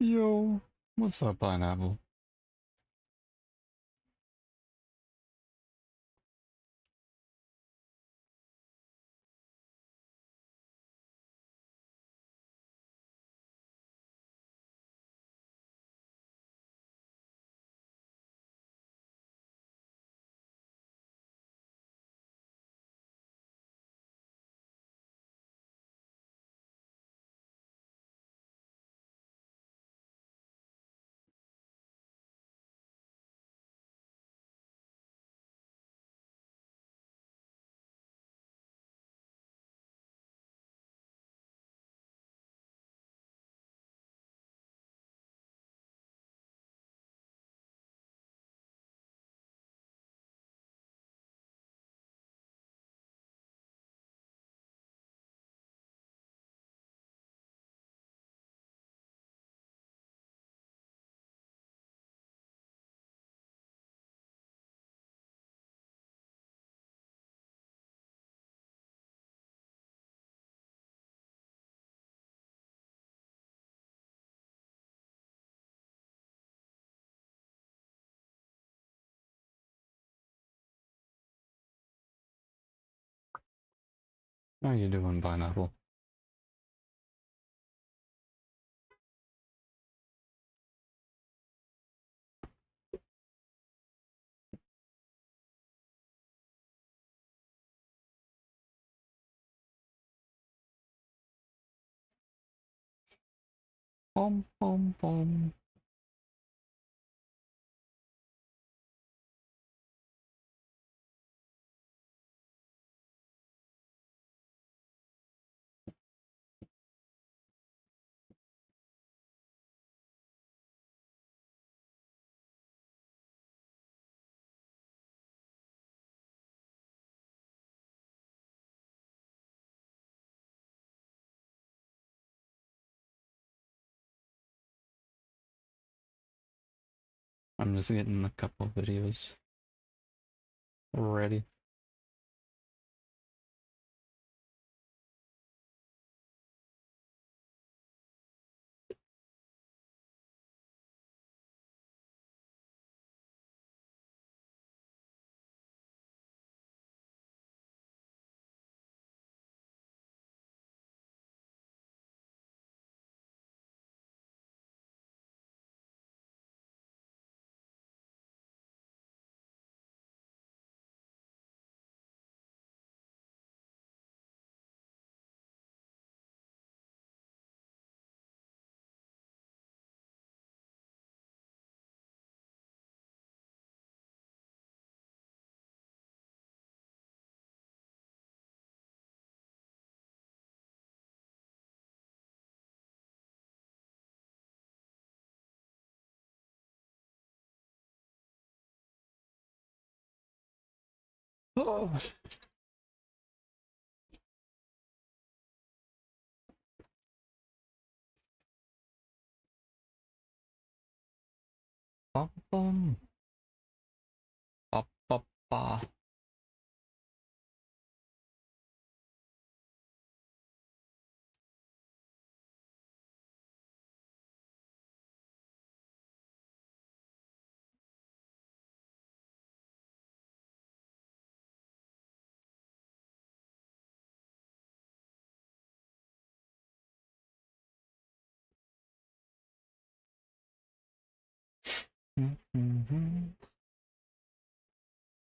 Yo, what's up, pineapple? How you doing, pineapple? Pom pom pom. I'm just getting a couple videos ready. Oh, pom pom. Pa pa pa.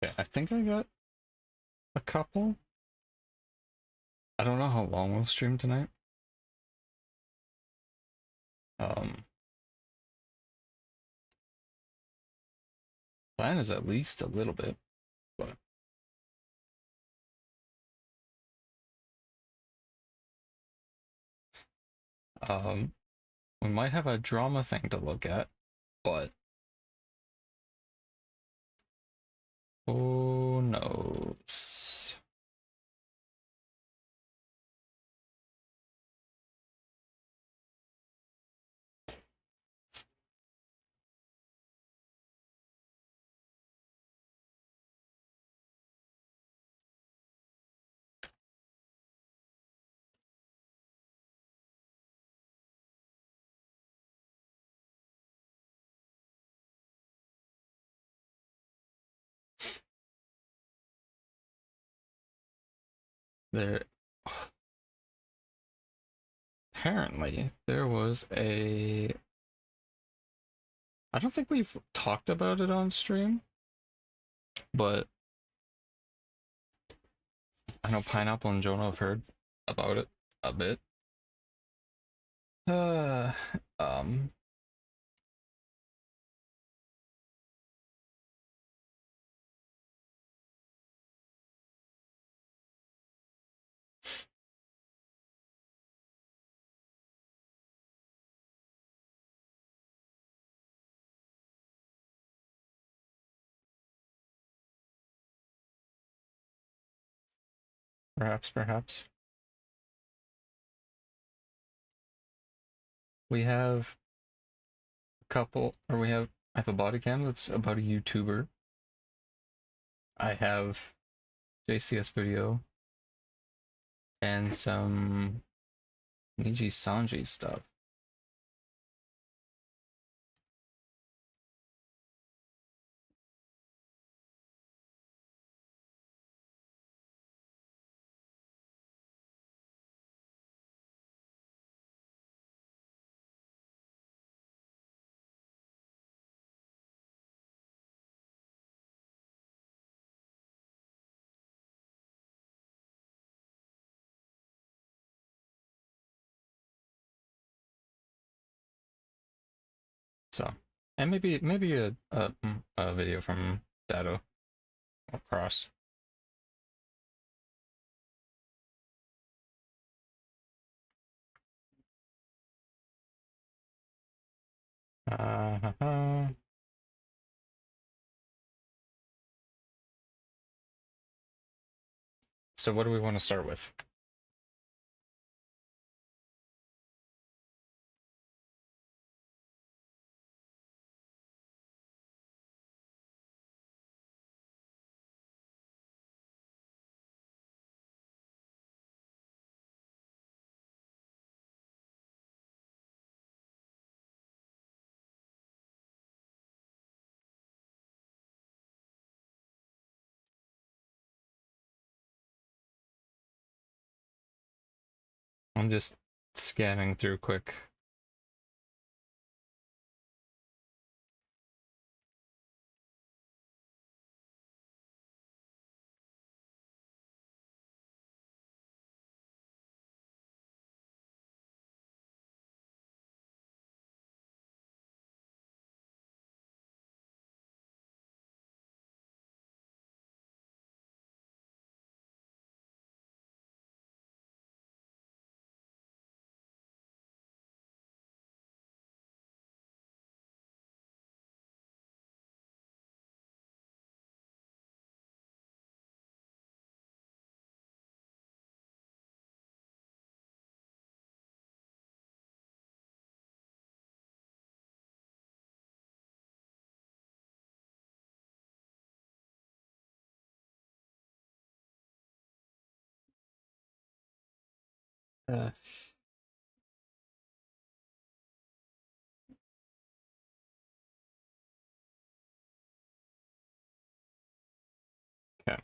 Okay, I think I got a couple. I don't know how long we'll stream tonight. Um, Plan is at least a little bit, but um, we might have a drama thing to look at, but who knows? There, apparently, there was a. I don't think we've talked about it on stream, but I know Pineapple and Jonah have heard about it a bit. Uh, um, perhaps. We have a couple, or I have a body cam that's about a YouTuber. I have JCS video and some Niji Sanji stuff. So, and maybe a video from Dado across. Uh, so what do we want to start with? I'm just scanning through quick. Uh, okay.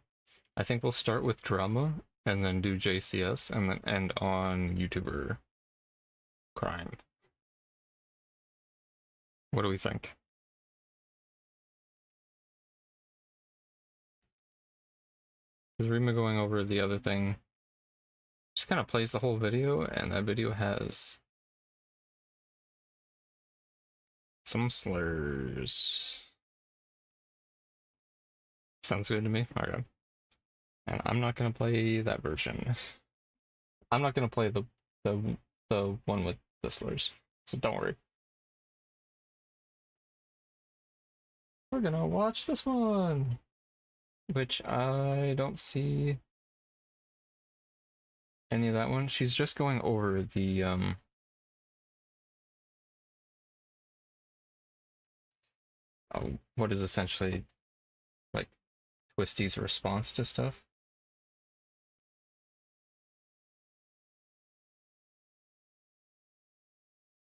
I think we'll start with drama and then do JCS and then end on YouTuber crime. What do we think? Is Rima going over the other thing? Just kind of plays the whole video, and that video has some slurs. Sounds good to me. Okay. And I'm not gonna play that version. I'm not gonna play the the one with the slurs. So don't worry. We're gonna watch this one, which I don't see any of that one. She's just going over the what is essentially like Twisty's response to stuff.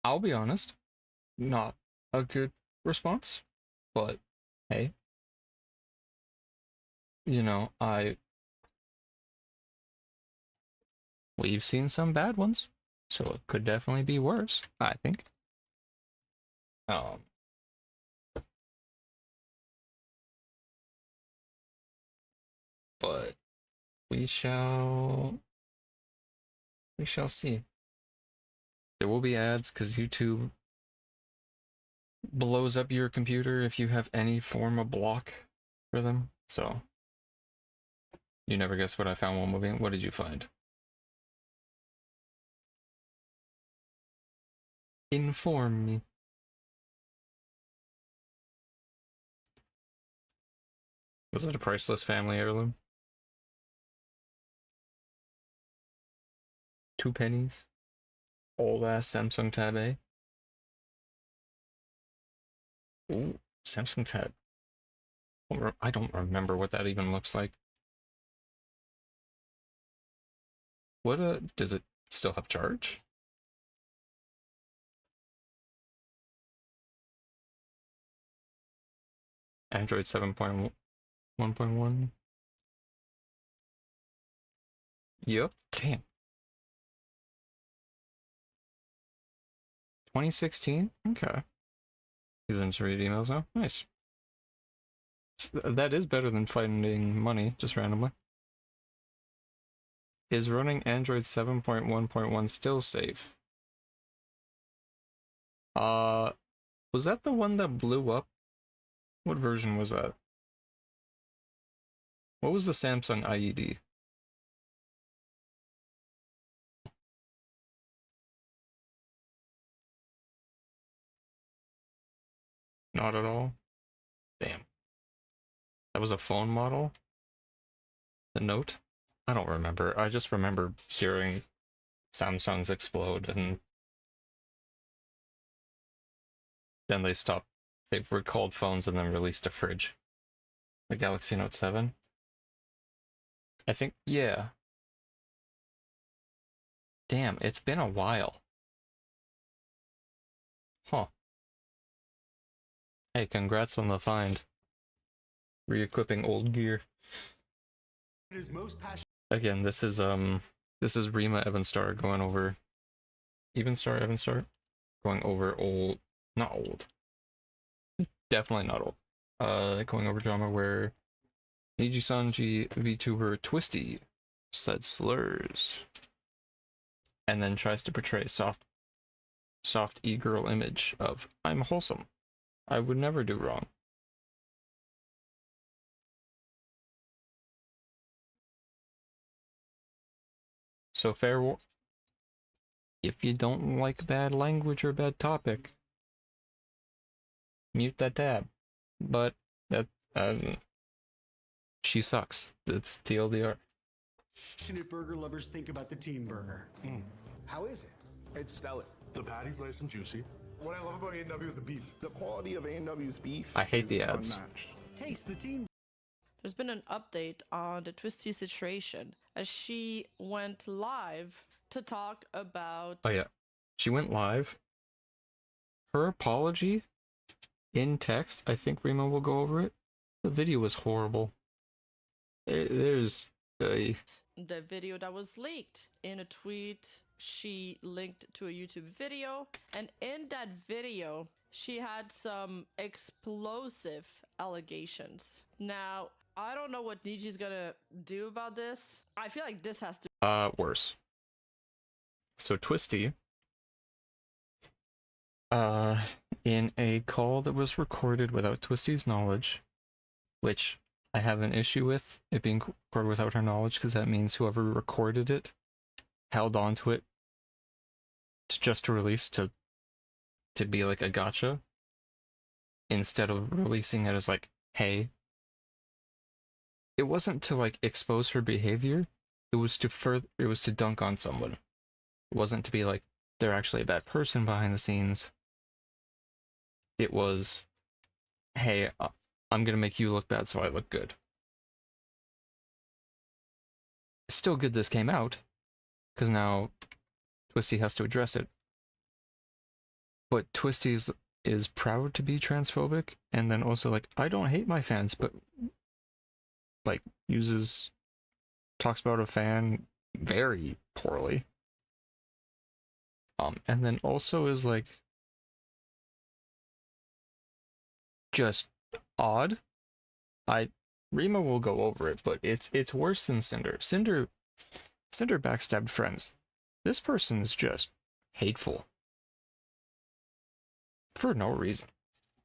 I'll be honest, not a good response, but hey, you know, We've seen some bad ones, so it could definitely be worse, I think. Um, but we shall see. There will be ads because YouTube blows up your computer if you have any form of block for them. So you never guess what I found while moving. What did you find? Inform me. Was it a priceless family heirloom? 2 pennies. Old ass Samsung Tab A. Ooh, Samsung Tab. I don't remember what that even looks like. What does it still have charge? Android 7.1.1. Yep. Damn. 2016? Okay. He's in to read emails now. Nice. That is better than finding money just randomly. Is running Android 7.1.1 still safe? Was that the one that blew up? What version was that? What was the Samsung IED? Not at all. Damn. That was a phone model? The Note? I don't remember. I just remember hearing Samsungs explode and then they stopped. They've recalled phones and then released a fridge. The Galaxy Note 7? I think, yeah. Damn, it's been a while. Huh. Hey, congrats on the find. Re-equipping old gear. Again, this is Rima Evanstar going over Evanstar going over old, not old. Definitely not old. Going over drama where Niji-sanji VTuber Twisty said slurs and then tries to portray soft e-girl image of I'm wholesome. I would never do wrong. So fair if you don't like bad language or bad topic, mute that tab. But that she sucks. It's TLDR. Passionate burger lovers think about the Teen Burger. How is it? It's stellar. The patty's nice and juicy. What I love about A&W is the beef. The quality of A&W's beef I hate is the ads. unmatched. Taste the Teen. There's been an update on the Twisty situation as she went live to talk about. Oh yeah, she went live. Her apology in text. I think Rima will go over it. The video was horrible. There's a the video that was leaked in a tweet. She linked to a YouTube video, and in that video, she had some explosive allegations. Now, I don't know what Niji's gonna do about this. I feel like this has to worse. So Twisty, in a call that was recorded without Twisty's knowledge, which I have an issue with it being recorded without her knowledge, because that means whoever recorded it held on to it to release to be like a gotcha, instead of releasing it as like, hey. It wasn't to like expose her behavior. It was to dunk on someone. It wasn't to be like they're actually a bad person behind the scenes. It was, hey, I'm gonna make you look bad so I look good. It's still good this came out, because now Twisty has to address it. But Twisty is proud to be transphobic, and then also like, I don't hate my fans, but like talks about a fan very poorly. And then also is like just odd. Rima will go over it, but it's worse than Cinder. Cinder backstabbed friends. This person's just hateful for no reason.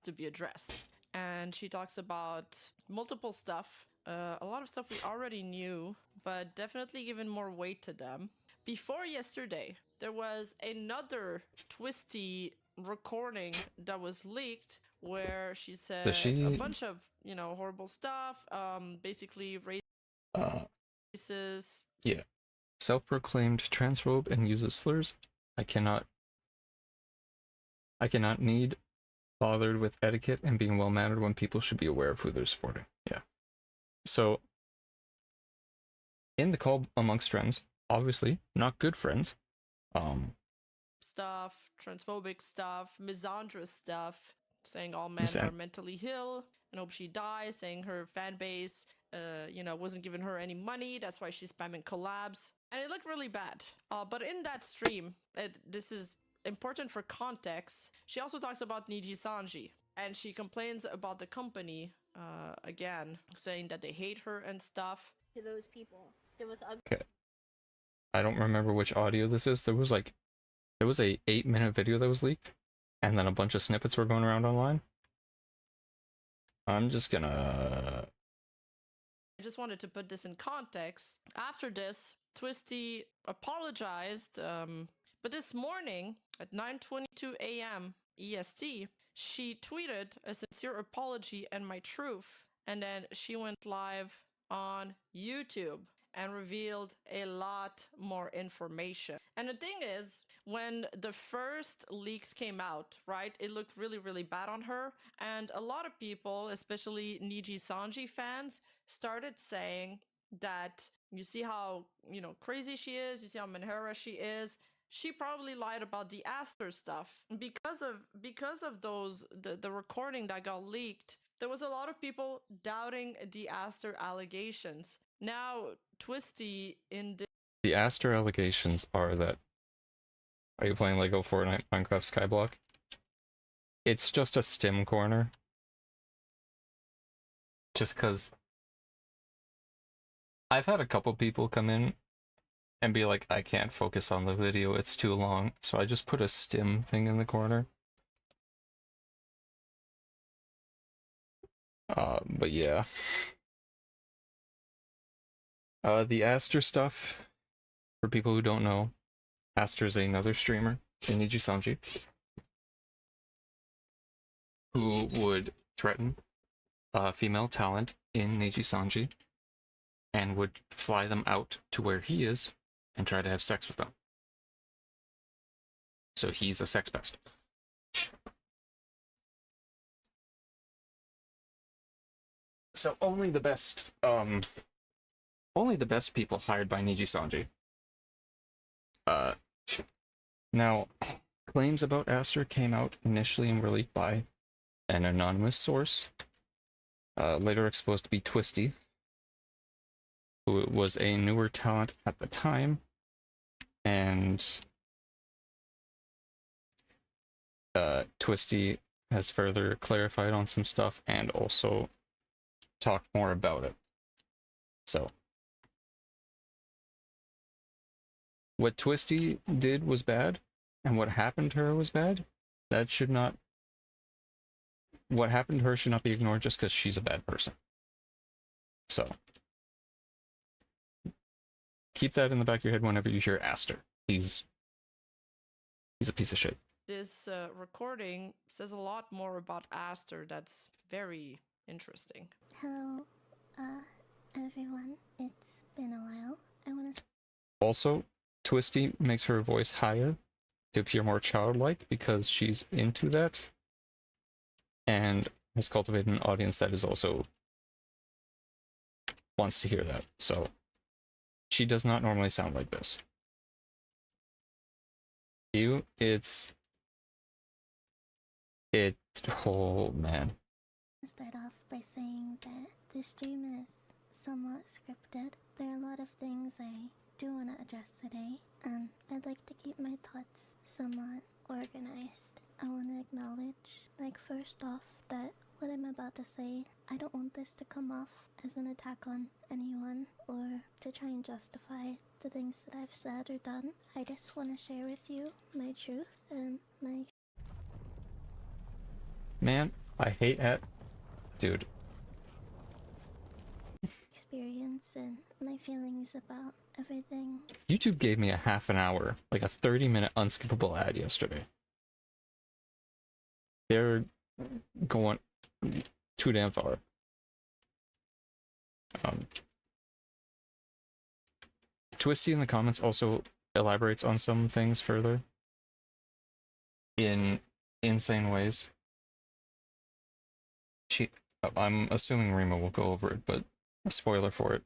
To be addressed. And she talks about multiple stuff, a lot of stuff we already knew, but definitely given more weight to them. Before yesterday, there was another twisty recording that was leaked where she said a bunch of, horrible stuff, basically racist. Yeah. Self-proclaimed transphobe and uses slurs. I cannot need bothered with etiquette and being well-mannered when people should be aware of who they're supporting. Yeah. So, in the call amongst friends, obviously not good friends. Stuff, transphobic stuff, misandrous stuff, saying all men are mentally ill and hope she dies, saying her fan base, wasn't giving her any money, that's why she's spamming collabs. And it looked really bad. But in that stream, this is important for context, she also talks about Niji Sanji. And she complains about the company, again, saying that they hate her and stuff. To those people. There was okay. I don't remember which audio this is. There was a 8-minute video that was leaked, and then a bunch of snippets were going around online. I'm just gonna... I just wanted to put this in context. After this, Twisty apologized, but this morning at 9:22 a.m. EST, she tweeted a sincere apology and my truth, and then she went live on YouTube and revealed a lot more information. And the thing is, when the first leaks came out, right, it looked really, really bad on her. And a lot of people, especially Niji Sanji fans, started saying that you see how, crazy she is, you see how Manhara she is. She probably lied about the Aster stuff. Because of those, the recording that got leaked, there was a lot of people doubting the Aster allegations. Now, Twisty in the Aster allegations are that... Are you playing Lego Fortnite Minecraft Skyblock? It's just a stim corner. Just because I've had a couple people come in and be like, I can't focus on the video, it's too long. So I just put a stim thing in the corner. But yeah. The Aster stuff, for people who don't know, Aster's another streamer in Niji Sanji who would threaten female talent in Niji Sanji and would fly them out to where he is and try to have sex with them. So he's a sex pest. So only the best people hired by Niji Sanji. Now, claims about Aster came out initially and were leaked by an anonymous source, later exposed to be Twisty, who was a newer talent at the time, and Twisty has further clarified on some stuff and also talked more about it. So, what Twisty did was bad, and what happened to her was bad. That should not... What happened to her should not be ignored just because she's a bad person. So, keep that in the back of your head whenever you hear Aster. He's a piece of shit. This recording says a lot more about Aster that's very interesting. Hello, everyone. It's been a while. I want to... Also, Twisty makes her voice higher to appear more childlike because she's into that, and has cultivated an audience that is also wants to hear that. So she does not normally sound like this. Oh man. Start off by saying that this stream is somewhat scripted. There are a lot of things I do want to address today, and I'd like to keep my thoughts somewhat organized. I want to acknowledge, like, first off, that what I'm about to say, I don't want this to come off as an attack on anyone or to try and justify the things that I've said or done. I just want to share with you my truth and my Man, I hate at... Dude. experience and my feelings about everything. YouTube gave me a half an hour, like a 30-minute unskippable ad yesterday. They're going too damn far. Twisty in the comments also elaborates on some things further in insane ways. I'm assuming Rima will go over it, but a spoiler for it.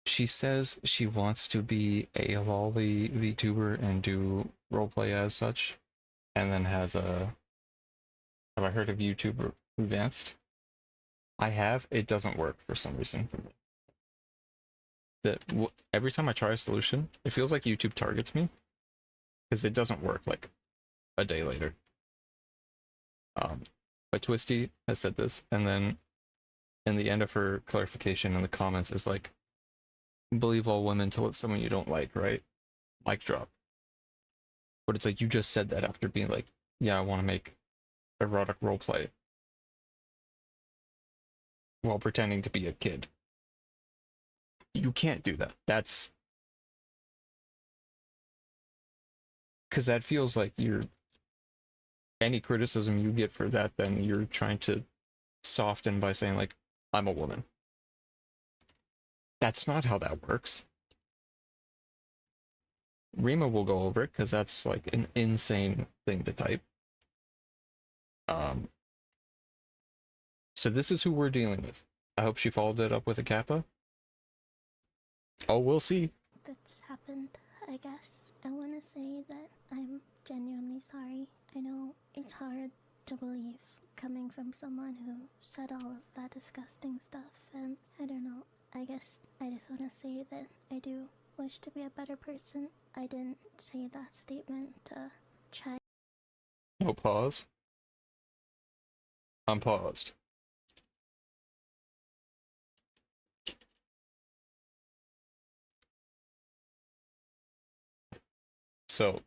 She says she wants to be a lolly VTuber and do roleplay as such, and then has a... Have I heard of YouTube Advanced? I have. It doesn't work for some reason for me. Every time I try a solution, it feels like YouTube targets me because it doesn't work like a day later. But Twisty has said this, and then in the end of her clarification in the comments is like, believe all women till it's someone you don't like, right? Mic drop. But it's like, you just said that after being like, yeah, I want to make erotic roleplay while pretending to be a kid. You can't do that. That's because that feels like you're... Any criticism you get for that, then you're trying to soften by saying like, I'm a woman. That's not how that works. Rima will go over it because that's like an insane thing to type. So this is who we're dealing with. I hope she followed it up with a kappa. Oh, we'll see. That's happened, I guess. I want to say that I'm genuinely sorry. I know it's hard to believe coming from someone who said all of that disgusting stuff, and I don't know. I guess I just want to say that I do wish to be a better person. I didn't say that statement to try. No pause. I'm paused. So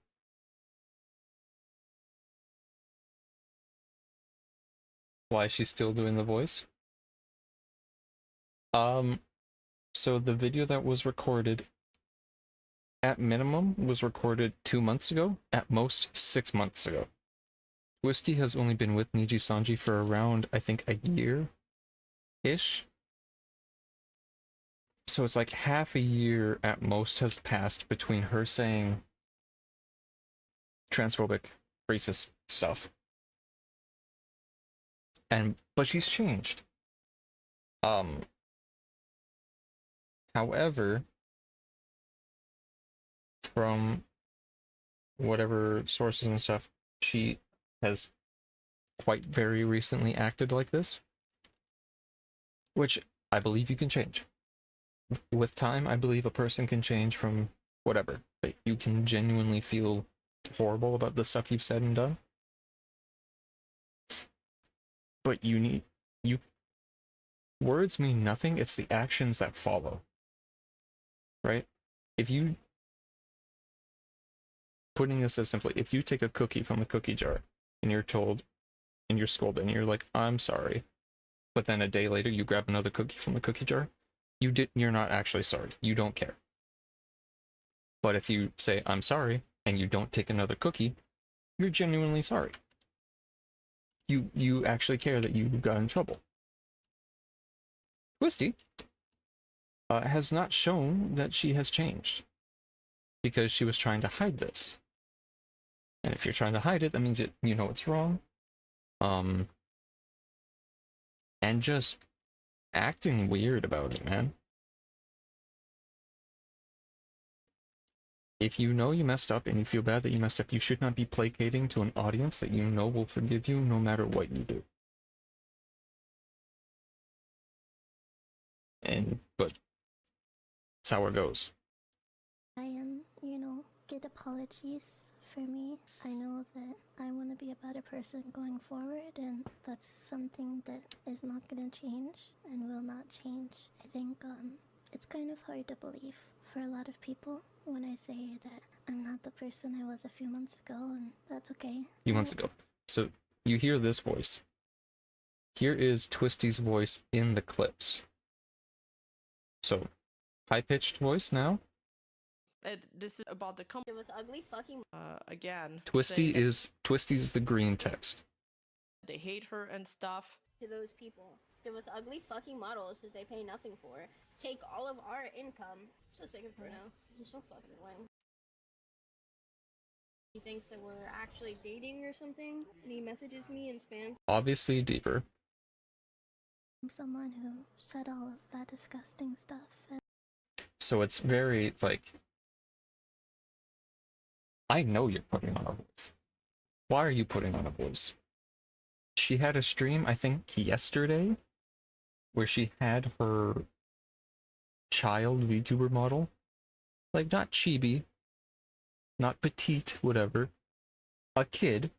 why is she still doing the voice? So the video that was recorded, at minimum, was recorded 2 months ago, at most 6 months ago. Twisty has only been with Niji Sanji for around, I think, a year-ish. So it's like half a year at most has passed between her saying transphobic, racist stuff. But she's changed. However, from whatever sources and stuff, she has quite very recently acted like this, which I believe you can change. With time, I believe a person can change from whatever. But you can genuinely feel horrible about the stuff you've said and done. But words mean nothing, it's the actions that follow. Right? If you... Putting this as simply, if you take a cookie from the cookie jar, and you're told, and you're scolded, and you're like, I'm sorry, but then a day later you grab another cookie from the cookie jar, you're not actually sorry. You don't care. But if you say, I'm sorry, and you don't take another cookie, you're genuinely sorry. You actually care that you got in trouble. Twisty has not shown that she has changed, because she was trying to hide this. And if you're trying to hide it, that means you know it's wrong. And just acting weird about it, man. If you know you messed up and you feel bad that you messed up, you should not be placating to an audience that you know will forgive you no matter what you do. But that's how it goes. get apologies for me. I know that I want to be a better person going forward, and that's something that is not going to change and will not change. I think it's kind of hard to believe for a lot of people when I say that I'm not the person I was a few months ago, and that's okay. A few months ago. So you hear this voice. Here is Twisty's voice in the clips. So, high-pitched voice now. This is about the It was ugly fucking. again. Twisty saying that is Twisty's the green text. they hate her and stuff. To those people. There was ugly fucking models that they pay nothing for. Take all of our income. I'm so sick of pronouns. You're so fucking annoying. He thinks that we're actually dating or something, and he messages me in spam. Obviously deeper. I'm someone who said all of that disgusting stuff. And So it's very, like... I know you're putting on a voice. Why are you putting on a voice? She had a stream, I think, yesterday, where she had her child VTuber model. Like, not chibi, not petite, whatever. A kid,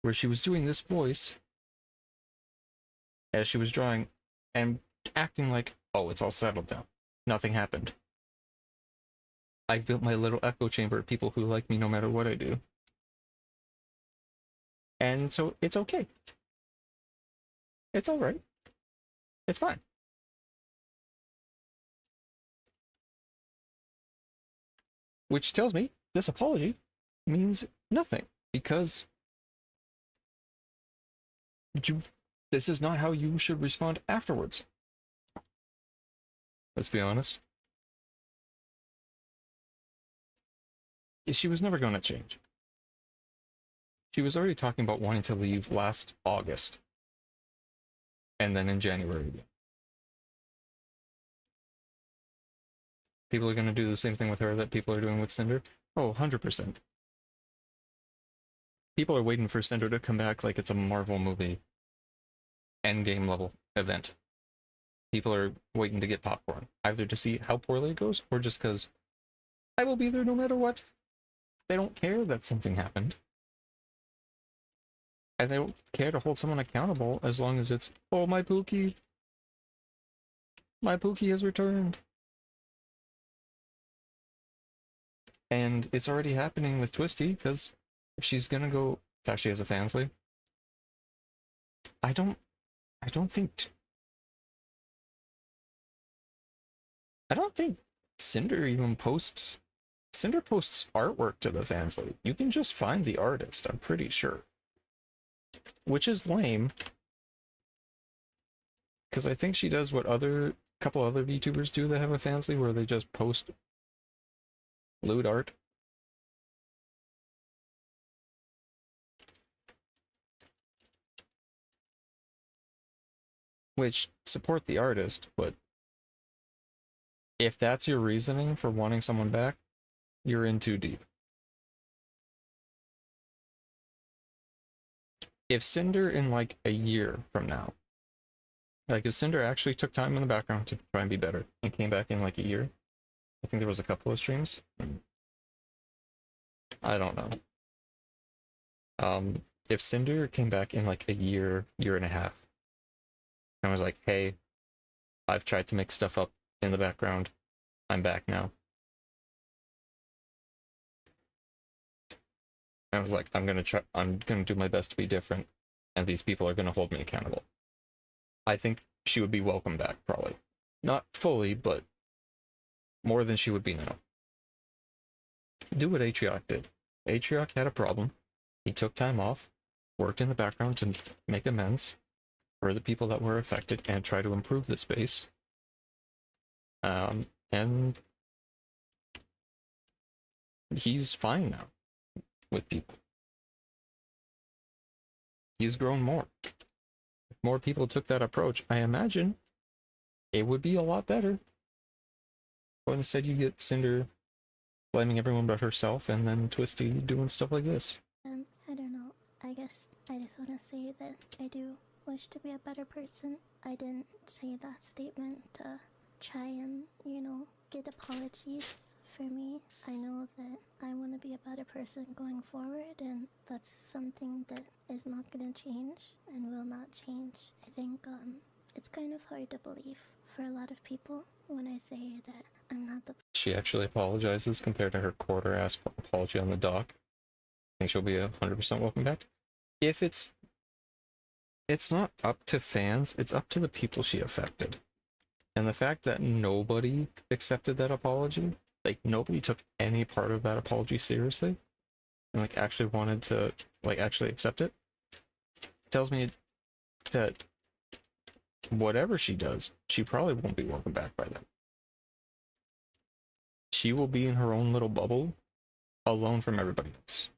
where she was doing this voice as she was drawing and acting like, oh, it's all settled down. Nothing happened. I've built my little echo chamber of people who like me no matter what I do. And so it's okay. It's alright. It's fine. Which tells me this apology means nothing, because this is not how you should respond afterwards. Let's be honest. She was never going to change. She was already talking about wanting to leave last August. And then in January again. People are going to do the same thing with her that people are doing with Cinder? Oh, 100%. People are waiting for Cinder to come back like it's a Marvel movie endgame level event. People are waiting to get popcorn, either to see how poorly it goes, or just because I will be there no matter what. They don't care that something happened. And they don't care to hold someone accountable as long as it's, oh, my Pookie. My Pookie has returned. And it's already happening with Twisty, because if she's gonna go... In fact, she has a fansly. I don't think Cinder even posts... Cinder posts artwork to the fansly. You can just find the artist, I'm pretty sure. Which is lame. Because I think she does what couple other VTubers do that have a fansly, where they just post lewd art. Which, support the artist, but if that's your reasoning for wanting someone back, you're in too deep. If Cinder in like a year from now, like if Cinder actually took time in the background to try and be better and came back in like a year, I think there was a couple of streams. I don't know. If Cinder came back in like a year and a half, and was like, hey, I've tried to make stuff up in the background, I'm back now. I was like, I'm gonna do my best to be different, and these people are gonna hold me accountable. I think she would be welcome back, probably. Not fully, but more than she would be now. Do what Atrioc did. Atrioc had a problem. He took time off, worked in the background to make amends for the people that were affected and try to improve the space. And he's fine now with people. He's grown more. If more people took that approach, I imagine it would be a lot better. But instead you get Cinder blaming everyone but herself, and then Twisty doing stuff like this. And I don't know, I guess I just want to say that I do wish to be a better person. I didn't say that statement to try and, get apologies for me. I know that I want better person going forward, and that's something that is not gonna change and will not change. I think it's kind of hard to believe for a lot of people when I say that I'm not the. She actually apologizes compared to her quarter-ass apology on the dock. I think she'll be 100% welcome back. If it's not up to fans, it's up to the people she affected. And the fact that nobody accepted that apology, like nobody took any part of that apology seriously, and like actually wanted to like actually accept it, tells me that whatever she does, she probably won't be welcome back by then. She will be in her own little bubble, alone from everybody else.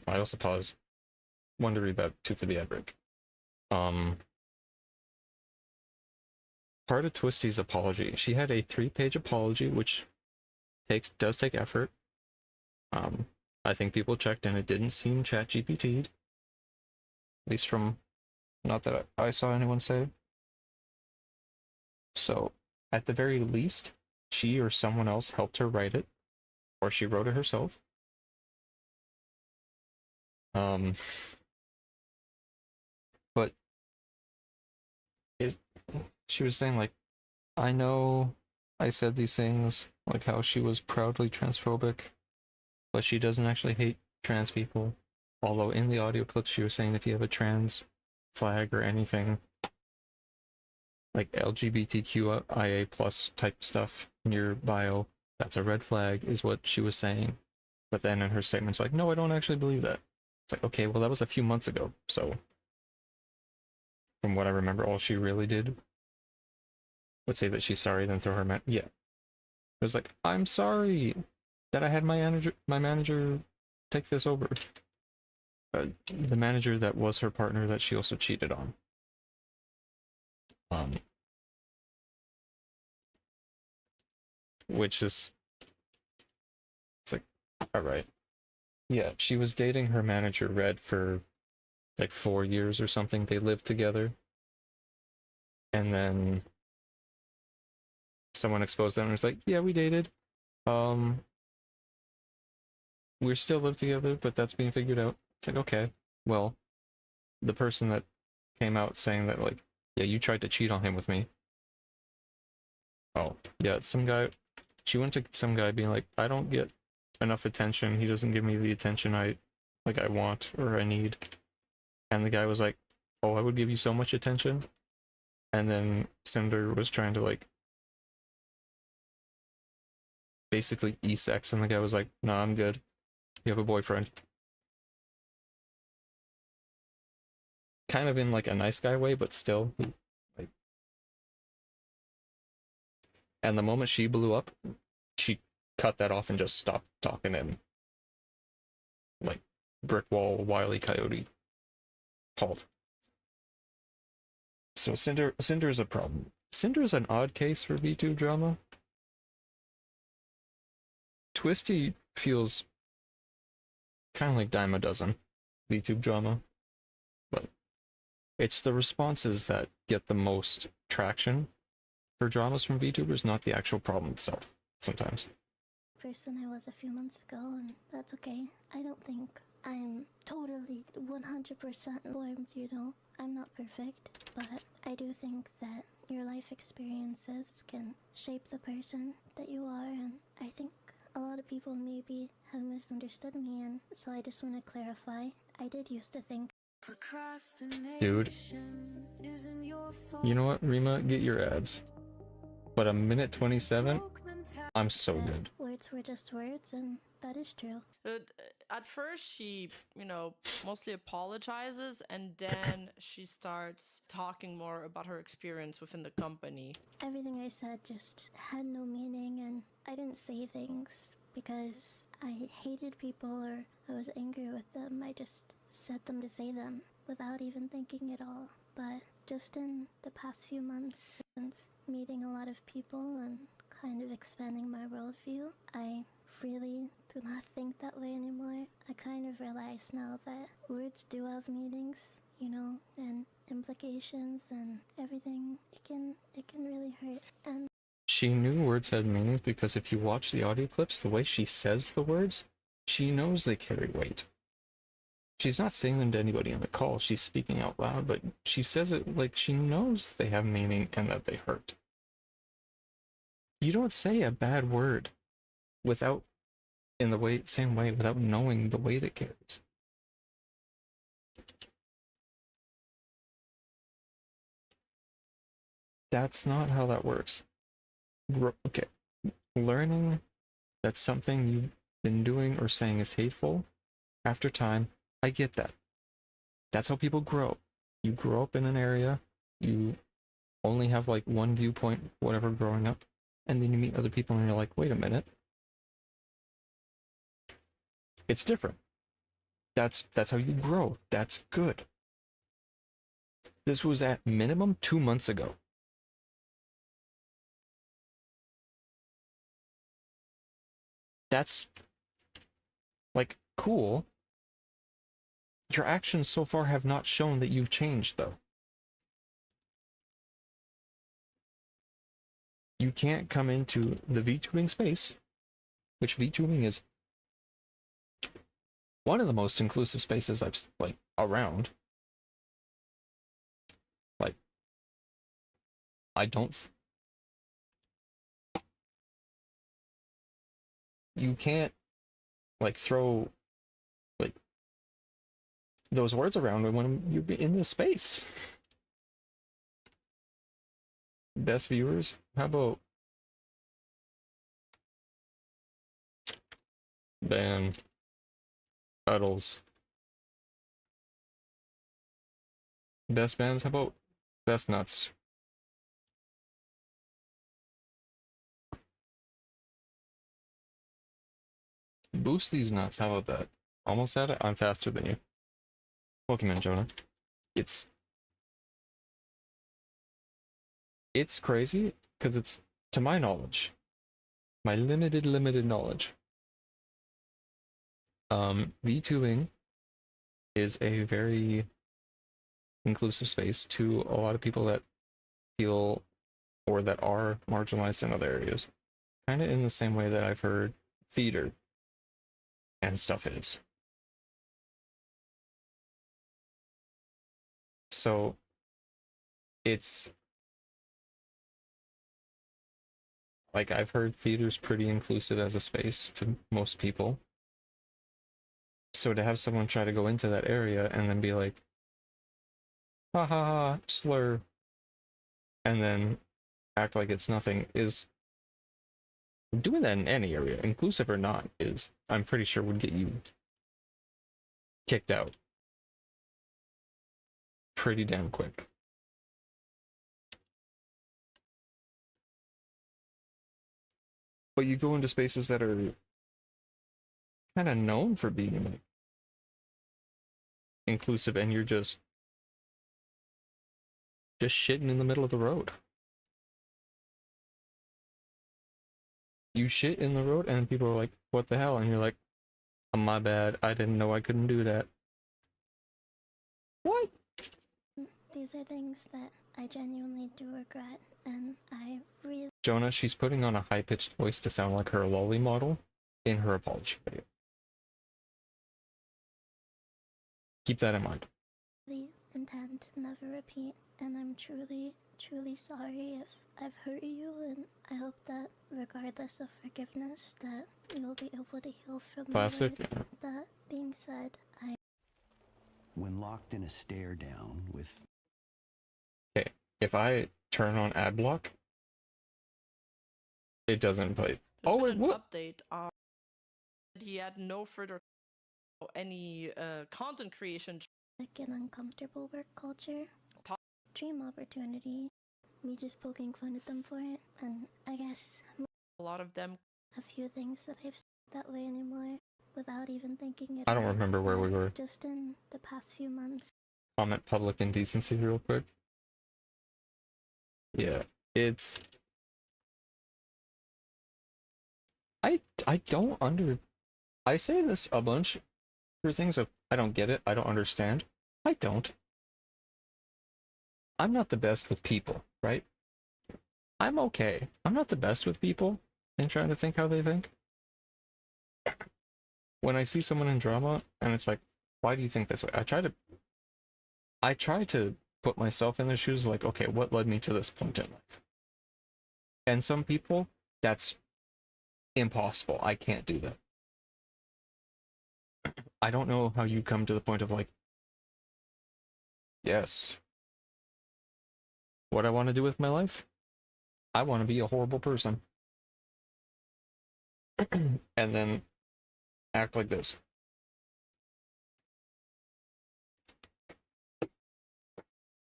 I also pause. Wanted to read that too for the ad break. Part of Twisty's apology, she had a 3-page apology, which does take effort. I think people checked and it didn't seem ChatGPT'd. At least from, not that I saw anyone say. So, at the very least, she or someone else helped her write it, or she wrote it herself. But she was saying, like, I know I said these things, like how she was proudly transphobic, but she doesn't actually hate trans people. Although in the audio clip she was saying if you have a trans flag or anything, like LGBTQIA plus type stuff in your bio, that's a red flag, is what she was saying. But then in her statement's like, no, I don't actually believe that. It's like, okay, well that was a few months ago, so from what I remember, all she really did would say that she's sorry, then throw her yeah. It was like, I'm sorry that I had my manager take this over. The manager that was her partner that she also cheated on. Which is, it's like, all right. Yeah, she was dating her manager Red for like 4 years or something. They lived together. And then someone exposed them and was like, yeah, we dated. We still live together, but that's being figured out. It's like, okay, well, the person that came out saying that, like, yeah, you tried to cheat on him with me. Oh, yeah, some guy, she went to some guy being like, I don't get enough attention. He doesn't give me the attention I want or I need. And the guy was like, oh, I would give you so much attention. And then Cinder was trying to, like, basically e-sex, and the guy was like, nah, I'm good. You have a boyfriend. Kind of in, like, a nice guy way, but still, like... And the moment she blew up, she cut that off and just stopped talking and, like, brick wall, Wile E. Coyote. Halt. So Cinder is a problem. Cinder is an odd case for VTube drama. Twisty feels kind of like dime a dozen VTube drama, but it's the responses that get the most traction for dramas from VTubers, not the actual problem itself, sometimes. Person I was a few months ago, and that's okay. I don't think I'm totally 100% formed, you know? I'm not perfect, but I do think that your life experiences can shape the person that you are, and I think a lot of people maybe have misunderstood me, and so I just want to clarify. I did used to think... Dude, you know what, Rima? Get your ads. But a minute 27, I'm so good. Words were just words, and that is true. At first, she, mostly apologizes, and then she starts talking more about her experience within the company. Everything I said just had no meaning, and I didn't say things because I hated people or I was angry with them. I just said them to say them without even thinking at all. But just in the past few months, since meeting a lot of people and kind of expanding my worldview, I really do not think that way anymore. I kind of realize now that words do have meanings, and implications and everything. It can really hurt. And She knew words had meanings because if you watch the audio clips, the way she says the words, she knows they carry weight. She's not saying them to anybody on the call. She's speaking out loud, but she says it like she knows they have meaning and that they hurt. You don't say a bad word without, in the same way, without knowing the weight it carries. That's not how that works. Okay, learning that something you've been doing or saying is hateful after time, I get that. That's how people grow. You grow up in an area, you only have like one viewpoint, whatever, growing up, and then you meet other people and you're like, wait a minute. It's different. That's how you grow. That's good. This was at minimum 2 months ago. That's like cool. Your actions so far have not shown that you've changed, though. You can't come into the VTubing space, which VTubing is one of the most inclusive spaces I've like around. Like, I don't. You can't like throw like those words around when you're in this space. Best viewers? How about ban Uddles? Best bands? How about best nuts? Boost these nuts. How about that? Almost at it? I'm faster than you. Welcome in, Jonah. It's crazy because it's, to my knowledge, my limited knowledge, VTubing is a very inclusive space to a lot of people that feel or that are marginalized in other areas. Kind of in the same way that I've heard theater and stuff is. So it's like I've heard theater's pretty inclusive as a space to most people. So to have someone try to go into that area and then be like, ha ha ha, slur, and then act like it's nothing is doing that in any area, inclusive or not, is, I'm pretty sure, would get you kicked out pretty damn quick. But you go into spaces that are kind of known for being like inclusive and you're just shitting in the middle of the road. You shit in the road and people are like, what the hell? And you're like, oh, my bad, I didn't know I couldn't do that. What? These are things that I genuinely do regret, and I really... Jonah, she's putting on a high-pitched voice to sound like her lolly model in her apology video. Keep that in mind. intend to never repeat, and I'm truly sorry if I've hurt you, and I hope that regardless of forgiveness, that you'll be able to heal from Classic. the words. That being said, When locked in a stare down with... Okay, if I turn on ad block, it doesn't play. There's been Wait, an what? update. He had no further any content creation. like an uncomfortable work culture, dream opportunity, me just poking fun at them for it, and I guess A lot of them. a few things that I've said that way anymore without even thinking it I don't out, remember where we were. just in the past few months. Comment public indecency real quick. Yeah, it's... I don't I say this a bunch for things of I don't get it, I don't understand. I don't. I'm not the best with people, right? I'm okay. I'm not the best with people and trying to think how they think. When I see someone in drama and it's like, why do you think this way? I try to put myself in their shoes, like, okay, what led me to this point in life? And some people, that's impossible. I can't do that. I don't know how you come to the point of like, yes, what I want to do with my life? I want to be a horrible person. And then act like this.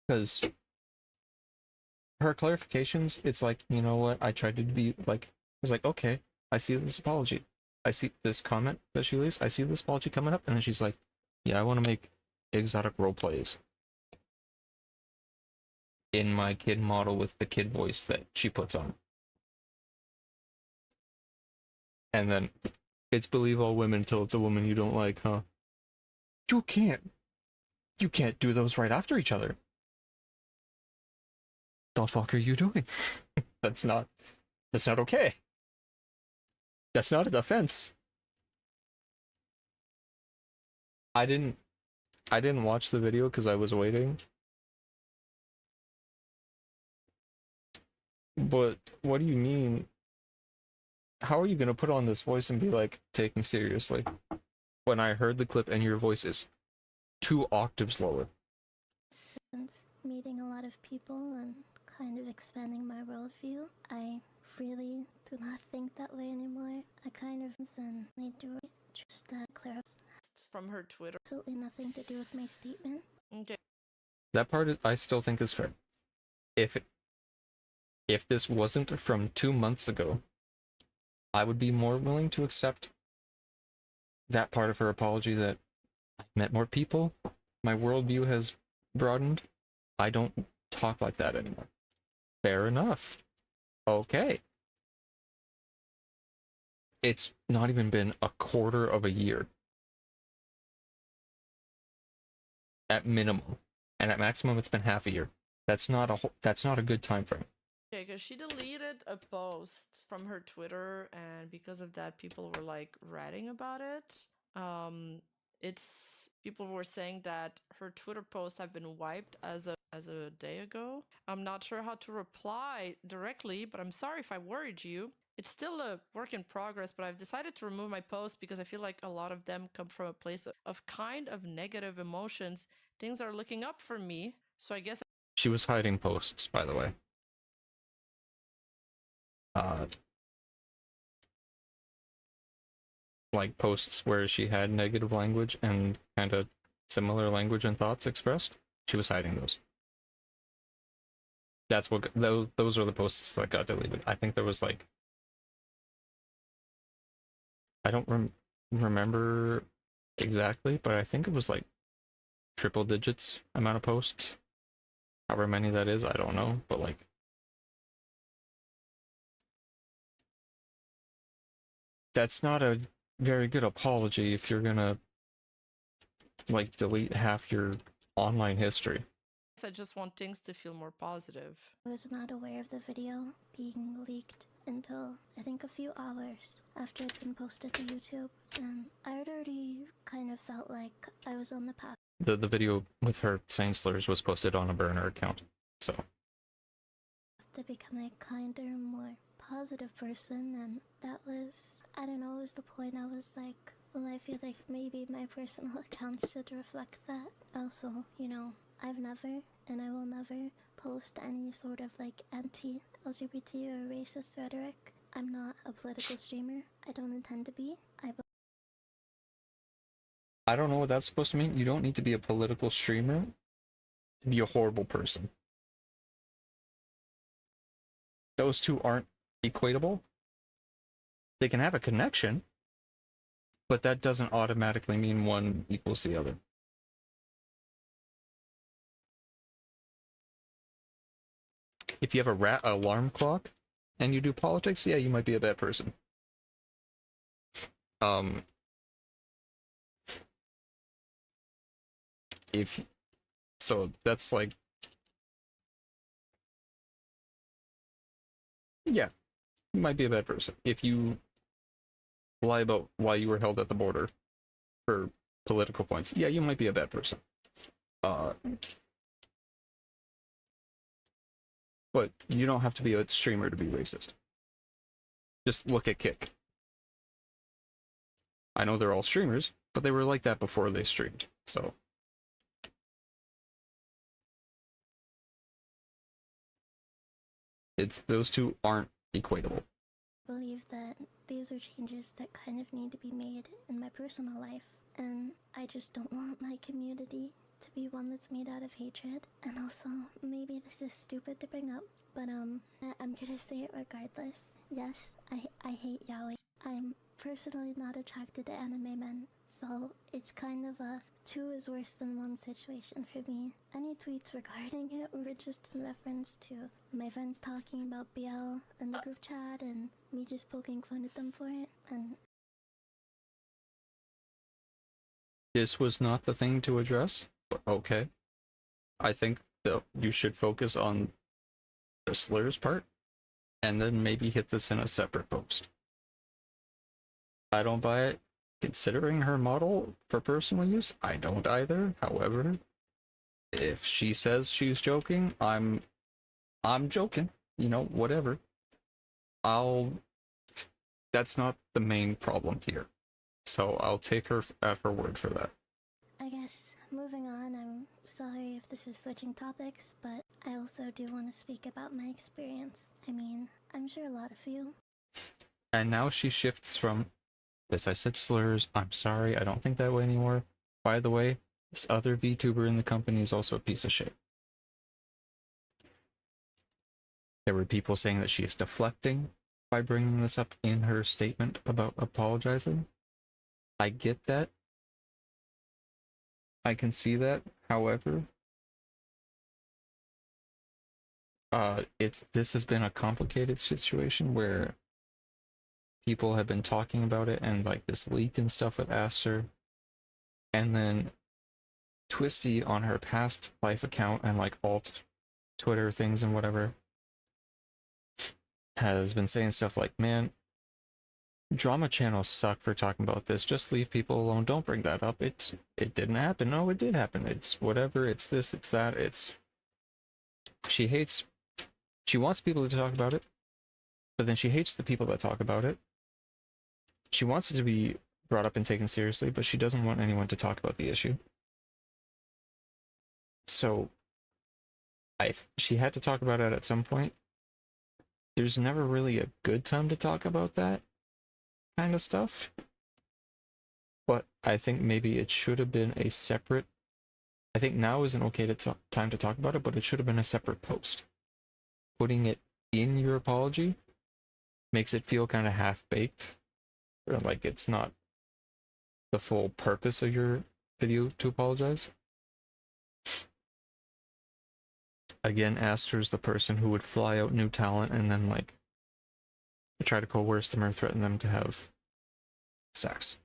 Because her clarifications, it's like, you know what? I tried to be like, I was like, okay, I see this apology. I see this comment that she leaves. I see this apology coming up. And then she's like, yeah, I want to make exotic role plays in my kid model with the kid voice that she puts on. And then it's believe all women until it's a woman you don't like, huh? You can't. You can't do those right after each other. The fuck are you doing? That's not okay. That's not a defense. I didn't watch the video because I was waiting. But what do you mean? How are you gonna put on this voice and be like, take me seriously? When I heard the clip and your voice is 2 octaves lower. Since meeting a lot of people and kind of expanding my worldview, I really do not think that way anymore. I kind of need to just clear up. From her Twitter. Absolutely nothing to do with my statement. Okay. That part I still think is fair. If this wasn't from 2 months ago, I would be more willing to accept that part of her apology that I've met more people, my worldview has broadened, I don't talk like that anymore. Fair enough. Okay. It's not even been a quarter of a year. At minimum. And at maximum it's been half a year. That's not a good time frame. Okay, because she deleted a post from her Twitter, and because of that, people were like ratting about it. It's people were saying that her Twitter posts have been wiped as a day ago. I'm not sure how to reply directly, but I'm sorry if I worried you. It's still a work in progress, but I've decided to remove my posts because I feel like a lot of them come from a place of kind of negative emotions. Things are looking up for me, so I guess She was hiding posts, by the way. Like posts where she had negative language and kind of similar language and thoughts expressed. She was hiding those. That's what those are the posts that got deleted. I think there was like, I don't remember exactly, but I think it was like triple digits amount of posts. However many that is, I don't know, but like that's not a very good apology if you're gonna like delete half your online history. I just want things to feel more positive. I was not aware of the video being leaked until I think a few hours after it'd been posted to YouTube, and I had already kind of felt like I was on the path The video with her saying slurs was posted on a burner account, so to become a kinder, more positive person, and that was, I don't know, it was the point I was like, well, I feel like maybe my personal account should reflect that. Also, you know, I've never, and I will never, post any sort of like anti-LGBT or racist rhetoric. I'm not a political streamer. I don't intend to be. I don't know what that's supposed to mean. You don't need to be a political streamer to be a horrible person. Those two aren't equatable. They can have a connection, but that doesn't automatically mean one equals the other. If you have a rat alarm clock and you do politics, yeah, you might be a bad person. So that's like yeah, you might be a bad person. If you lie about why you were held at the border for political points, yeah, you might be a bad person. But you don't have to be a streamer to be racist. Just look at Kick. I know they're all streamers, but they were like that before they streamed, so. Those two aren't equatable. Believe that these are changes that kind of need to be made in my personal life, and I just don't want my community to be one that's made out of hatred. And also, maybe this is stupid to bring up, but I'm gonna say it regardless. Yes, I hate yaoi. I'm personally not attracted to anime men, so it's kind of a two is worse than one situation for me. Any tweets regarding it were just in reference to my friends talking about BL in the group chat and me just poking fun at them for it, and This was not the thing to address, but okay. I think that you should focus on the slurs part, and then maybe hit this in a separate post. I don't buy it. Considering her model for personal use, I don't either. However, if she says she's joking, I'm joking. You know, whatever. That's not the main problem here. So I'll take her at her word for that. I guess moving on, I'm sorry if this is switching topics, but I also do want to speak about my experience. I mean, I'm sure a lot of you. And now she shifts from, yes, I said slurs, I'm sorry, I don't think that way anymore. By the way, this other VTuber in the company is also a piece of shit. There were people saying that she is deflecting by bringing this up in her statement about apologizing. I get that. I can see that. However, this has been a complicated situation where people have been talking about it and like this leak and stuff with Aster, and then Twisty on her past life account and like alt Twitter things and whatever has been saying stuff like, man, drama channels suck for talking about this. Just leave people alone. Don't bring that up. It didn't happen. No, it did happen. It's whatever. It's this, it's that. She wants people to talk about it, but then she hates the people that talk about it. She wants it to be brought up and taken seriously, but she doesn't want anyone to talk about the issue. So she had to talk about it at some point. There's never really a good time to talk about that kind of stuff. But I think maybe it should have been a separate... I think now is an okay time to talk about it, but it should have been a separate post. Putting it in your apology makes it feel kind of half-baked. Or like it's not the full purpose of your video to apologize. Again, Aster's the person who would fly out new talent and then like try to coerce them or threaten them to have sex.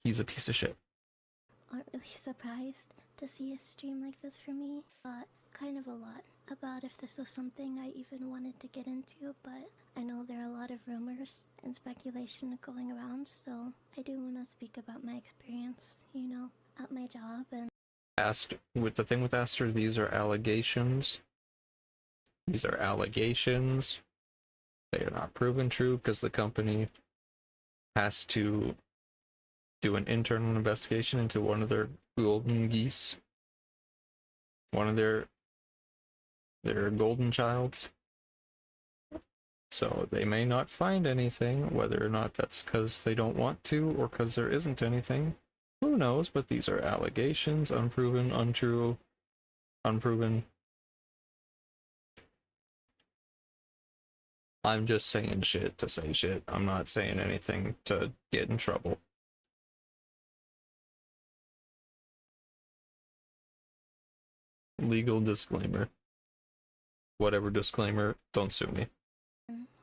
He's a piece of shit. Aren't really surprised to see a stream like this for me. Kind of a lot about if this was something I even wanted to get into, but I know there are a lot of rumors and speculation going around, so I do want to speak about my experience, you know, at my job. And With the thing with Aster, these are allegations. These are allegations. They are not proven true because the company has to do an internal investigation into one of their golden geese. One of their golden childs. So they may not find anything, whether or not that's because they don't want to or because there isn't anything. Who knows? But these are allegations, unproven, untrue, unproven. I'm just saying shit to say shit. I'm not saying anything to get in trouble. Legal disclaimer. Whatever disclaimer, don't sue me.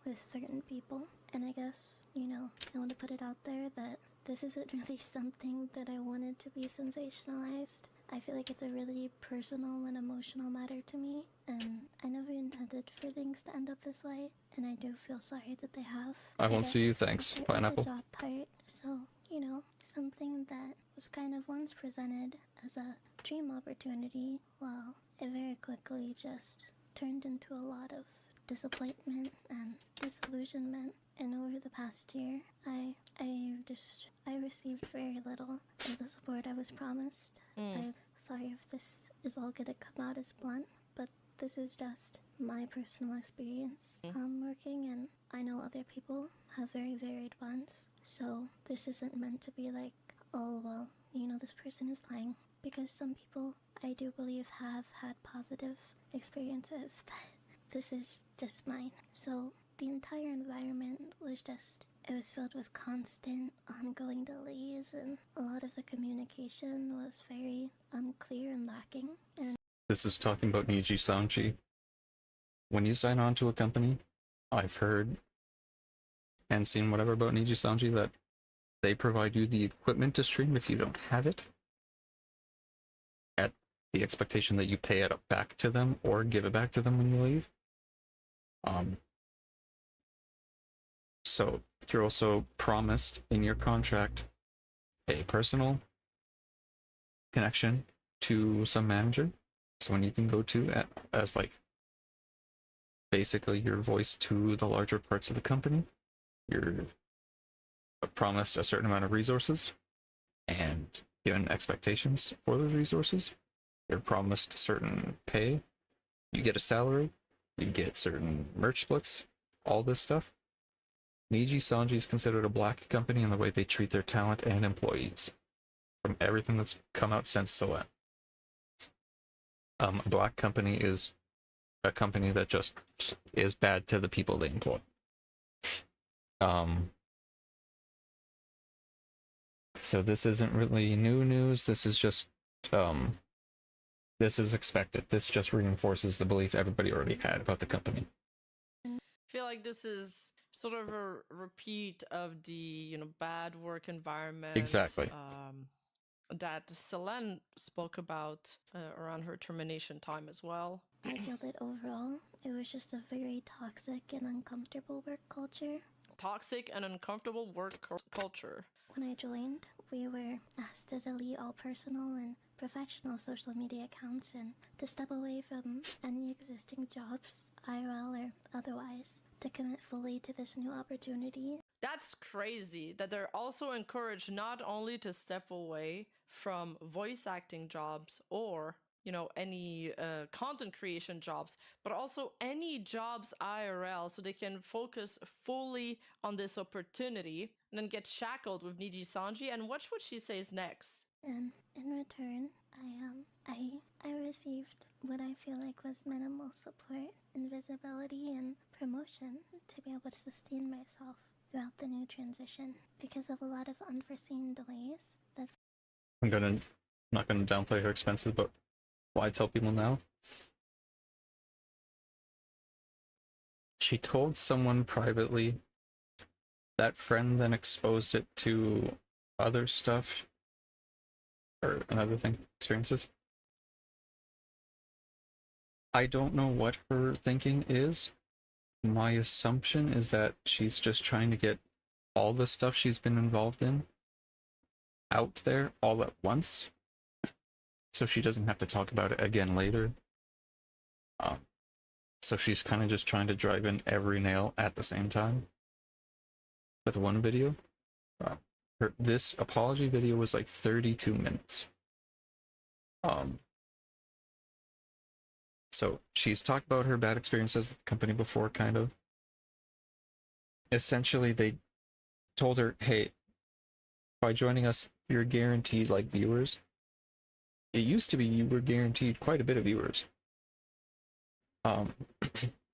with certain people, and I guess, you know, I want to put it out there that this isn't really something that I wanted to be sensationalized. I feel like it's a really personal and emotional matter to me, and I never intended for things to end up this way, and I do feel sorry that they have. I won't guess see you, I'll thanks, start with pineapple. the job part. So, you know, something that was kind of once presented as a dream opportunity, well, it very quickly just turned into a lot of disappointment and disillusionment. And over the past year, I received very little of the support I was promised. I'm sorry if this is all gonna come out as blunt, but this is just my personal experience working, and I know other people have very varied ones. So this isn't meant to be like, oh well, you know, this person is lying, because some people I do believe have had positive experiences, but this is just mine. So the entire environment was just, it was filled with constant ongoing delays, and a lot of the communication was very unclear and lacking. And This is talking about Niji Sanji. When you sign on to a company, I've heard and seen whatever about Niji Sanji that they provide you the equipment to stream if you don't have it, at the expectation that you pay it back to them or give it back to them when you leave. So you're also promised in your contract a personal connection to some manager, someone you can go to as like basically your voice to the larger parts of the company. You're promised a certain amount of resources and given expectations for those resources. You're promised a certain pay. You get a salary. You get certain merch splits. All this stuff. Niji Sanji is considered a black company in the way they treat their talent and employees. From everything that's come out since Solet. A black company is a company that just is bad to the people they employ. So this isn't really new news. This is just, this is expected. This just reinforces the belief everybody already had about the company. I feel like this is sort of a repeat of the, you know, bad work environment. Exactly. That Selene spoke about around her termination time as well. I feel that overall, it was just a very toxic and uncomfortable work culture. Toxic and uncomfortable work culture. When I joined, we were asked to delete all personal and professional social media accounts and to step away from any existing jobs, IRL or otherwise, to commit fully to this new opportunity. That's crazy that they're also encouraged not only to step away from voice acting jobs or, you know, any content creation jobs, but also any jobs IRL, so they can focus fully on this opportunity and then get shackled with Niji Sanji and watch what she says next. And in return, I received what I feel like was minimal support and visibility and promotion to be able to sustain myself throughout the new transition because of a lot of unforeseen delays that I'm not gonna downplay her expenses, but why tell people now? She told someone privately. That friend then exposed it to other stuff or another thing, experiences. I don't know what her thinking is. My assumption is that she's just trying to get all the stuff she's been involved in out there all at once, so she doesn't have to talk about it again later. So she's kind of just trying to drive in every nail at the same time with one video. This apology video was like 32 minutes. So she's talked about her bad experiences with the company before, kind of. Essentially, they told her, hey, by joining us, you're guaranteed like viewers. It used to be you were guaranteed quite a bit of viewers.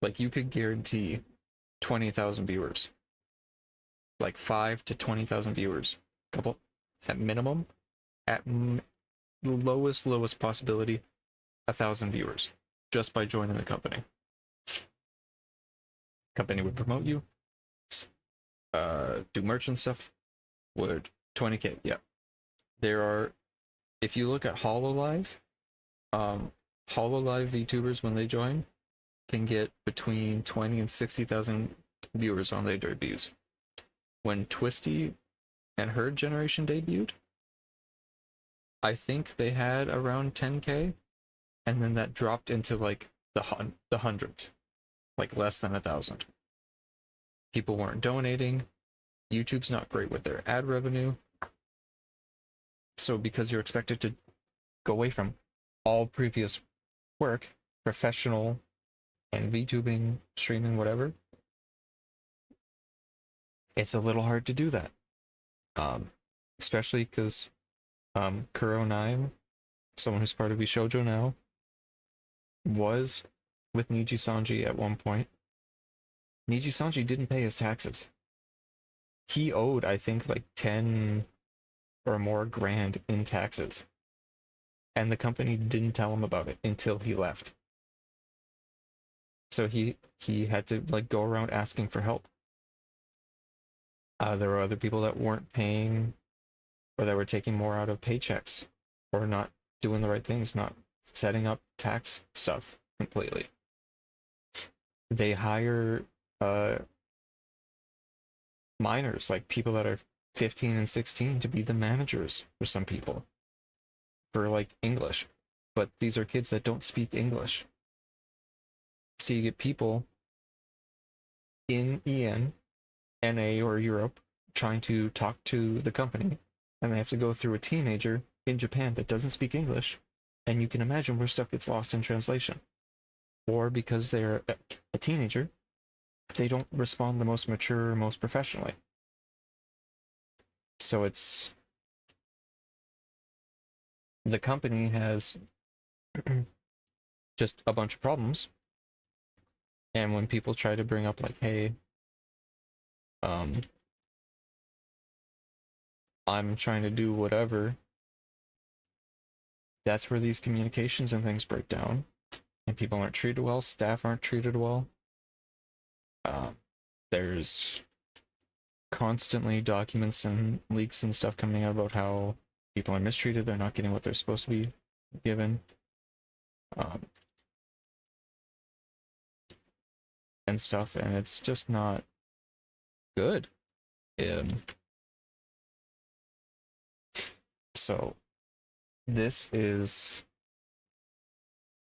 Like you could guarantee 20,000 viewers. Like 5 to 20,000 viewers. Couple at minimum. At lowest possibility, 1,000 viewers. Just by joining the company. Company would promote you. Do merch and stuff. Would 20k, yeah. There are if you look at HoloLive, HoloLive VTubers when they join can get between 20 and 60,000 viewers on their debuts. When Twisty and her generation debuted, I think they had around 10K, and then that dropped into like the hundreds, like less than 1,000. People weren't donating. YouTube's not great with their ad revenue. So because you're expected to go away from all previous work, professional and VTubing, streaming, whatever, it's a little hard to do that. Especially because Kuro9, someone who's part of Bishojo now, was with Niji Sanji at one point. Niji Sanji didn't pay his taxes. He owed, I think, like 10 or more grand in taxes. And the company didn't tell him about it until he left. So he had to like go around asking for help. There were other people that weren't paying, or that were taking more out of paychecks, or not doing the right things, not setting up tax stuff completely. They hire minors, like people that are 15 and 16, to be the managers for some people, for like English. But these are kids that don't speak English. So you get people in EN, NA, or Europe trying to talk to the company, and they have to go through a teenager in Japan that doesn't speak English, and you can imagine where stuff gets lost in translation. Or because they're a teenager, they don't respond the most mature, most professionally. So it's... the company has just a bunch of problems, and when people try to bring up like, hey, I'm trying to do whatever, that's where these communications and things break down, and people aren't treated well, staff aren't treated well. There's constantly documents and leaks and stuff coming out about how people are mistreated, they're not getting what they're supposed to be given. And stuff, and it's just not good. So this is,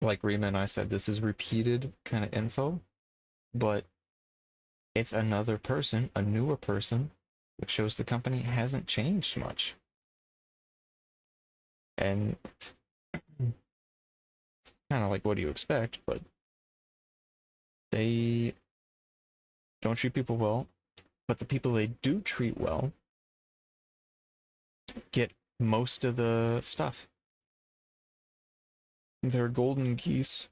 like Rima and I said, this is repeated kind of info, but it's another person, a newer person, which shows the company hasn't changed much. And it's kind of like, what do you expect? But they don't treat people well, but the people they do treat well get most of the stuff. Their golden geese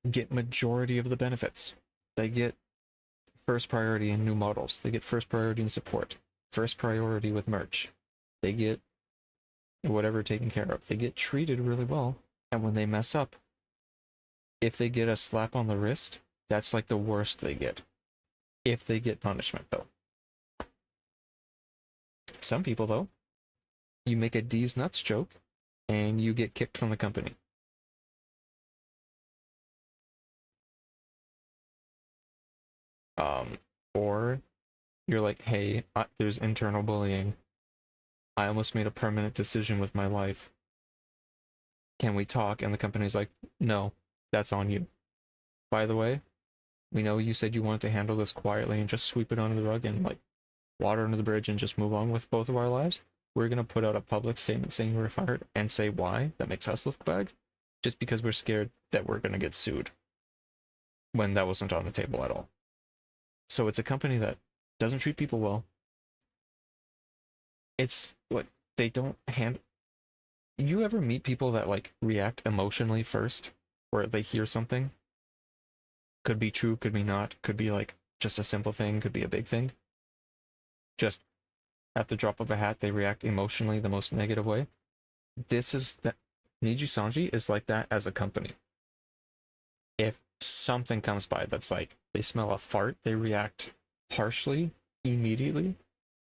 get majority of the benefits. They get first priority in new models. They get first priority in support. First priority with merch. They get whatever taken care of. They get treated really well. And when they mess up, if they get a slap on the wrist, that's like the worst they get. If they get punishment, though. Some people, though, you make a D's nuts joke, and you get kicked from the company. Or you're like, hey, there's internal bullying. I almost made a permanent decision with my life. Can we talk? And the company's like, no, that's on you. By the way, we know you said you wanted to handle this quietly and just sweep it under the rug and like water under the bridge and just move on with both of our lives. We're going to put out a public statement saying we're fired and say why. That makes us look bad. Just because we're scared that we're going to get sued. When that wasn't on the table at all. So it's a company that doesn't treat people well. It's like they don't handle... You ever meet people that like react emotionally first? Where they hear something? Could be true, could be not. Could be like just a simple thing, could be a big thing. Just at the drop of a hat, they react emotionally the most negative way. This is that... Niji Sanji is like that as a company. If something comes by that's like, they smell a fart, they react harshly, immediately,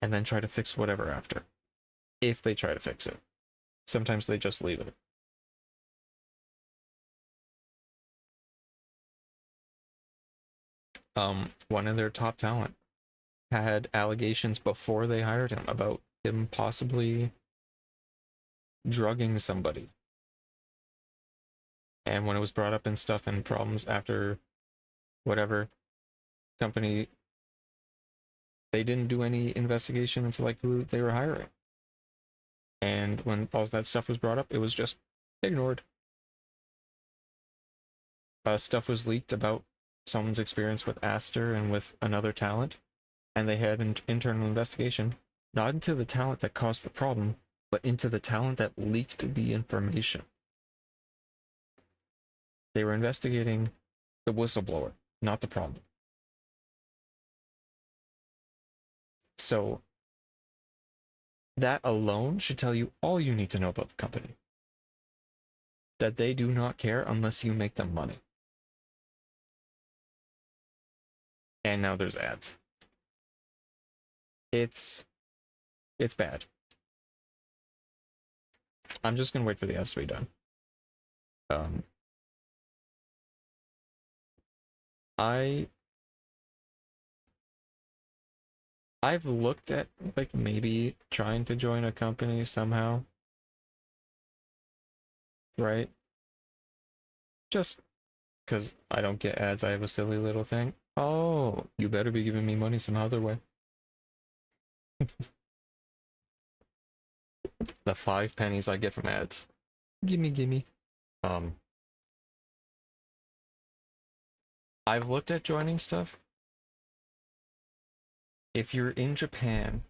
and then try to fix whatever after. if they try to fix it. Sometimes they just leave it. One of their top talent had allegations before they hired him about him possibly drugging somebody. And when it was brought up in stuff and problems after whatever company, they didn't do any investigation into like who they were hiring. And when all that stuff was brought up, it was just ignored. Stuff was leaked about someone's experience with Aster and with another talent, and they had an internal investigation, not into the talent that caused the problem, but into the talent that leaked the information. They were investigating the whistleblower, not the problem. So that alone should tell you all you need to know about the company. That they do not care unless you make them money. And now there's ads. It's bad. I'm just gonna wait for the ads to be done. I've looked at like maybe trying to join a company somehow. Right? Just because I don't get ads, I have a silly little thing. Oh, you better be giving me money some other way. The 5 pennies I get from ads. Gimme. I've looked at joining stuff. If you're in Japan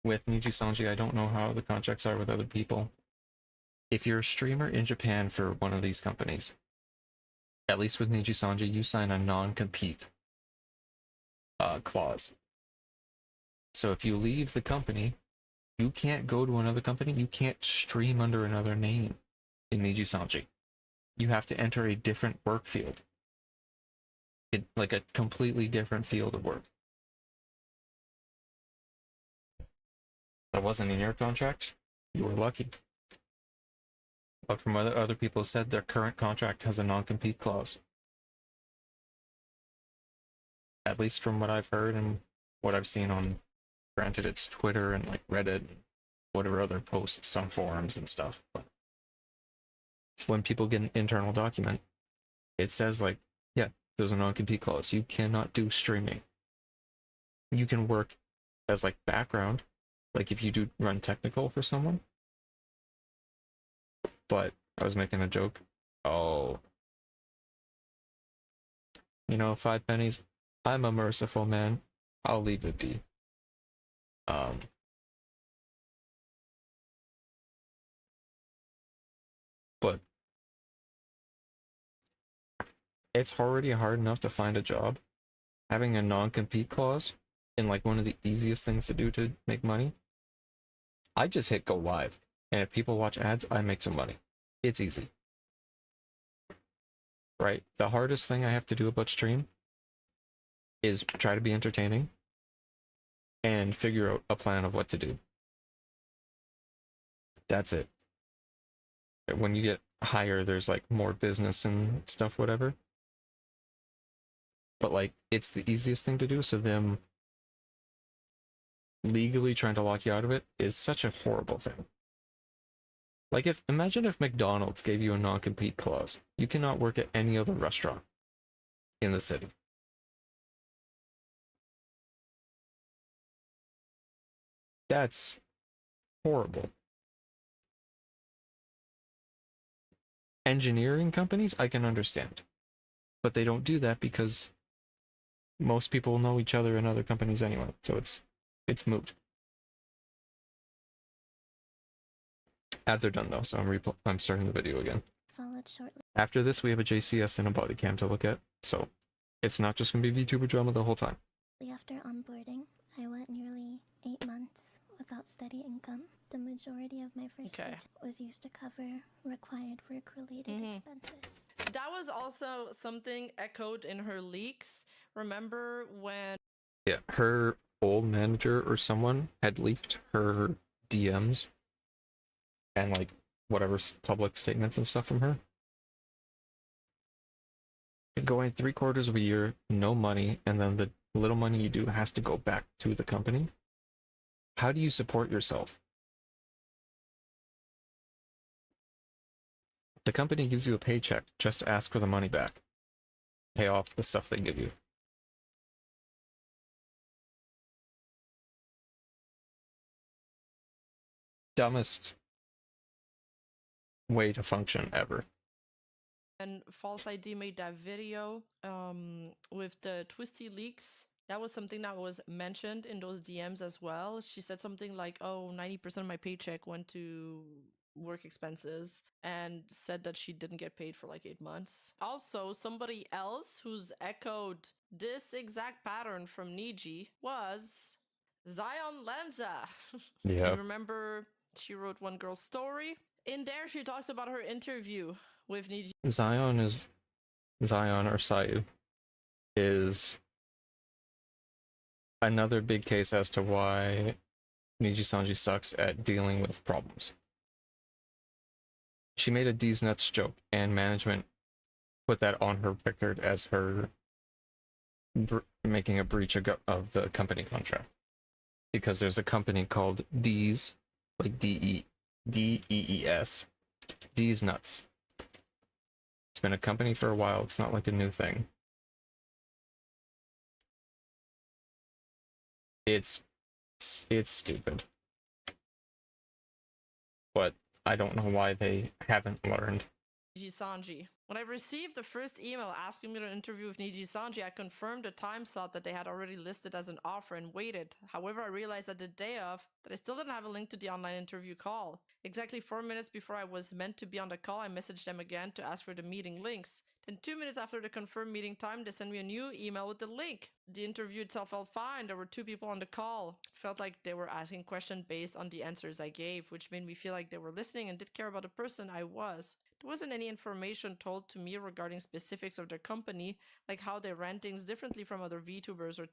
with Niji-sanji, I don't know how the contracts are with other people. If you're a streamer in Japan for one of these companies, at least with Niji-sanji, you sign a non-compete clause. So if you leave the company, you can't go to another company, you can't stream under another name in Niji-sanji. You have to enter a different work field. Like a completely different field of work. That wasn't in your contract, you were lucky. But from what other people said, their current contract has a non-compete clause. At least from what I've heard and what I've seen on, granted it's Twitter and like Reddit and whatever other posts on forums and stuff, but when people get an internal document, it says like, yeah, there's a non-compete clause. You cannot do streaming. You can work as like background, like if you do run technical for someone. But I was making a joke. Oh. 5 pennies. I'm a merciful man. I'll leave it be. But it's already hard enough to find a job. Having a non-compete clause in like one of the easiest things to do to make money. I just hit go live. And if people watch ads, I make some money. It's easy. Right? The hardest thing I have to do about stream is try to be entertaining and figure out a plan of what to do. That's it. When you get higher, there's like more business and stuff, whatever. But like, it's the easiest thing to do, so them legally trying to lock you out of it is such a horrible thing. Like, imagine if McDonald's gave you a non-compete clause. You cannot work at any other restaurant in the city. That's horrible. Engineering companies, I can understand. But they don't do that because most people know each other in other companies anyway, so it's moot. Ads are done though, so I'm starting the video again. Followed shortly After this, we have a JCS and a body cam to look at, so it's not just going to be VTuber drama the whole time. after onboarding, I went nearly 8 months without steady income. The majority of my first paycheck was used to cover required work-related expenses. That was also something echoed in her leaks. Remember when... Yeah, her old manager or someone had leaked her DMs and like whatever public statements and stuff from her. Going 3/4 of a year, no money, and then the little money you do has to go back to the company. How do you support yourself? The company gives you a paycheck, just ask for the money back. Pay off the stuff they give you. Dumbest way to function ever. And False ID made that video with the twisty leaks. That was something that was mentioned in those DMs as well. She said something like, oh, 90% of my paycheck went to work expenses, and said that she didn't get paid for like 8 months. Also, somebody else who's echoed this exact pattern from Niji was Zion Lanza. Yeah. You remember she wrote One Girl's Story? In there, she talks about her interview with Niji. Zion or Sayu is another big case as to why Niji Sanji sucks at dealing with problems. She made a D's nuts joke, and management put that on her record as her making a breach of the company contract. Because there's a company called D's, like DEES, D's nuts. It's been a company for a while. It's not like a new thing. It's stupid. But I don't know why they haven't learned. Niji Sanji. When I received the first email asking me to interview with Niji Sanji, I confirmed the time slot that they had already listed as an offer and waited. However, I realized that the day of that I still didn't have a link to the online interview call. Exactly 4 minutes before I was meant to be on the call, I messaged them again to ask for the meeting links. Then 2 minutes after the confirmed meeting time, they sent me a new email with the link. The interview itself felt fine. There were 2 people on the call. It felt like they were asking questions based on the answers I gave, which made me feel like they were listening and did care about the person I was. There wasn't any information told to me regarding specifics of their company, like how they ran things differently from other VTubers or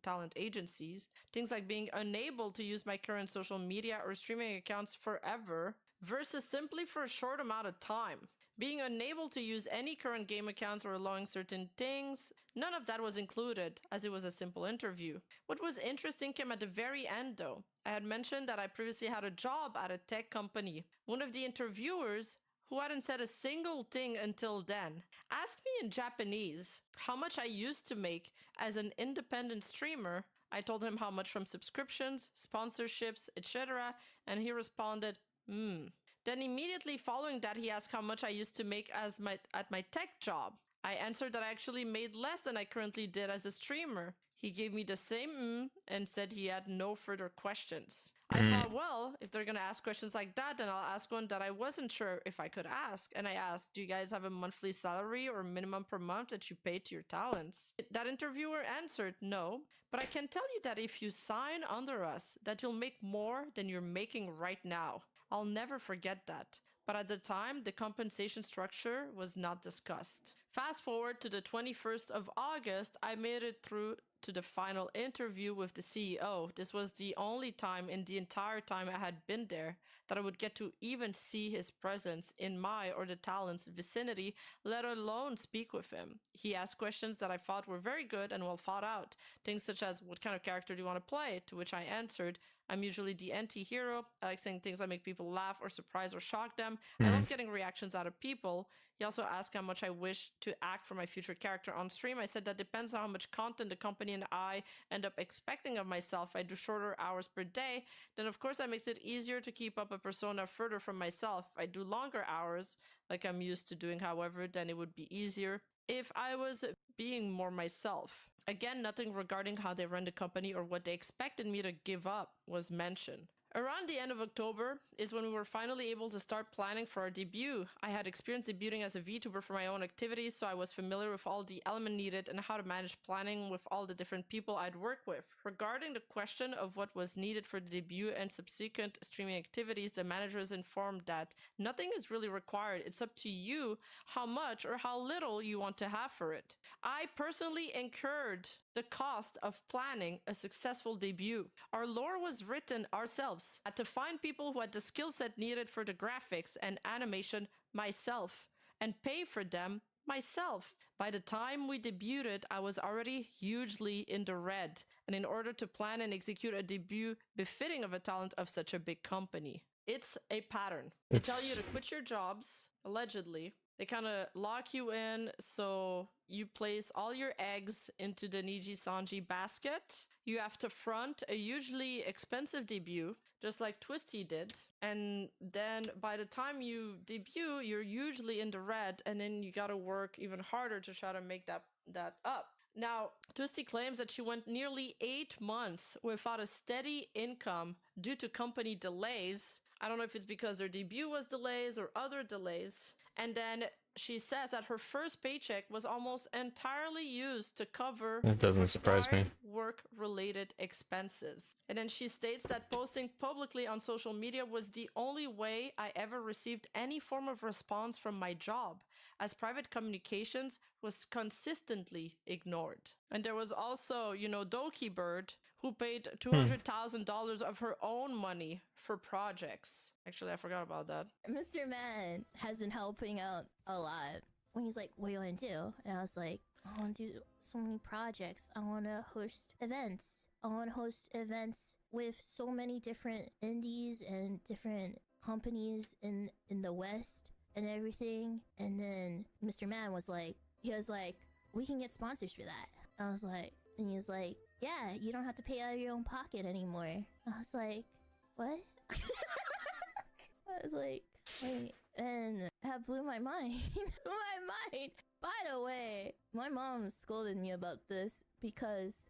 talent agencies. Things like being unable to use my current social media or streaming accounts forever versus simply for a short amount of time. Being unable to use any current game accounts or allowing certain things, none of that was included, as it was a simple interview. What was interesting came at the very end though. I had mentioned that I previously had a job at a tech company. One of the interviewers, who hadn't said a single thing until then, asked me in Japanese how much I used to make as an independent streamer. I told him how much from subscriptions, sponsorships, etc., and he responded, Then immediately following that, he asked how much I used to make at my tech job. I answered that I actually made less than I currently did as a streamer. He gave me the same and said he had no further questions. I thought, well, if they're gonna ask questions like that, then I'll ask one that I wasn't sure if I could ask. And I asked, do you guys have a monthly salary or minimum per month that you pay to your talents? That interviewer answered, no, but I can tell you that if you sign under us, that you'll make more than you're making right now. I'll never forget that. But at the time, the compensation structure was not discussed. Fast forward to the 21st of August, I made it through to the final interview with the CEO. This was the only time in the entire time I had been there that I would get to even see his presence in my or the talent's vicinity, let alone speak with him. He asked questions that I thought were very good and well thought out. Things such as, what kind of character do you want to play? To which I answered, I'm usually the anti-hero. I like saying things that make people laugh or surprise or shock them. I love getting reactions out of people. He also asked how much I wish to act for my future character on stream. I said that depends on how much content the company and I end up expecting of myself. I do shorter hours per day, then of course that makes it easier to keep up a persona further from myself. I do longer hours, like I'm used to doing, however, then it would be easier if I was being more myself. Again, nothing regarding how they run the company or what they expected me to give up was mentioned. Around the end of October is when we were finally able to start planning for our debut. I had experience debuting as a VTuber for my own activities, so I was familiar with all the elements needed and how to manage planning with all the different people I'd work with. Regarding the question of what was needed for the debut and subsequent streaming activities, the managers informed that nothing is really required. It's up to you how much or how little you want to have for it. I personally incurred the cost of planning a successful debut. Our lore was written ourselves. I had to find people who had the skill set needed for the graphics and animation myself, and pay for them myself. By the time we debuted, I was already hugely in the red, and in order to plan and execute a debut befitting of a talent of such a big company. It's a pattern. They tell you to quit your jobs, allegedly. They kind of lock you in, so you place all your eggs into the Niji Sanji basket. You have to front a hugely expensive debut, just like Twisty did. And then by the time you debut, you're usually in the red, and then you gotta work even harder to try to make that up. Now, Twisty claims that she went nearly 8 months without a steady income due to company delays. I don't know if it's because their debut was delays or other delays. And then she says that her first paycheck was almost entirely used to cover That doesn't surprise me. work-related expenses. And then she states that posting publicly on social media was the only way I ever received any form of response from my job, as private communications was consistently ignored. And there was also, Doki Bird, who paid $200,000 of her own money for projects. Actually, I forgot about that. Mr. Man has been helping out a lot. When he's like, what do you want to do? And I was like, I want to do so many projects. I want to host events. I want to host events with so many different indies and different companies in the West and everything. And then Mr. Man was like, we can get sponsors for that. I was like, and he was like, yeah, you don't have to pay out of your own pocket anymore. I was like, what? I was like, wait, and that blew my mind. My mind. By the way, my mom scolded me about this because,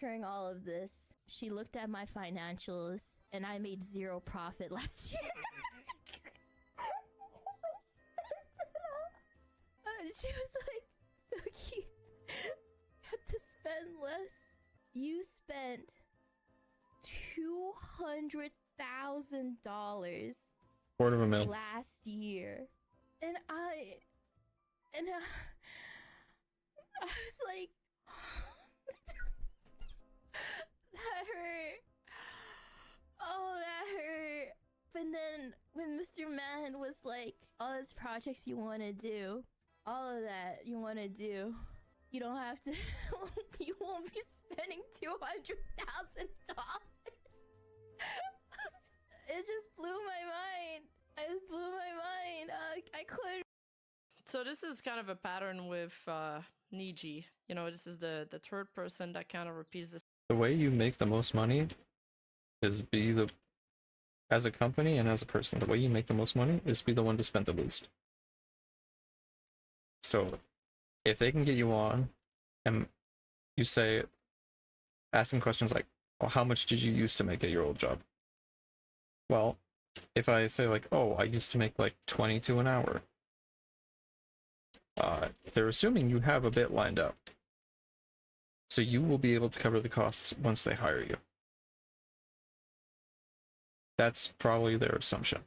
during all of this, she looked at my financials and I made 0 profit last year. She was like, Dookie, you have to spend less. You spent $200,000 $250,000 last year, and I was like, that hurt. Oh, that hurt. But then when Mr. Man was like, all those projects you want to do, all of that you want to do, you don't have to. You won't be spending $200,000. It just blew my mind. It just blew my mind. I couldn't. So this is kind of a pattern with Niji. This is the third person that kind of repeats this. The way you make the most money is as a company and as a person, the way you make the most money is be the one to spend the least. So if they can get you on and you say, asking questions like, well, how much did you use to make at your old job? Well, if I say like, oh, I used to make like 22 an hour, they're assuming you have a bit lined up. So you will be able to cover the costs once they hire you. That's probably their assumption.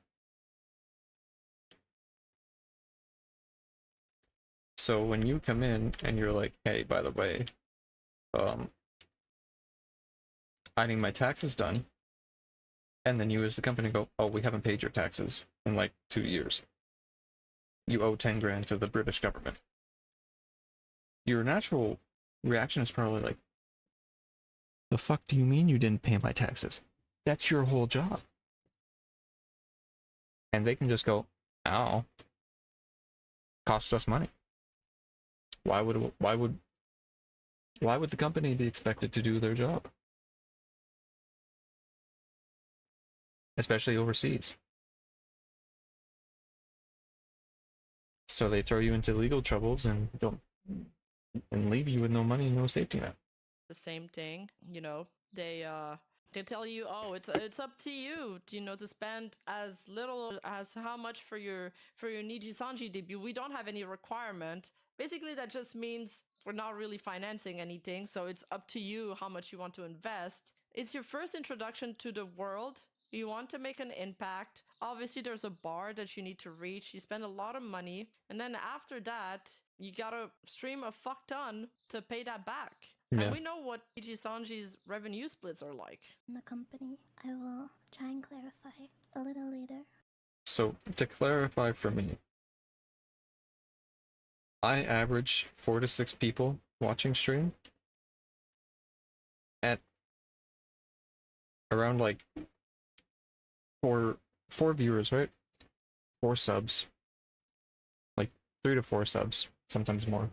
So when you come in and you're like, hey, by the way, I need my taxes done, and then you as the company go, oh, we haven't paid your taxes in like 2 years. You owe 10 grand to the British government. Your natural reaction is probably like, the fuck do you mean you didn't pay my taxes? That's your whole job. And they can just go, ow, cost us money. Why would the company be expected to do their job? Especially overseas. So they throw you into legal troubles and leave you with no money and no safety net. The same thing, they tell you, oh, it's up to you, to spend as little as how much for your Niji Sanji debut. We don't have any requirement. Basically, that just means we're not really financing anything, so it's up to you how much you want to invest. It's your first introduction to the world. you want to make an impact. Obviously, there's a bar that you need to reach. You spend a lot of money. And then after that, you gotta stream a fuck ton to pay that back. Yeah. And we know what Ichi Sanji's revenue splits are like. In the company, I will try and clarify a little later. So to clarify for me, I average 4 to 6 people watching stream at around like four viewers, right? 4 subs. Like 3 to 4 subs, sometimes more.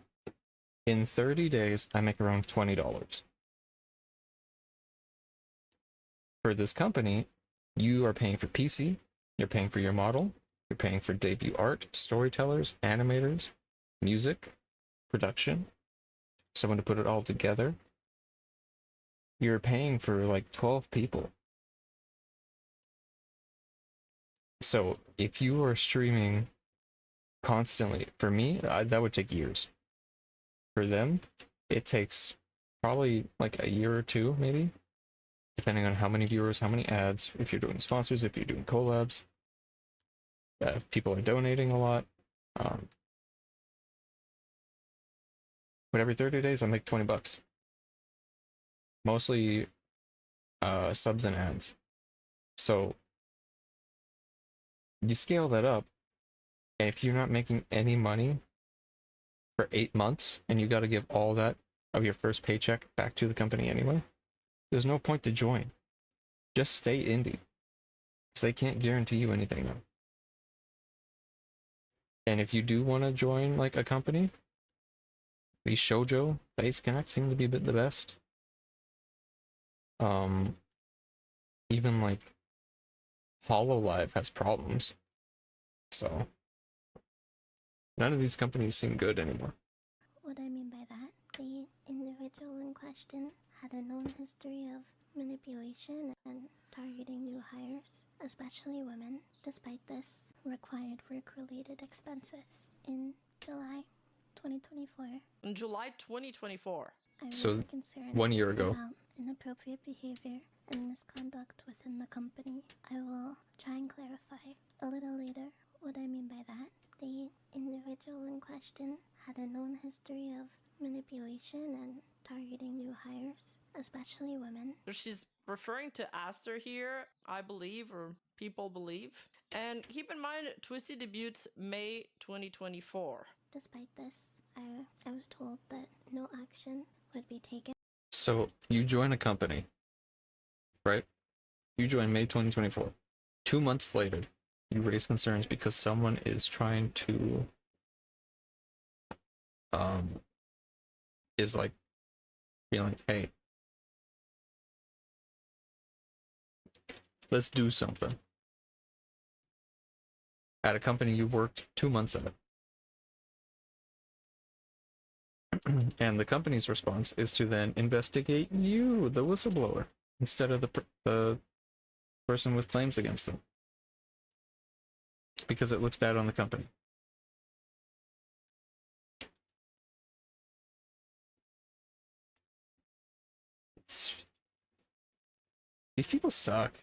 In 30 days, I make around $20. For this company, you are paying for PC, you're paying for your model, you're paying for debut art, storytellers, animators, music, production, someone to put it all together. You're paying for like 12 people. So if you are streaming constantly, for me, that would take years. For them, it takes probably like a year or 2, maybe, depending on how many viewers, how many ads, if you're doing sponsors, if you're doing collabs, if people are donating a lot. But every 30 days, I make $20. Mostly subs and ads. So you scale that up, and if you're not making any money for 8 months, and you got to give all that of your first paycheck back to the company anyway, there's no point to join. Just stay indie. Because they can't guarantee you anything now. And if you do want to join like a company, these shoujo Base Connect seem to be the best. Even like HoloLive has problems. So none of these companies seem good anymore. What I mean by that, the individual in question had a known history of manipulation and targeting new hires, especially women. Despite this, required work-related expenses. In July 2024, In July 2024. I So, raised concerns 1 year ago. about inappropriate behavior and misconduct within the company. I will try and clarify a little later what I mean by that. The individual in question had a known history of manipulation and targeting new hires, especially women. So she's referring to Aster here, I believe, or people believe. And keep in mind, Twisty debuts May 2024. Despite this, I was told that no action would be taken. So you join a company, right? You join May 2024. 2 months later, you raise concerns because someone is trying to is like being like, hey, let's do something. At a company you've worked 2 months at. And the company's response is to then investigate you, the whistleblower, instead of the person with claims against them. Because it looks bad on the company. These people suck.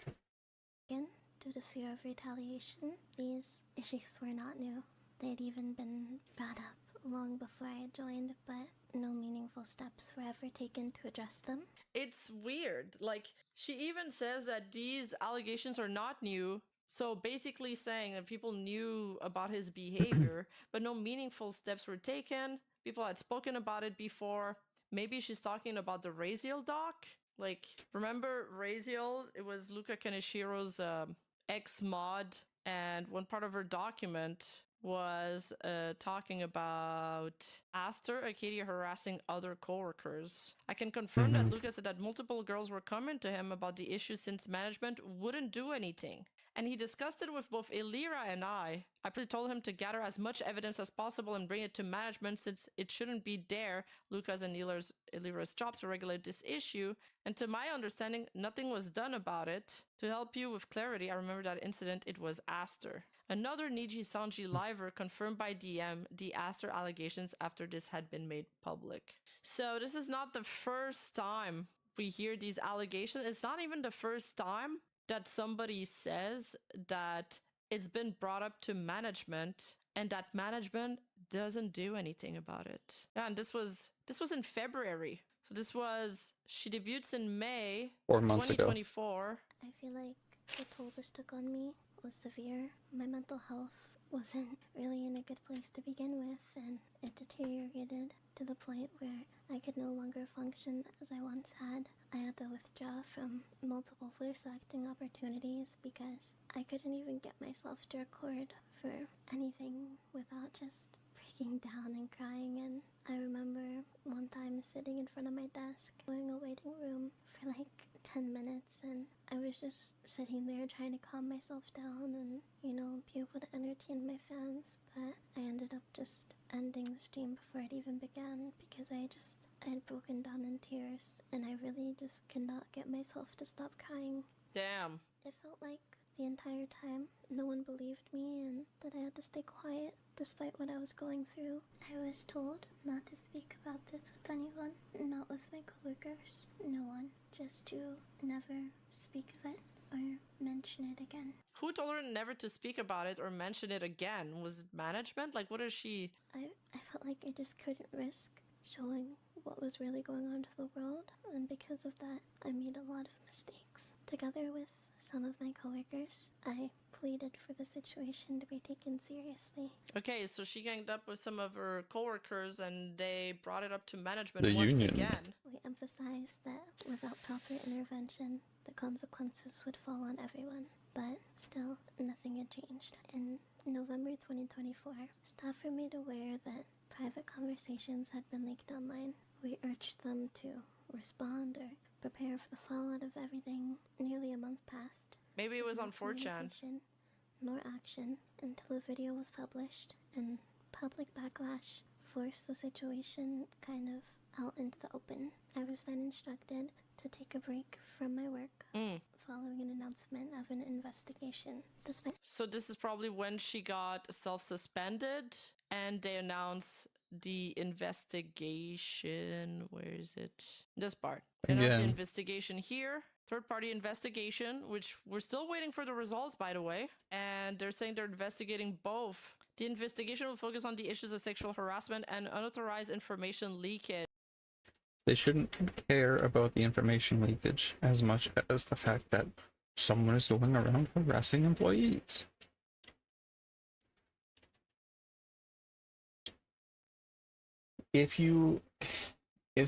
Again, due to fear of retaliation, these issues were not new. They'd even been brought up long before I joined, but no meaningful steps were ever taken to address them. It's weird. Like, she even says that these allegations are not new. So basically saying that people knew about his behavior, but no meaningful steps were taken. People had spoken about it before. Maybe she's talking about the Raziel doc. Like, remember Raziel? It was Luca Kaneshiro's ex-mod, and one part of her document was talking about Aster Acadia harassing other coworkers. I can confirm that Lucas said that multiple girls were coming to him about the issue since management wouldn't do anything. And he discussed it with both Elira and I. I pretty told him to gather as much evidence as possible and bring it to management since it shouldn't be there, Lucas and Elira's job to regulate this issue. And to my understanding, nothing was done about it. To help you with clarity, I remember that incident, it was Aster. Another Niji Sanji liver confirmed by DM the Aster allegations after this had been made public. So this is not the first time we hear these allegations. It's not even the first time that somebody says that it's been brought up to management and that management doesn't do anything about it. Yeah, and this was in February. So this was, she debuts in May 4 months ago. 2024. I feel like the toll this took on me was severe. My mental health wasn't really in a good place to begin with, and it deteriorated to the point where I could no longer function as I once had. I had to withdraw from multiple voice acting opportunities because I couldn't even get myself to record for anything without just breaking down and crying. And I remember one time sitting in front of my desk in a waiting room for like 10 minutes, and I was just sitting there trying to calm myself down and, you know, be able to entertain my fans. But I ended up just ending the stream before it even began because I had broken down in tears, and I really just could not get myself to stop crying. Damn. It felt like the entire time no one believed me and that I had to stay quiet despite what I was going through. I was told not to speak about this with anyone, not with my coworkers, no one, just to never speak of it or mention it again. Who told her never to speak about it or mention it again? Was it management? Like, what is she? I felt like I just couldn't risk showing what was really going on to the world, and because of that, I made a lot of mistakes. Together with some of my coworkers, I pleaded for the situation to be taken seriously. Okay, so she ganged up with some of her coworkers and they brought it up to management The once union. again. We emphasized that without proper intervention, the consequences would fall on everyone. But still, nothing had changed. In November 2024, staff were made aware that private conversations had been leaked online. We urged them to respond or prepare for the fallout of everything. Nearly a month passed. Maybe it was with on no 4chan. communication nor action until the video was published, and public backlash forced the situation kind of out into the open. I was then instructed to take a break from my work following an announcement of an investigation. Despite So this is probably when she got self-suspended and they announced the investigation. Where is it? This part. They announced the Again. investigation here. Third-party investigation, which we're still waiting for the results, by the way. And they're saying they're investigating both. The investigation will focus on the issues of sexual harassment and unauthorized information leakage. They shouldn't care about the information leakage as much as the fact that someone is going around harassing employees. If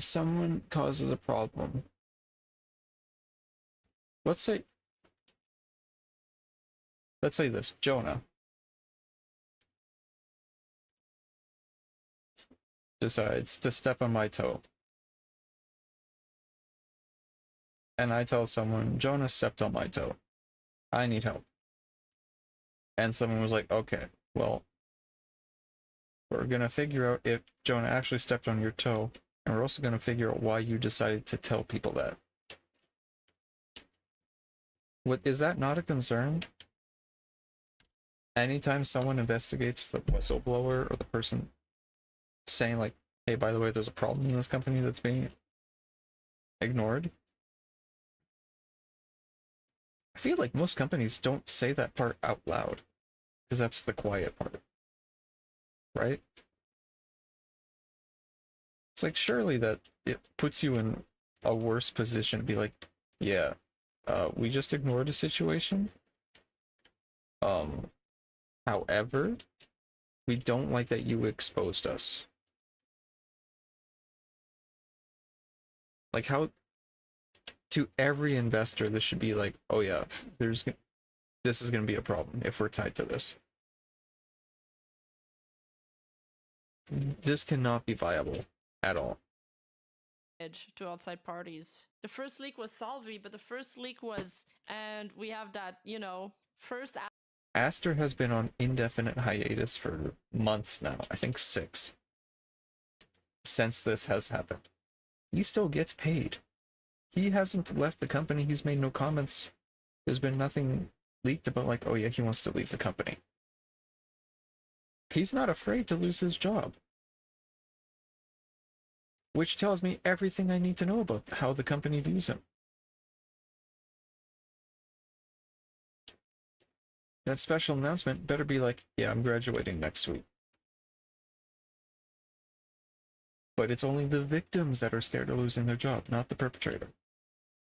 someone causes a problem, let's say this, Jonah decides to step on my toe. And I tell someone, Jonah stepped on my toe. I need help. And someone was like, okay, well, we're going to figure out if Jonah actually stepped on your toe, and we're also going to figure out why you decided to tell people that. What, is that not a concern? Anytime someone investigates the whistleblower or the person saying like, hey, by the way, there's a problem in this company that's being ignored. I feel like most companies don't say that part out loud, because that's the quiet part, right? It's like, surely that it puts you in a worse position to be like, yeah, we just ignored a situation. However, we don't like that you exposed us. Like, how to every investor this should be like, oh yeah, this is going to be a problem if we're tied to this. This cannot be viable at all. To outside parties. The first leak was Salvi, but the first leak was, and we have that, you know, first. Aster has been on indefinite hiatus for months now. I think 6. Since this has happened. He still gets paid. He hasn't left the company. He's made no comments. There's been nothing leaked about like, oh yeah, he wants to leave the company. He's not afraid to lose his job. Which tells me everything I need to know about how the company views him. That special announcement better be like, yeah, I'm graduating next week. But it's only the victims that are scared of losing their job, not the perpetrator.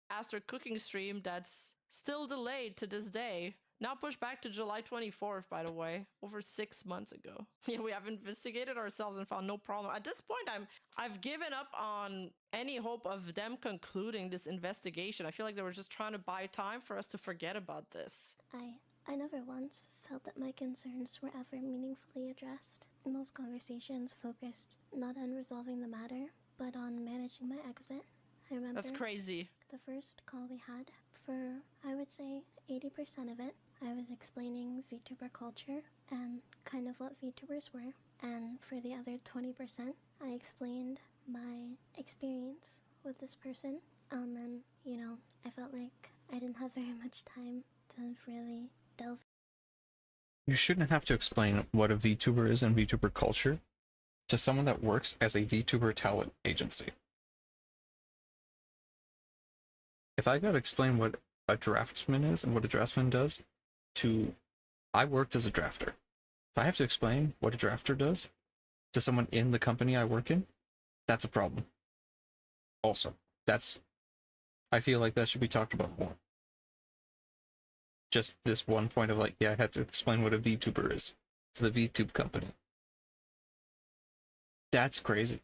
Master cooking stream that's still delayed to this day. Now pushed back to July 24th, by the way, over 6 months ago. Yeah, we have investigated ourselves and found no problem. At this point, I've given up on any hope of them concluding this investigation. I feel like they were just trying to buy time for us to forget about this. I never once felt that my concerns were ever meaningfully addressed. Most conversations focused not on resolving the matter, but on managing my exit. I remember That's crazy. the first call we had. For, I would say, 80% of it, I was explaining VTuber culture and kind of what VTubers were. And for the other 20%, I explained my experience with this person. And, you know, I felt like I didn't have very much time to really delve. You shouldn't have to explain what a VTuber is and VTuber culture to someone that works as a VTuber talent agency. If I gotta explain what a draftsman is and what a draftsman does to... I worked as a drafter. If I have to explain what a drafter does to someone in the company I work in, that's a problem. Also, I feel like that should be talked about more. Just this one point of like, yeah, I had to explain what a VTuber is to the VTube company. That's crazy.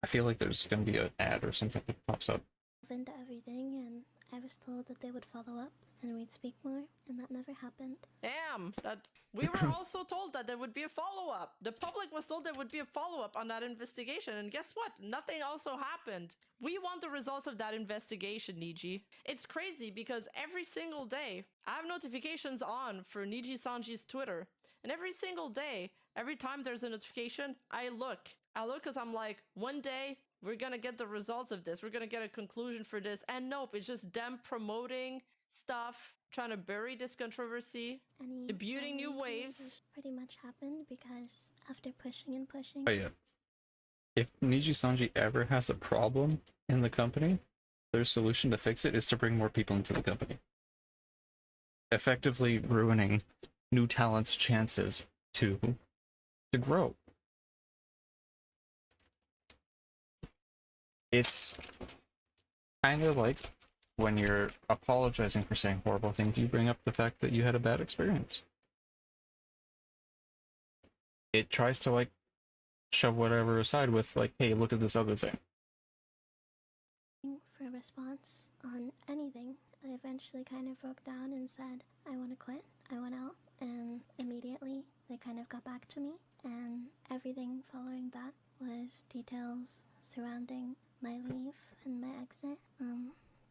I feel like there's gonna be an ad or something that pops up. Into everything, and I was told that they would follow up and we'd speak more, and that never happened. Damn, that we were also told that there would be a follow-up. The public was told there would be a follow-up on that investigation, and guess what? Nothing also happened. We want the results of that investigation, Niji. It's crazy because every single day I have notifications on for Niji Sanji's Twitter, and every single day, every time there's a notification, I look because I'm like, one day we're gonna get the results of this. We're gonna get a conclusion for this. And nope, it's just them promoting stuff, trying to bury this controversy, debuting new waves. Pretty much happened because after pushing and pushing. Oh yeah. If Niji Sanji ever has a problem in the company, their solution to fix it is to bring more people into the company. Effectively ruining new talent's chances to grow. It's kind of like when you're apologizing for saying horrible things, you bring up the fact that you had a bad experience. It tries to like shove whatever aside with like, hey, look at this other thing. For a response on anything, I eventually kind of broke down and said, I want to quit, I want out, and immediately they kind of got back to me, and everything following that was details surrounding my leave and my exit,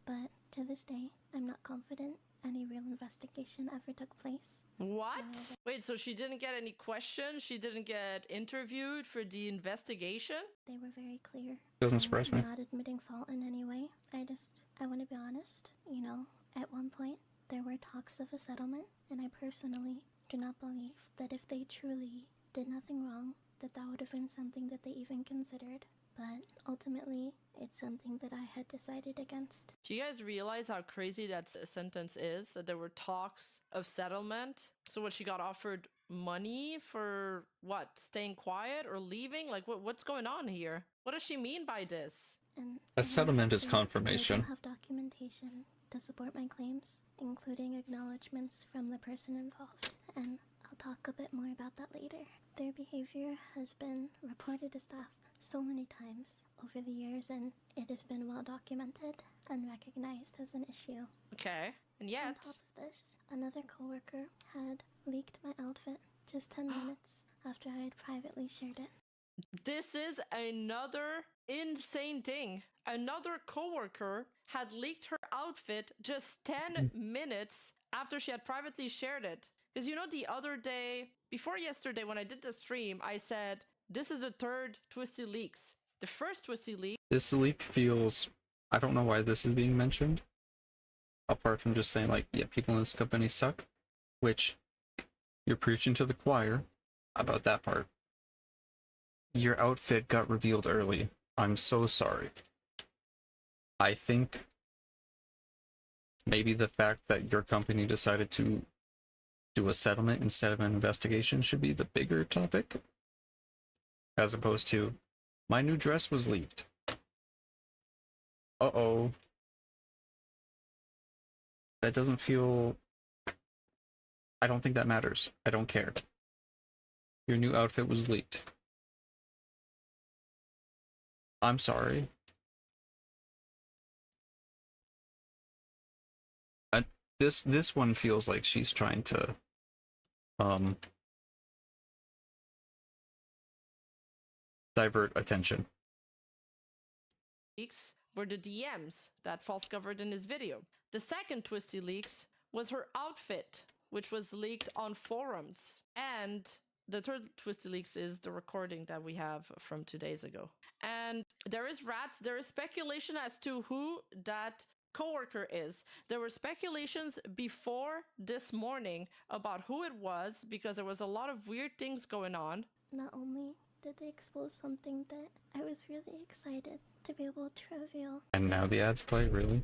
but to this day, I'm not confident any real investigation ever took place. What? Wait, so she didn't get any questions? She didn't get interviewed for the investigation? They were very clear. Doesn't surprise me. Not admitting fault in any way. I want to be honest. You know, at one point, there were talks of a settlement, and I personally do not believe that if they truly did nothing wrong, that would have been something that they even considered. But ultimately, it's something that I had decided against. Do you guys realize how crazy that sentence is? That there were talks of settlement? So what, she got offered money for what? Staying quiet or leaving? Like what's going on here? What does she mean by this? And A settlement is confirmation. I have documentation to support my claims, including acknowledgements from the person involved. And I'll talk a bit more about that later. Their behavior has been reported to staff so many times over the years, and it has been well documented and recognized as an issue. Okay, and yet... On top of this, another coworker had leaked my outfit just 10 minutes after I had privately shared it. This is another insane thing. Another coworker had leaked her outfit just 10 minutes after she had privately shared it. Because you know, the other day, before yesterday when I did the stream, I said, this is the third Twisty Leaks. The first Twisty Leak... This leak feels... I don't know why this is being mentioned. Apart from just saying, like, yeah, people in this company suck. Which, you're preaching to the choir about that part. Your outfit got revealed early. I'm so sorry. I think maybe the fact that your company decided to do a settlement instead of an investigation should be the bigger topic, as opposed to my new dress was leaked. Uh-oh. That doesn't feel... I don't think that matters. I don't care. Your new outfit was leaked. I'm sorry. This one feels like she's trying to divert attention. Leaks were the DMs that False covered in his video. The second Twisty leaks was her outfit, which was leaked on forums. And the third Twisty leaks is the recording that we have from 2 days ago. And there is speculation as to who that coworker is. There were speculations before this morning about who it was because there was a lot of weird things going on. Not only did they expose something that I was really excited to be able to reveal. And now the ads play, really?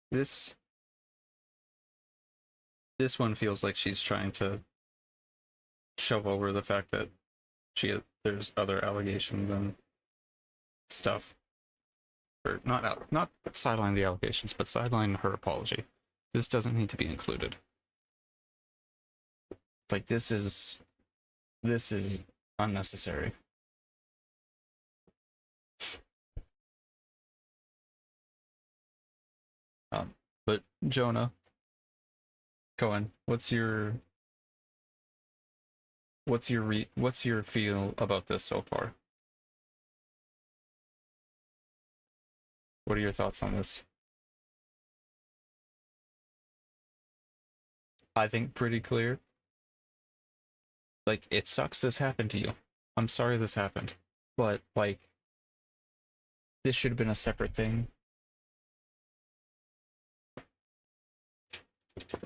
This one feels like she's trying to shove over the fact that there's other allegations and stuff. Or not sideline the allegations, but sideline her apology. This doesn't need to be included. Like, this is unnecessary. But Jonah Cohen, what's your feel about this so far? What are your thoughts on this? I think pretty clear. Like, it sucks this happened to you. I'm sorry this happened. But, like, this should have been a separate thing.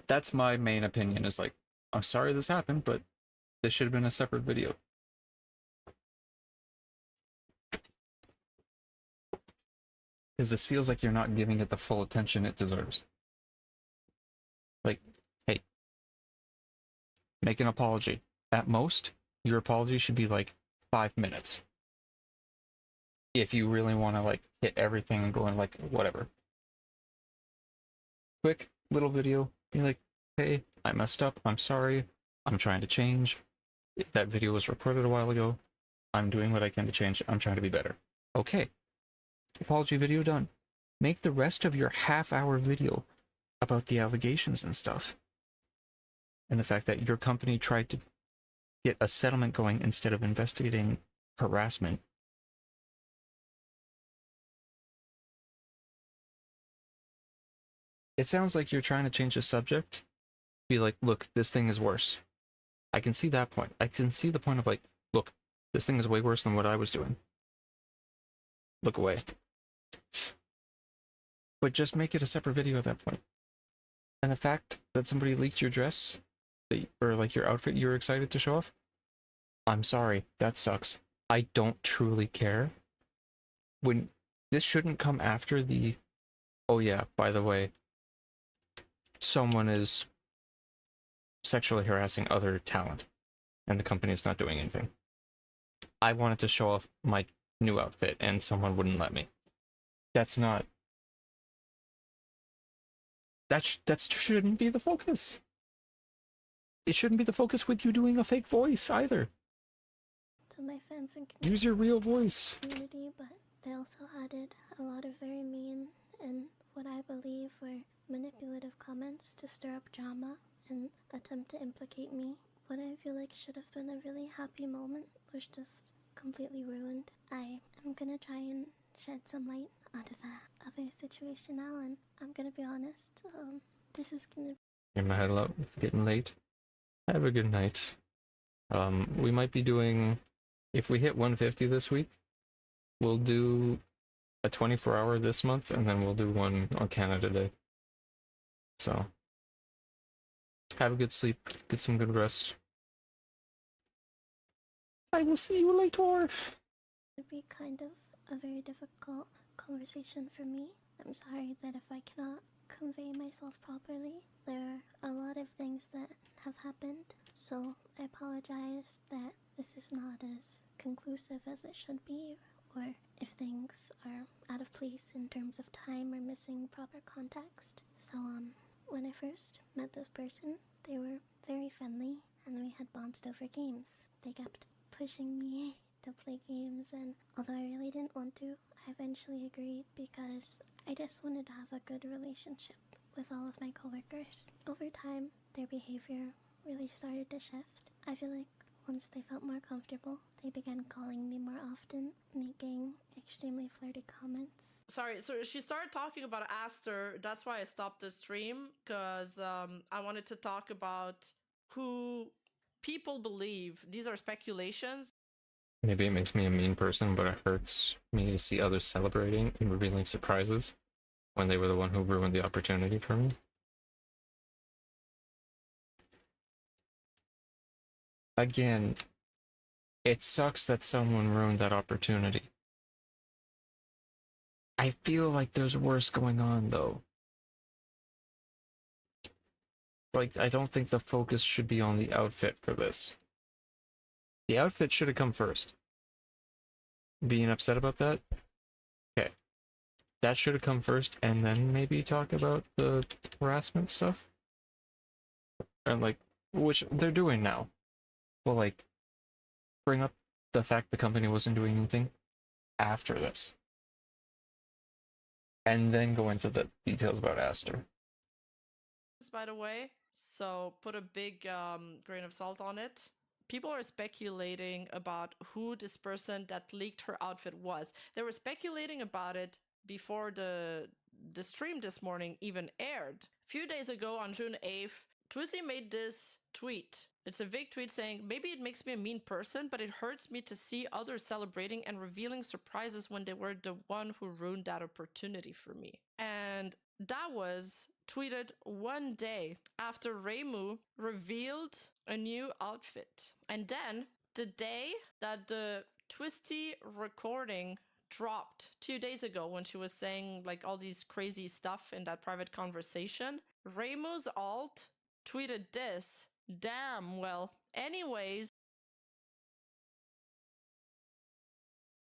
That's my main opinion, is like, I'm sorry this happened, but this should have been a separate video. Because this feels like you're not giving it the full attention it deserves. Like, hey, make an apology. At most, your apology should be like 5 minutes. If you really want to like hit everything and go in like whatever. Quick little video. Be like, hey, I messed up. I'm sorry. I'm trying to change. That video was recorded a while ago. I'm doing what I can to change. I'm trying to be better. Okay. Apology video done. Make the rest of your half-hour video about the allegations and stuff. And the fact that your company tried to get a settlement going instead of investigating harassment. It sounds like you're trying to change the subject. Be like, look, this thing is worse. I can see that point. I can see the point of like, look, this thing is way worse than what I was doing. Look away. But just make it a separate video at that point. And the fact that somebody leaked your dress, or like your outfit you were excited to show off, I'm sorry, that sucks. I don't truly care. When this shouldn't come after the, oh yeah, by the way, someone is sexually harassing other talent and the company is not doing anything. I wanted to show off my new outfit and someone wouldn't let me. That's not... That shouldn't be the focus. It shouldn't be the focus with you doing a fake voice either. To my fans and Use your real voice. community, but they also added a lot of very mean and what I believe were manipulative comments to stir up drama and attempt to implicate me. What I feel like should have been a really happy moment was just completely ruined. I am gonna try and shed some light onto that other situation now, and I'm gonna be honest, this is gonna... Get my head up, it's getting late. Have a good night. We might be doing, if we hit 150 this week, we'll do a 24-hour this month, and then we'll do one on Canada Day. So, have a good sleep, get some good rest. I will see you later. be kind of a very difficult conversation for me. I'm sorry that if I cannot convey myself properly, there are a lot of things that have happened, so I apologize that this is not as conclusive as it should be, or if things are out of place in terms of time or missing proper context. So, when I first met this person, they were very friendly, and we had bonded over games. They kept pushing me to play games, and although I really didn't want to, I eventually agreed because I just wanted to have a good relationship with all of my coworkers. Over time, their behavior really started to shift. I feel like once they felt more comfortable, they began calling me more often, making extremely flirty comments. Sorry, so she started talking about Aster. That's why I stopped the stream, because I wanted to talk about who people believe. These are speculations. Maybe it makes me a mean person, but it hurts me to see others celebrating and revealing surprises when they were the one who ruined the opportunity for me. Again, it sucks that someone ruined that opportunity. I feel like there's worse going on, though. Like, I don't think the focus should be on the outfit for this. The outfit should have come first. Being upset about that? Okay. That should have come first, and then maybe talk about the harassment stuff? And, like, which they're doing now. Well, like, bring up the fact the company wasn't doing anything after this. And then go into the details about Aster. By the way, so put a big grain of salt on it. People are speculating about who this person that leaked her outfit was. They were speculating about it before the stream this morning even aired. A few days ago on June 8th, Twizy made this tweet. It's a vague tweet saying, maybe it makes me a mean person, but it hurts me to see others celebrating and revealing surprises when they were the one who ruined that opportunity for me. And that was tweeted one day after Reimu revealed a new outfit. And then the day that the Twisty recording dropped 2 days ago, when she was saying like all these crazy stuff in that private conversation, Reimu's alt tweeted this. Damn, well, anyways.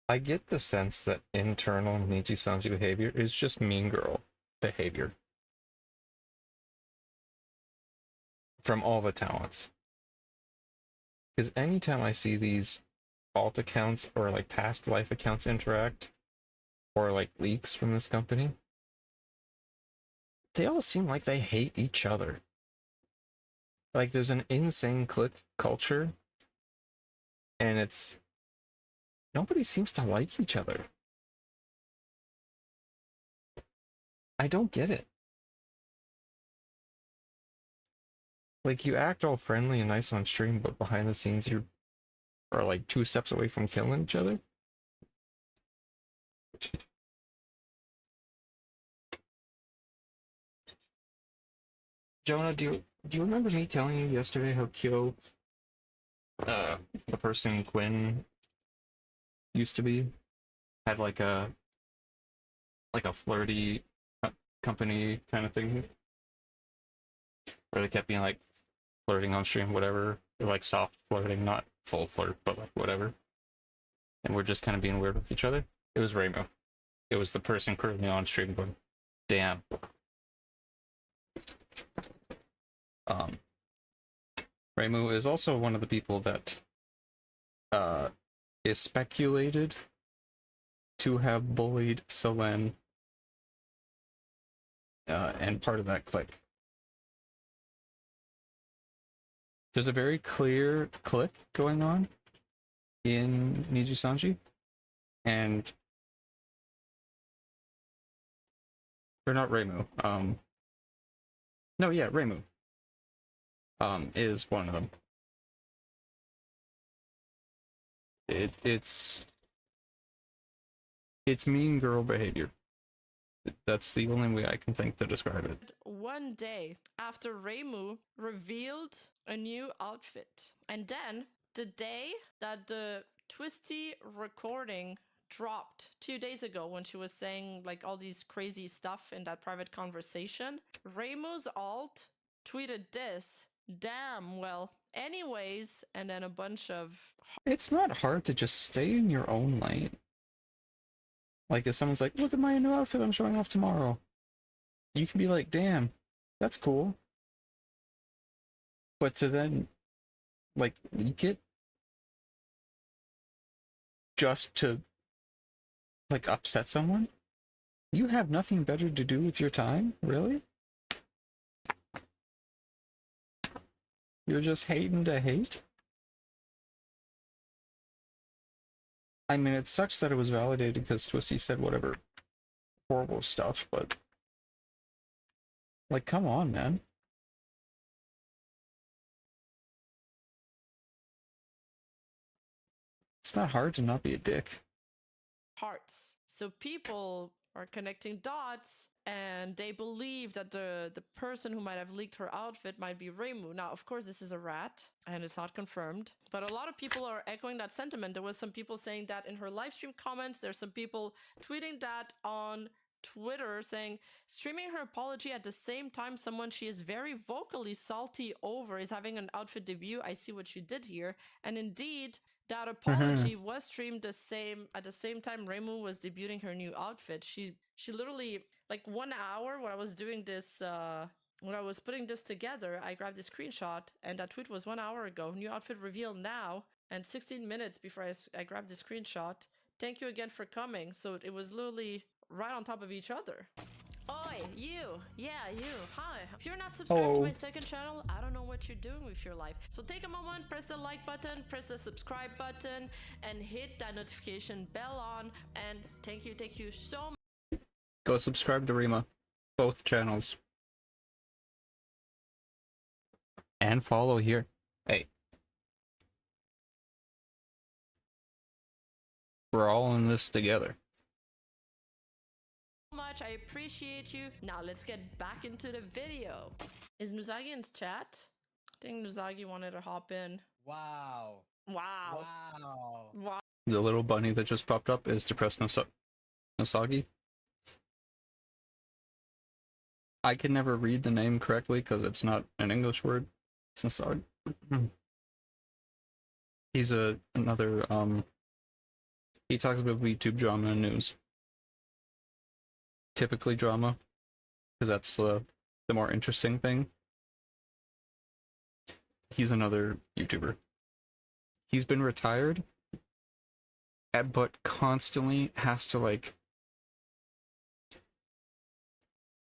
I get the sense that internal Niji-sanji behavior is just mean girl behavior. From all the talents. Because anytime I see these alt accounts or like past life accounts interact, or like leaks from this company, they all seem like they hate each other. Like there's an insane clique culture, and it's nobody seems to like each other. I don't get it. Like you act all friendly and nice on stream, but behind the scenes you are like 2 steps away from killing each other. Jonah, do you remember me telling you yesterday how Kyo, the person Quinn used to be, had like a flirty company kind of thing, where they kept being like flirting on stream, whatever, or like soft flirting, not full flirt, but like whatever, and we're just kind of being weird with each other. It was Reimu. It was the person currently on stream going, damn. Reimu is also one of the people that is speculated to have bullied Selene and part of that clique. There's a very clear clique going on in Niji-sanji, and or not Reimu. No, yeah, Reimu. Is one of them. It's mean girl behavior. That's the only way I can think to describe it. One day after Reimu revealed a new outfit, and then the day that the Twisty recording dropped 2 days ago when she was saying like all these crazy stuff in that private conversation. Reimu's alt tweeted this. Damn, well, anyways, and then a bunch of. It's not hard to just stay in your own lane. Like if someone's like, look at my new outfit I'm showing off tomorrow. You can be like, damn, that's cool. But to then, like, leak it just to, like, upset someone? You have nothing better to do with your time? Really? You're just hating to hate? I mean, it sucks that it was validated because Twisty said whatever horrible stuff, but... like, come on, man. It's not hard to not be a dick. Hearts. So people are connecting dots and they believe that the person who might have leaked her outfit might be Reimu. Now, of course, this is a rat and it's not confirmed, but a lot of people are echoing that sentiment. There was some people saying that in her live stream comments. There's some people tweeting that on Twitter saying streaming her apology at the same time someone she is very vocally salty over is having an outfit debut. I see what she did here. And indeed, that apology was streamed at the same time Reimu was debuting her new outfit. She literally, like 1 hour when I was doing this, when I was putting this together, I grabbed a screenshot and that tweet was 1 hour ago. New outfit revealed now, and 16 minutes before I grabbed the screenshot. Thank you again for coming. So it was literally right on top of each other. Oi, you! Yeah, you! Hi! If you're not subscribed to my second channel, I don't know what you're doing with your life. So take a moment, press the like button, press the subscribe button, and hit that notification bell on. And thank you so much. Go subscribe to Rima. Both channels. And follow here. Hey. We're all in this together. Much. I appreciate you. Now let's get back into the video. Is Nuzagi in chat? I think Nuzagi wanted to hop in. Wow. Wow. Wow. Wow. The little bunny that just popped up is depressed Nosagi. I can never read the name correctly because it's not an English word. It's Nosagi. He's another he talks about VTube drama and news. Typically drama, because that's the more interesting thing. He's another YouTuber. He's been retired, but constantly has to, like,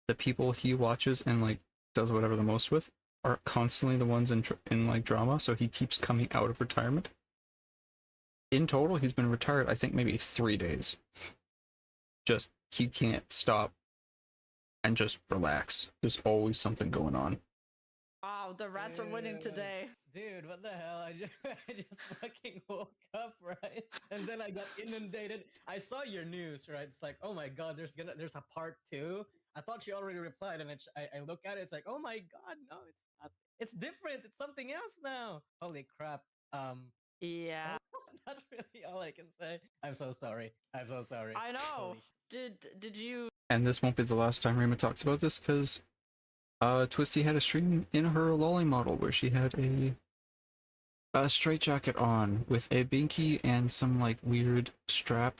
the people he watches and like does whatever the most with are constantly the ones in like drama, so he keeps coming out of retirement. In total, he's been retired, I think, maybe 3 days. Just, he can't stop and just relax. There's always something going on. Wow, the rats are winning today. Dude, what the hell? I just fucking woke up, right? And then I got inundated. I saw your news, right? It's like, oh my god, there's a part 2. I thought she already replied, and I look at it, it's like, oh my god, no, it's not. It's different. It's something else now. Holy crap. Yeah. That's really all I can say. I'm so sorry. I'm so sorry. I know. Holy Did you? And this won't be the last time Rima talks about this, because Twisty had a stream in her lolly model where she had a straitjacket on with a binky and some like weird strap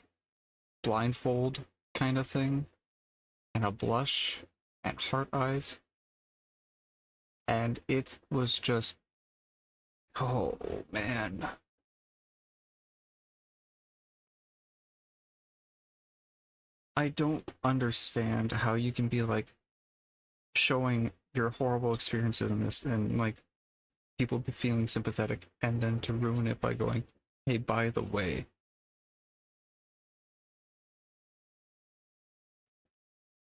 blindfold kind of thing, and a blush and heart eyes, and it was just, oh man. I don't understand how you can be like showing your horrible experiences in this and like people be feeling sympathetic and then to ruin it by going, hey, by the way,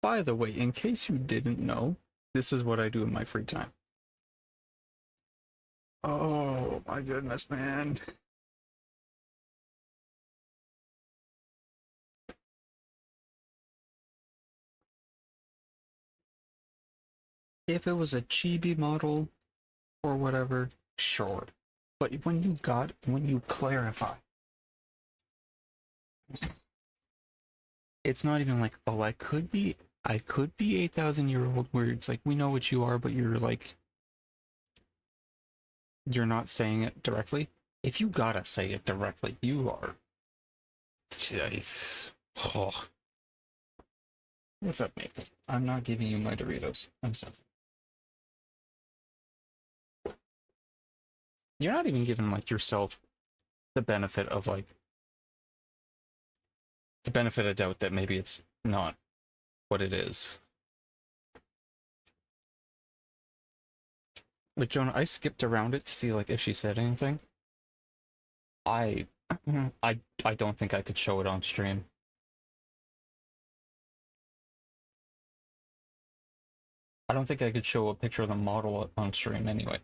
in case you didn't know, this is what I do in my free time. Oh my goodness, man. If it was a chibi model or whatever, sure. But when you clarify it's not even like, oh, I could be 8,000-year-old, where it's like, we know what you are, but you're like, you're not saying it directly. If you gotta say it directly, you are. Jeez. Oh. What's up, Maple? I'm not giving you my Doritos. I'm sorry. You're not even giving like yourself the benefit of like the benefit of doubt that maybe it's not what it is. Like Jonah, I skipped around it to see like if she said anything. I I don't think I could show it on stream. I don't think I could show a picture of the model on stream anyway.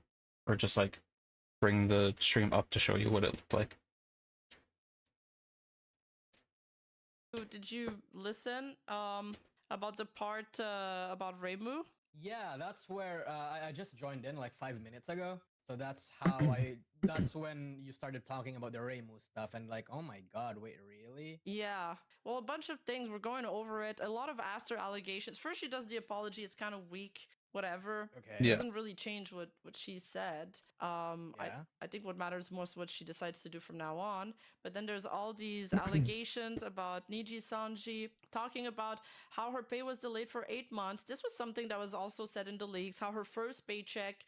Or just like bring the stream up to show you what it looked like. Did you listen about the part about Reimu? Yeah, that's where I just joined in like 5 minutes ago. So that's how that's when you started talking about the Reimu stuff and like, oh my god, wait, really? Yeah. Well, a bunch of things. We're going over it. A lot of Aster allegations. First, she does the apology. It's kind of weak. Whatever. Okay. It Yeah. doesn't really change what she said. Yeah. I think what matters most is what she decides to do from now on. But then there's all these allegations about Niji Sanji talking about how her pay was delayed for 8 months. This was something that was also said in the leaks. How her first paycheck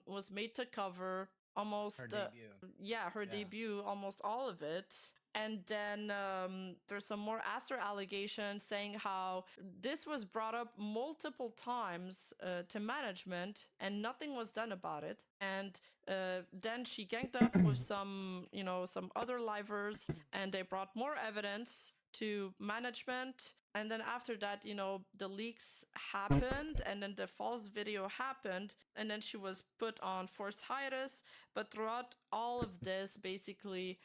was made to cover almost Her debut. her debut, almost all of it. And then there's some more Aster allegations saying how this was brought up multiple times to management and nothing was done about it. And then she ganged up with some other livers and they brought more evidence to management. And then after that, the leaks happened and then the false video happened and then she was put on forced hiatus. But throughout all of this, basically,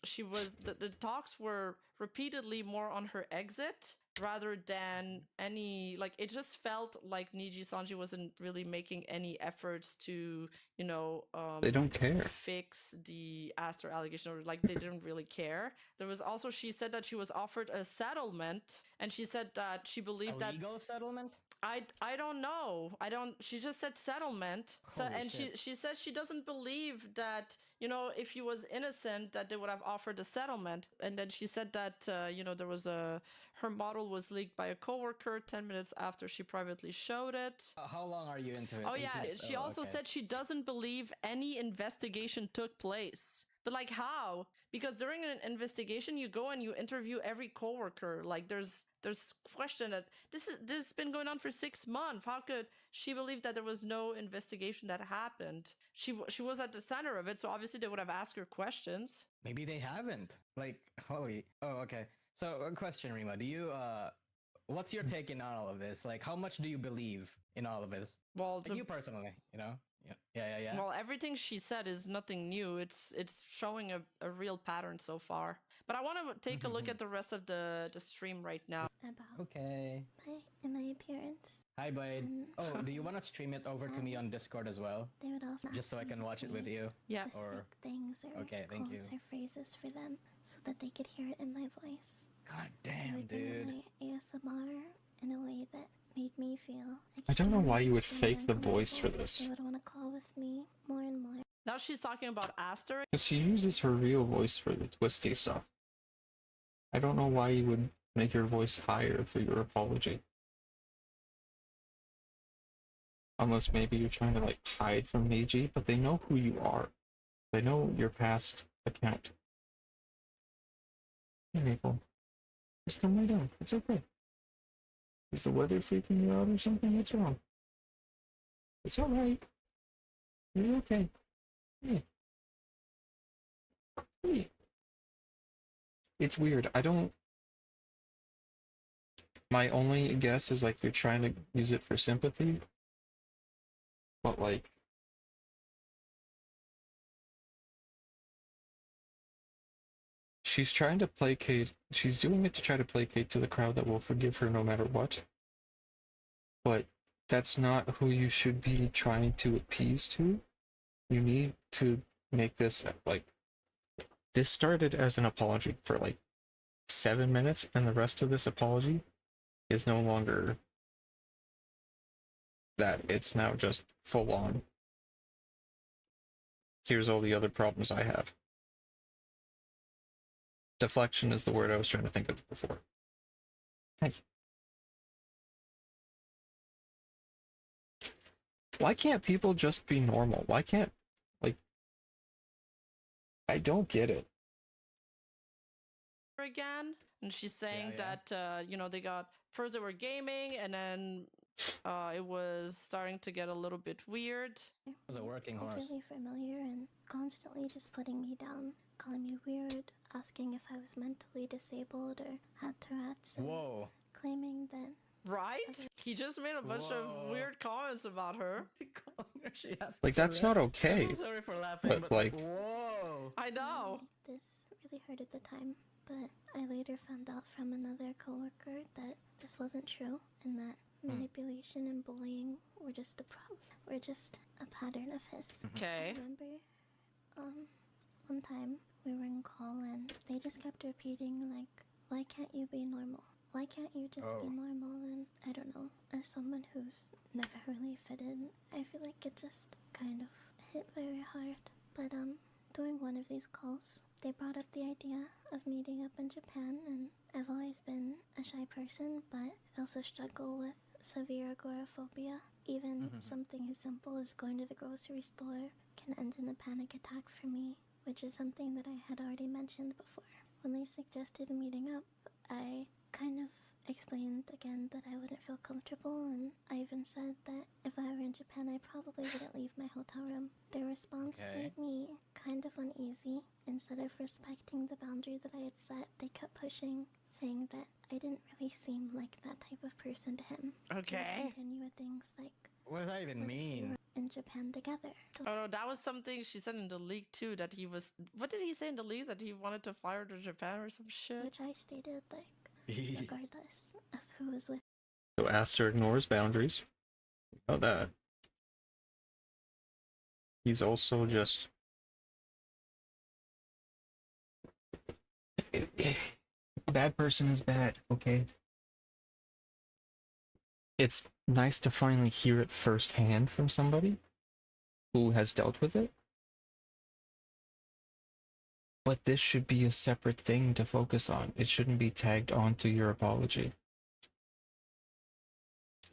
she was the talks were repeatedly more on her exit rather than any, like, it just felt like Niji Sanji wasn't really making any efforts to They don't care. fix the Aster allegation, or like they didn't really care. There was also, she said that she was offered a settlement and she said that she believed that legal settlement? I don't know. She just said settlement. So Holy and shit. she says she doesn't believe that, if he was innocent, that they would have offered a settlement. And then she said that there was her model was leaked by a coworker 10 minutes after she privately showed it. How long are you into it? Oh 8 yeah, minutes? she Oh, also okay. said she doesn't believe any investigation took place. But like how? Because during an investigation, you go and you interview every coworker. Like there's question that this has been going on for 6 months. How could she believe that there was no investigation that happened? She was at the center of it, so obviously they would have asked her questions. Maybe they haven't. Like, holy. Oh, okay. So, a question, Rima. Do you what's your take in all of this? Like, how much do you believe in all of this? Well, Like you personally, Yeah. Well, everything she said is nothing new. It's showing a real pattern so far. But I want to take a look at the rest of the stream right now. About Okay. my appearance. Hi, bud. And Oh, do you want to stream it over to me on Discord as well? they would often Just so I ask me can to watch it with say you? Yeah. specific things or Okay, thank quotes you. or phrases for them so that they could hear it in my voice. God I damn, would bring dude. my ASMR in a way that made me feel I don't know why you would extremely fake the voice for uncomfortable. this. They would want to call with me more and more. Now she's talking about Aster. Because she uses her real voice for the twisty stuff. I don't know why you would make your voice higher for your apology. Unless maybe you're trying to like hide from Meiji, but they know who you are. They know your past account. Hey Maple, just come lay down. It's okay. Is the weather freaking you out or something? What's wrong? It's alright. You're okay. Hey. Hey. It's weird. My only guess is like you're trying to use it for sympathy. But like, she's trying to placate, she's doing it to try to placate to the crowd that will forgive her no matter what. But that's not who you should be trying to appease to. You need to make this, like, this started as an apology for like 7 minutes, and the rest of this apology is no longer that. It's now just full on. Here's all the other problems I have. Deflection is the word I was trying to think of before. Hey. Why can't people just be normal? Why can't, like, I don't get it. Again, and she's saying Yeah. that you know, they got first they were gaming, and then it was starting to get a little bit weird. It was a working horse. Overly familiar and constantly just putting me down, calling me weird, asking if I was mentally disabled or had Tourette's, and Whoa. claiming that Right? He just made a bunch Whoa. of weird comments about her. She has Like, that's not Tourette's. okay. I'm sorry for laughing, But, but like, whoa. I know. this really hurt at the time, but I later found out from another coworker that this wasn't true and that manipulation and bullying were just were just a pattern of his. Okay. I remember, one time we were in call and they just kept repeating like, "Why can't you be normal? Why can't you just be normal?" And I don't know, as someone who's never really fit in, I feel like it just kind of hit very hard. But during one of these calls, they brought up the idea of meeting up in Japan, and I've always been a shy person, but I also struggle with severe agoraphobia. Even something as simple as going to the grocery store can end in a panic attack for me, which is something that I had already mentioned before. When they suggested meeting up, I kind of explained again that I wouldn't feel comfortable, and I even said that if I were in Japan, I probably wouldn't leave my hotel room. Their response made me kind of uneasy. Instead of respecting the boundary that I had set, they kept pushing, saying that I didn't really seem like that type of person to him. They would Okay. continue with things like, What does that even "What if we mean? were in Japan together?" Oh no, that was something she said in the leak too, that he was, what did he say in the leak, that he wanted to fly her to Japan or some shit? Which I stated, like, regardless of who was with. So Aster ignores boundaries. We know that. He's also just... Bad person is bad, okay? It's nice to finally hear it firsthand from somebody who has dealt with it. But this should be a separate thing to focus on. It shouldn't be tagged onto your apology.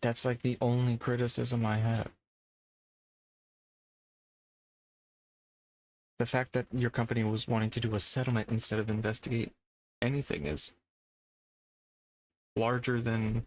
That's like the only criticism I have. The fact that your company was wanting to do a settlement instead of investigate anything is larger than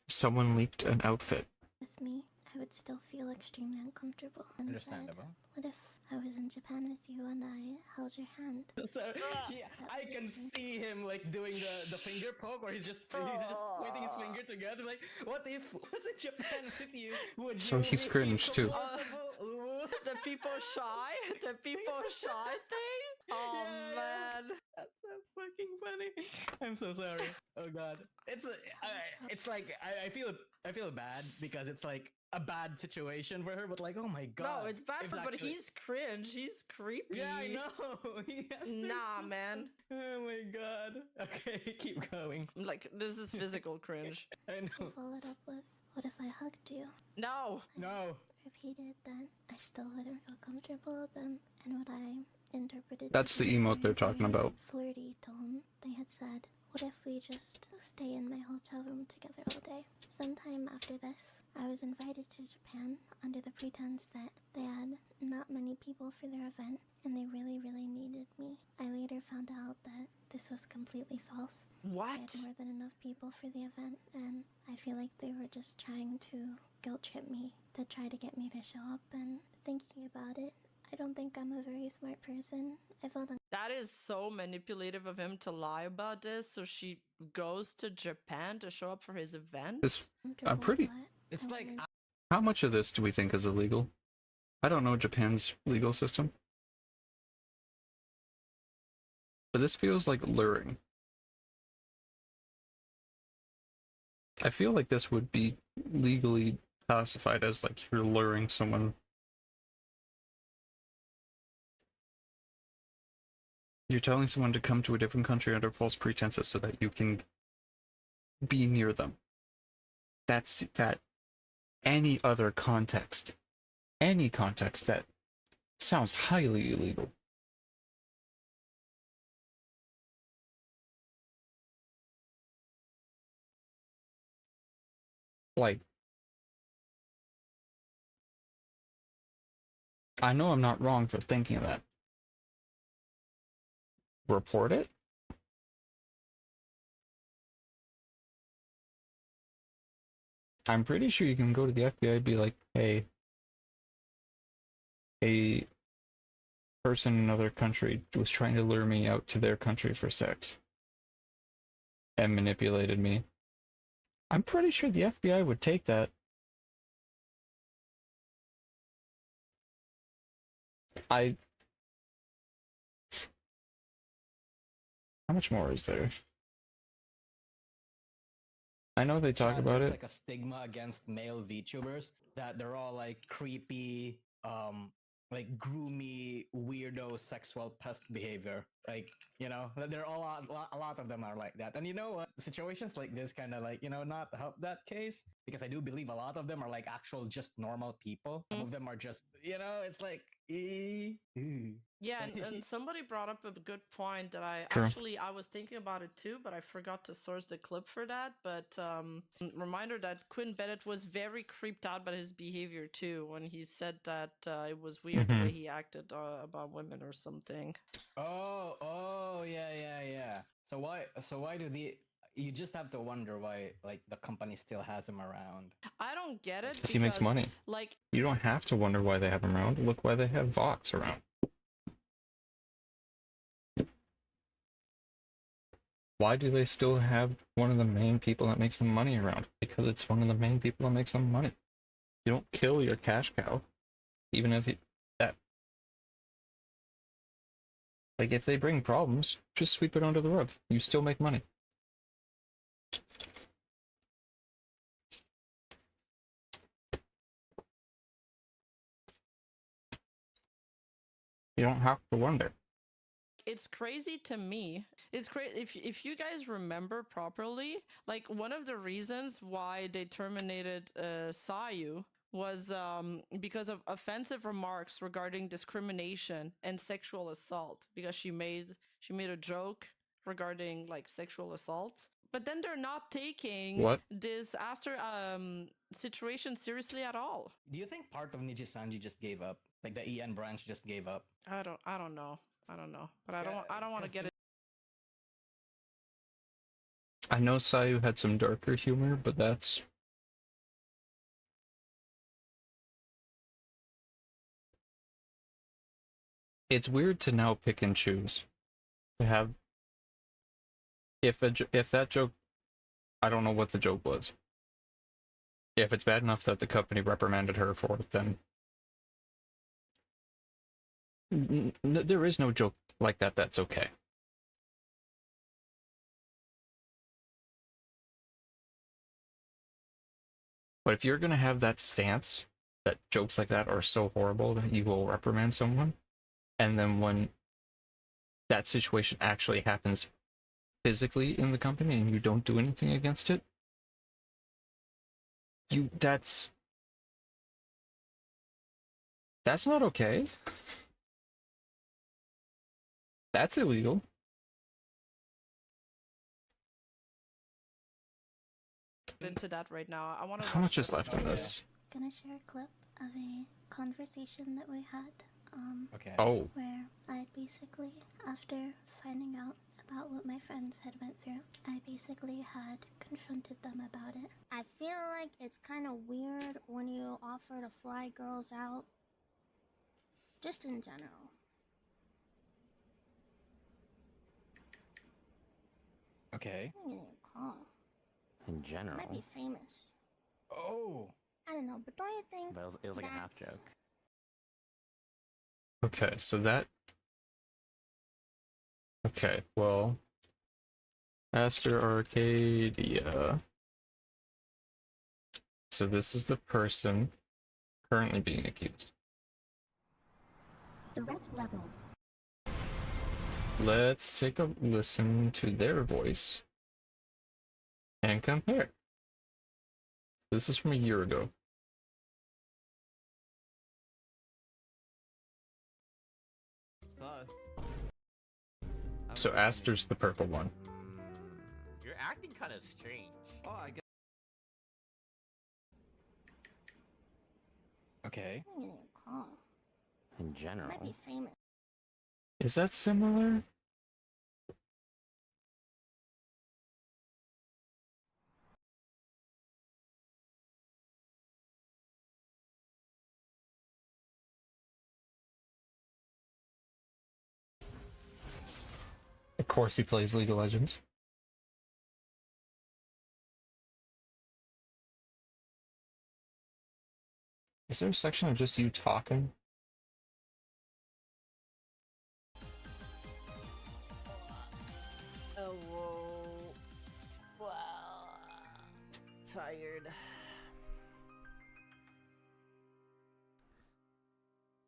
someone leaked an outfit. With me, I would still feel extremely uncomfortable. And Understandable. said, "What if I was in Japan with you and I held your hand?" So, yeah, I can see him like doing the finger poke, or he's just pointing his finger together. Like, what if I was in Japan with you? Would So you he's be cringed, too. comfortable? Ooh. The people shy? The people shy thing? Oh Yeah, man. That's so fucking funny. I'm so sorry. Oh god, it's like I feel bad because it's like a bad situation for her, but like, oh my god. No, it's bad if for, but actually- he's cringe. He's creepy. Yeah, I know. He has to Nah, just- man. Oh my god. Okay, keep going. Like, this is physical cringe. I He know. followed up with, "What if I hugged you?" No. No. Repeated that I still wouldn't feel comfortable then, and what I interpreted. That's to the be a emote they're very, talking very about. Flirty tone. They had said, "What if we just stay in my hotel room together all day?" Sometime after this, I was invited to Japan under the pretense that they had not many people for their event and they really, really needed me. I later found out that this was completely false. They What? had more than enough people for the event, and I feel like they were just trying to guilt trip me to try to get me to show up. And thinking about it, I don't think I'm a very smart person. I felt That is so manipulative of him to lie about this, so she goes to Japan to show up for his event? This, uncomfortable. I'm pretty... but It's I like wanted How much of this do we think is illegal? I don't know Japan's legal system. But this feels like luring. I feel like this would be legally classified as like you're luring someone. You're telling someone to come to a different country under false pretenses so that you can be near them. That's that. Any other context, that sounds highly illegal. Like, I know I'm not wrong for thinking of that. Report it? I'm pretty sure you can go to the FBI and be like, hey, a person in another country was trying to lure me out to their country for sex and manipulated me. I'm pretty sure the FBI would take that. How much more is there? I know they talk about There's it. like a stigma against male VTubers that they're all like creepy, like groomy, weirdo, sexual pest behavior. Like, you know, they're all a lot of them are like that. And you know what? Situations like this kind of like, you know, not help that case because I do believe a lot of them are like actual just normal people. Some of them are just, you know, it's like. Yeah, and somebody brought up a good point that I True. I was thinking about it too, but I forgot to source the clip for that. But reminder that Quinn Bennett was very creeped out by his behavior too when he said that it was weird the way he acted about women or something. Oh, yeah. So why do you just have to wonder why like the company still has him around? I don't get it Because he makes money. Like, you don't have to wonder why they have him around. Look why they have Vox around. Why do they still have one of the main people that makes them money around? Because it's one of the main people that makes them money. You don't kill your cash cow, even if that. Like, if they bring problems, just sweep it under the rug. You still make money. You don't have to wonder. It's crazy to me. It's crazy if you guys remember properly. Like, one of the reasons why they terminated Sayu was because of offensive remarks regarding discrimination and sexual assault. Because she made a joke regarding like sexual assault. But then they're not taking this Aster situation seriously at all. Do you think part of Nijisanji just gave up? Like the EN branch just gave up? I don't know. But I don't want to get it. I know Sayu had some darker humor, but that's... It's weird to now pick and choose. To have... If that joke... I don't know what the joke was. If it's bad enough that the company reprimanded her for it, then... There is no joke like that that's okay. But if you're gonna have that stance, that jokes like that are so horrible that you will reprimand someone, and then when that situation actually happens physically in the company and you don't do anything against it, that's not okay. That's illegal. Into that right now. I want to. How much is left in this? Gonna share a clip of a conversation that we had. Okay. Oh. Where I basically, after finding out about what my friends had went through, I basically had confronted them about it. I feel like it's kind of weird when you offer to fly girls out. Just in general. Okay. I'm getting a call. In general. Might be famous. Oh. I don't know, but don't you think But it was like a half joke. Okay, so that... Okay, well... Aster Arcadia... So this is the person currently being accused. the red level? let's take a listen to their voice and compare. This is from a year ago. Sus. So Aster's the purple one. You're acting kind of strange. Oh, I guess. Okay. I'm getting a call. In I general. might be famous. Is that similar? Of course he plays League of Legends. Is there a section of just you talking? Oh, whoa. Wow. Tired.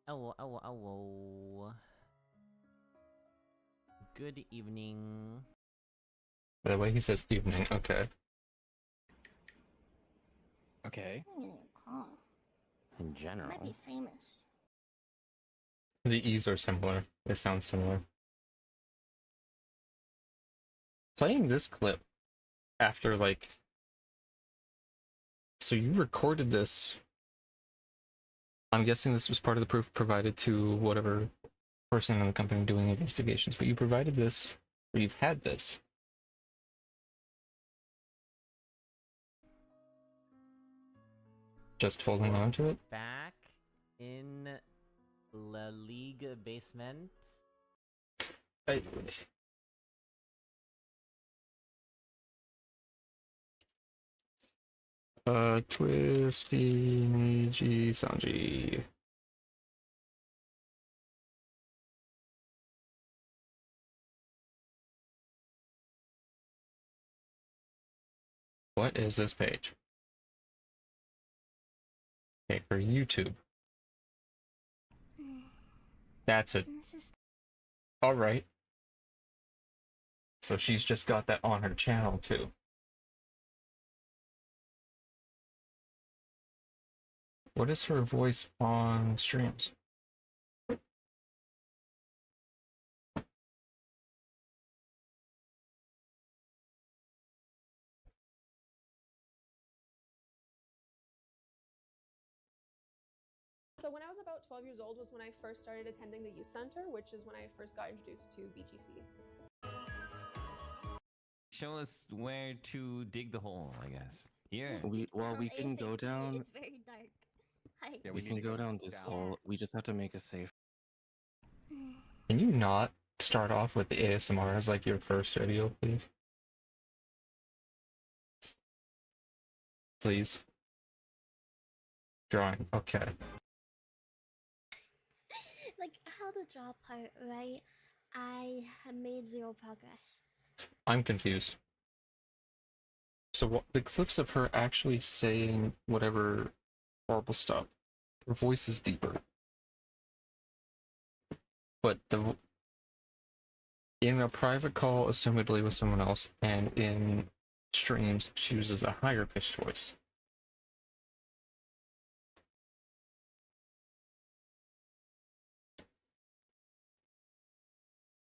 Oh, oh, oh, oh. Good evening. By the way, he says evening. Okay. Okay. I'm getting a call. In I general. might be famous. The E's are similar. They sound similar. Playing this clip after, like... So you recorded this. I'm guessing this was part of the proof provided to whatever person in the company doing investigations, but you provided this, or you've had this. Just holding on to it? Back in La Liga basement. I... Twisty, Niji, Sanji. What is this page? Okay, for YouTube. That's it. Alright. So she's just got that on her channel too. What is her voice on streams? So when I was about 12 years old was when I first started attending the youth center, which is when I first got introduced to VGC. Show us where to dig the hole, I guess. Here. We can go down. It's very dark. Hi. Yeah, we can go down this hole. We just have to make it safe. Can you not start off with the ASMR as like your first video, please? Please. Drawing. Okay. Like, how the draw part, right? I have made zero progress. I'm confused. So what, the clips of her actually saying whatever horrible stuff, her voice is deeper. But in a private call, assumedly with someone else, and in streams, she uses a higher pitched voice.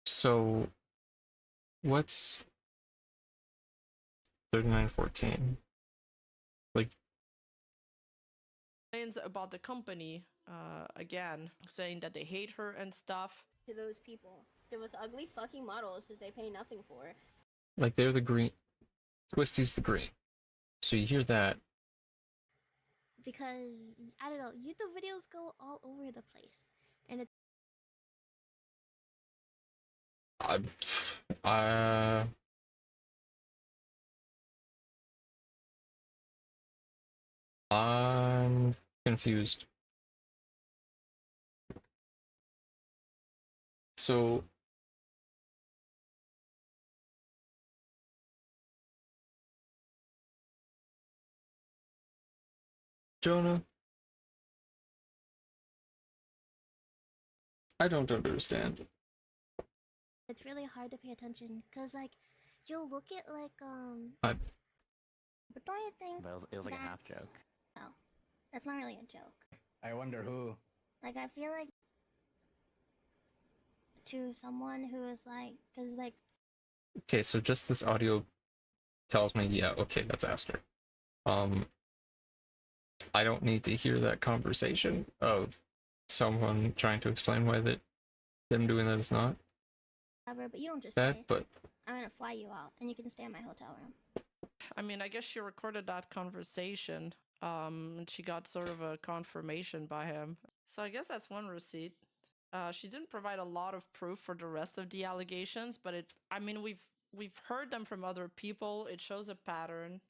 So, what's 3914? Like, about the company, again, saying that they hate her and stuff. To those people. Those ugly fucking models that they pay nothing for. like they're the green. Twisty's the green. So you hear that. Because, I don't know, YouTube videos go all over the place. And it's I'm confused. So Jonah, I don't understand. It's really hard to pay attention because, like, you'll look at like I But don't you think But it was like a half that's- joke. No, that's not really a joke. I wonder who. Like, I feel like to someone who is like, because like, okay, so just this audio tells me, yeah, okay, that's Aster. I don't need to hear that conversation of someone trying to explain why that them doing that is not whatever. But you don't just bad, say, but "I'm gonna fly you out, and you can stay in my hotel room." I mean, I guess she recorded that conversation. And she got sort of a confirmation by him. So I guess that's one receipt. She didn't provide a lot of proof for the rest of the allegations, but I mean, we've heard them from other people. It shows a pattern.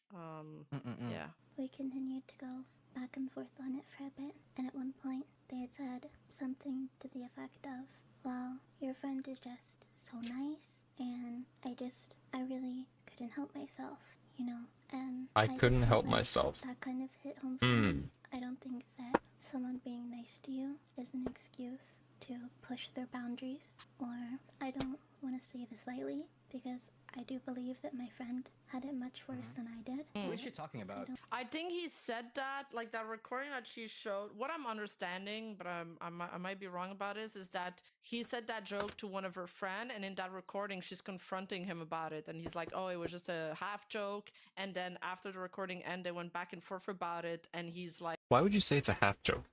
Yeah. We continued to go back and forth on it for a bit, and at one point they had said something to the effect of, "Well, your friend is just so nice, and I really couldn't help myself, you know." And I just couldn't felt help like myself. That kind of hit home for me. I don't think that someone being nice to you is an excuse to push their boundaries, or I don't want to say this lightly because I do believe that my friend had it much worse than I did. Who is she talking about? I think he said that, like that recording that she showed. What I'm understanding, but I might be wrong about this, is that he said that joke to one of her friend, and in that recording, she's confronting him about it, and he's like, "Oh, it was just a half joke." And then after the recording ended, they went back and forth about it, and he's like, why would you say it's a half joke?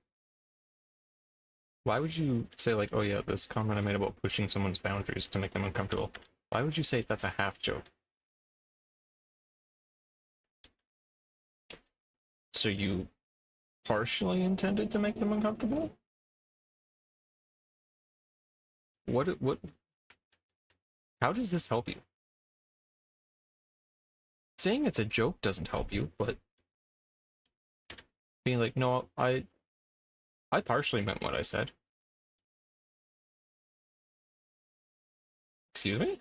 Why would you say like, oh yeah, this comment I made about pushing someone's boundaries to make them uncomfortable? Why would you say that's a half joke? So you partially intended to make them uncomfortable? What, how does this help you? Saying it's a joke doesn't help you, but being like, no, I partially meant what I said. Excuse me?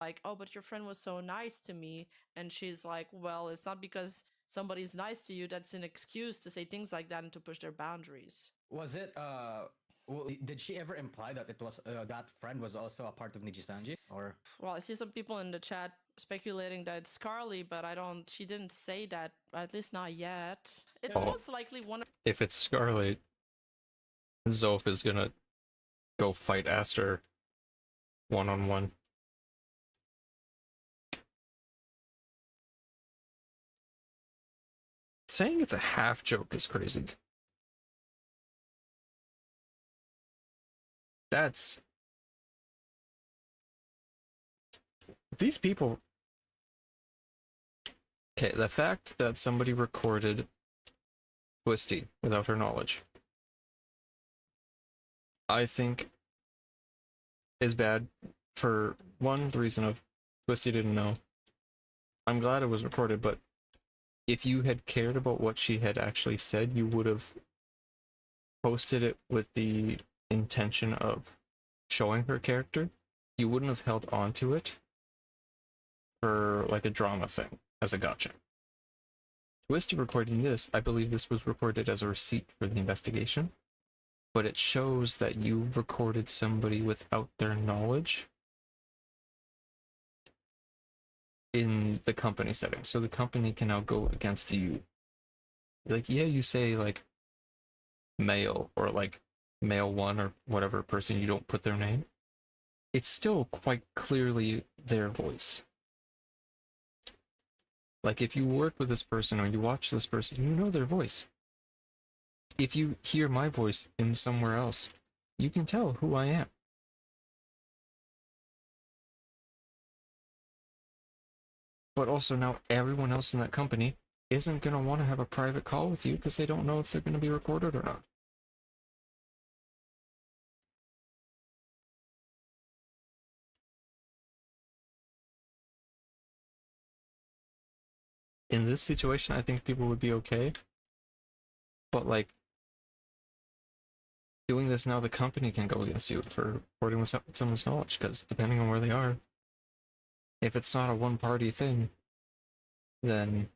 like, "Oh, but your friend was so nice to me." And she's like, "Well, it's not because somebody's nice to you that's an excuse to say things like that and to push their boundaries." Was it well, did she ever imply that it was that friend was also a part of Nijisanji, or? Well, I see some people in the chat speculating that it's Carly, but she didn't say that, at least not yet. It's most likely one of If it's Scarlet, Zoph is gonna go fight Aster one-on-one. Saying it's a half joke is crazy. That's... These people... Okay, the fact that somebody recorded Twisty without her knowledge, I think is bad for one, the reason of Twisty didn't know. I'm glad it was recorded, but if you had cared about what she had actually said, you would have posted it with the intention of showing her character. You wouldn't have held on to it for like a drama thing, as a gotcha. Twisty recording this, I believe this was recorded as a receipt for the investigation, but it shows that you recorded somebody without their knowledge in the company setting, so the company can now go against you. Like, yeah, you say like male or like male one or whatever person, you don't put their name, it's still quite clearly their voice. Like, if you work with this person or you watch this person, you know their voice. If you hear my voice in somewhere else, you can tell who I am. But also now everyone else in that company isn't going to want to have a private call with you because they don't know if they're going to be recorded or not. In this situation, I think people would be okay. But like, doing this now, the company can go against you for reporting with someone's knowledge, because depending on where they are, if it's not a one-party thing, then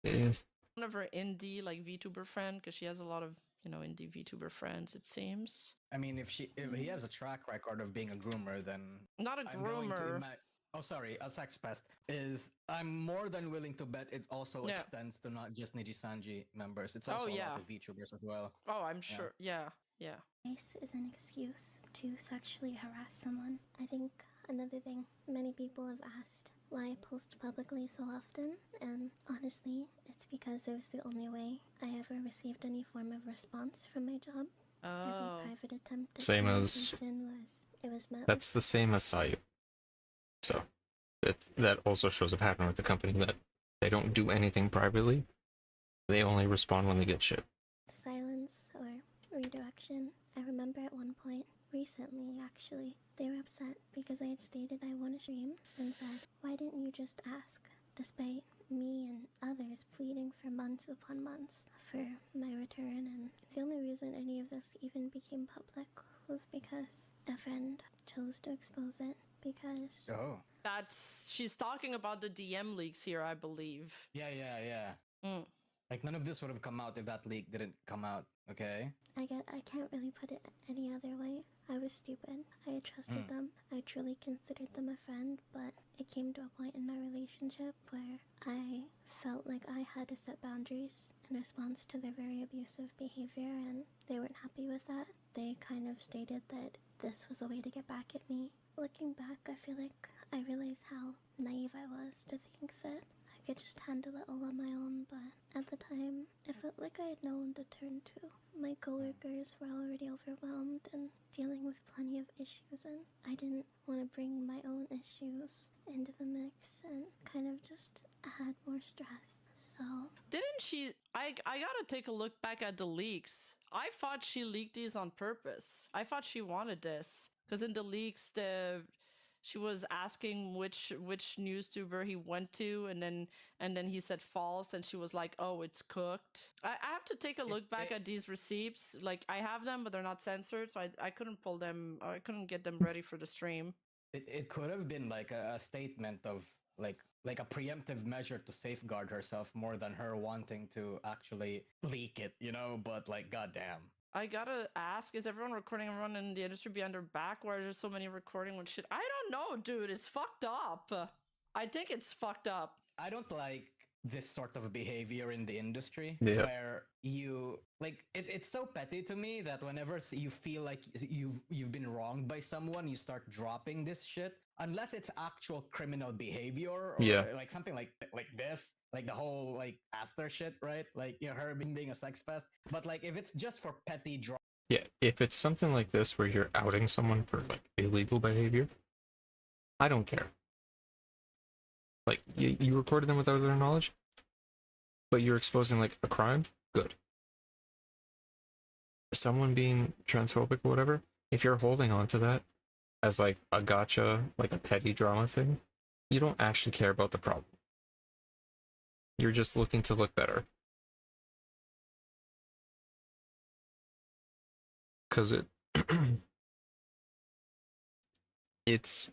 one of her indie like VTuber friend, because she has a lot of indie VTuber friends, it seems. I mean, if he has a track record of being a groomer, then Not a I'm going to groomer. oh, sorry, a sex pest is. I'm more than willing to bet it also Yeah. extends to not just Nijisanji members. It's Oh, also a yeah. lot of VTubers as well. Oh, I'm sure. Yeah. Yeah. This is an excuse to sexually harass someone. I think another thing many people have asked why I post publicly so often, and honestly, it's because it was the only way I ever received any form of response from my job. Oh. Every private attempt at Same as- communication was met That's the same as Sayu. So that also shows a pattern with the company that they don't do anything privately. They only respond when they get shit. with silence or redirection. I remember at one point, recently actually, they were upset because I had stated I want to stream and said, why didn't you just ask? Despite me and others pleading for months upon months for my return, and the only reason any of this even became public was because a friend chose to expose it because... Oh. She's talking about the DM leaks here, I believe. Yeah. Like, none of this would have come out if that leak didn't come out, okay? I can't really put it any other way. I was stupid. I had trusted them. I truly considered them a friend, but it came to a point in our relationship where I felt like I had to set boundaries in response to their very abusive behavior, and they weren't happy with that. They kind of stated that this was a way to get back at me. Looking back, I feel like I realized how naive I was to think that I could just handle it all on my own, but at the time, it felt like I had no one to turn to. My coworkers were already overwhelmed and dealing with plenty of issues, and I didn't want to bring my own issues into the mix and kind of just add more stress. So Didn't she? I gotta take a look back at the leaks. I thought she leaked these on purpose. I thought she wanted this because in the leaks, she was asking which newstuber he went to, and then he said false, and she was like, "Oh, it's cooked." I have to take a look back at these receipts. Like, I have them, but they're not censored, so I couldn't pull them. I couldn't get them ready for the stream. It could have been like a statement of like a preemptive measure to safeguard herself more than her wanting to actually leak it, but like, goddamn. I gotta ask, is everyone recording everyone in the industry behind their back? Why are there so many recording with shit? I don't know, dude. It's fucked up. I think it's fucked up. I don't like this sort of behavior in the industry where you like it's so petty to me that whenever you feel like you've been wronged by someone, you start dropping this shit unless it's actual criminal behavior or like something like this, like the whole like Aster shit, right? Like, her being a sex pest. But like, if it's just for petty drama, if it's something like this where you're outing someone for like illegal behavior, I don't care. Like, you recorded them without their knowledge, but you're exposing like a crime? Good. Someone being transphobic or whatever, if you're holding on to that as like a gotcha, like a petty drama thing, you don't actually care about the problem. You're just looking to look better. Because it's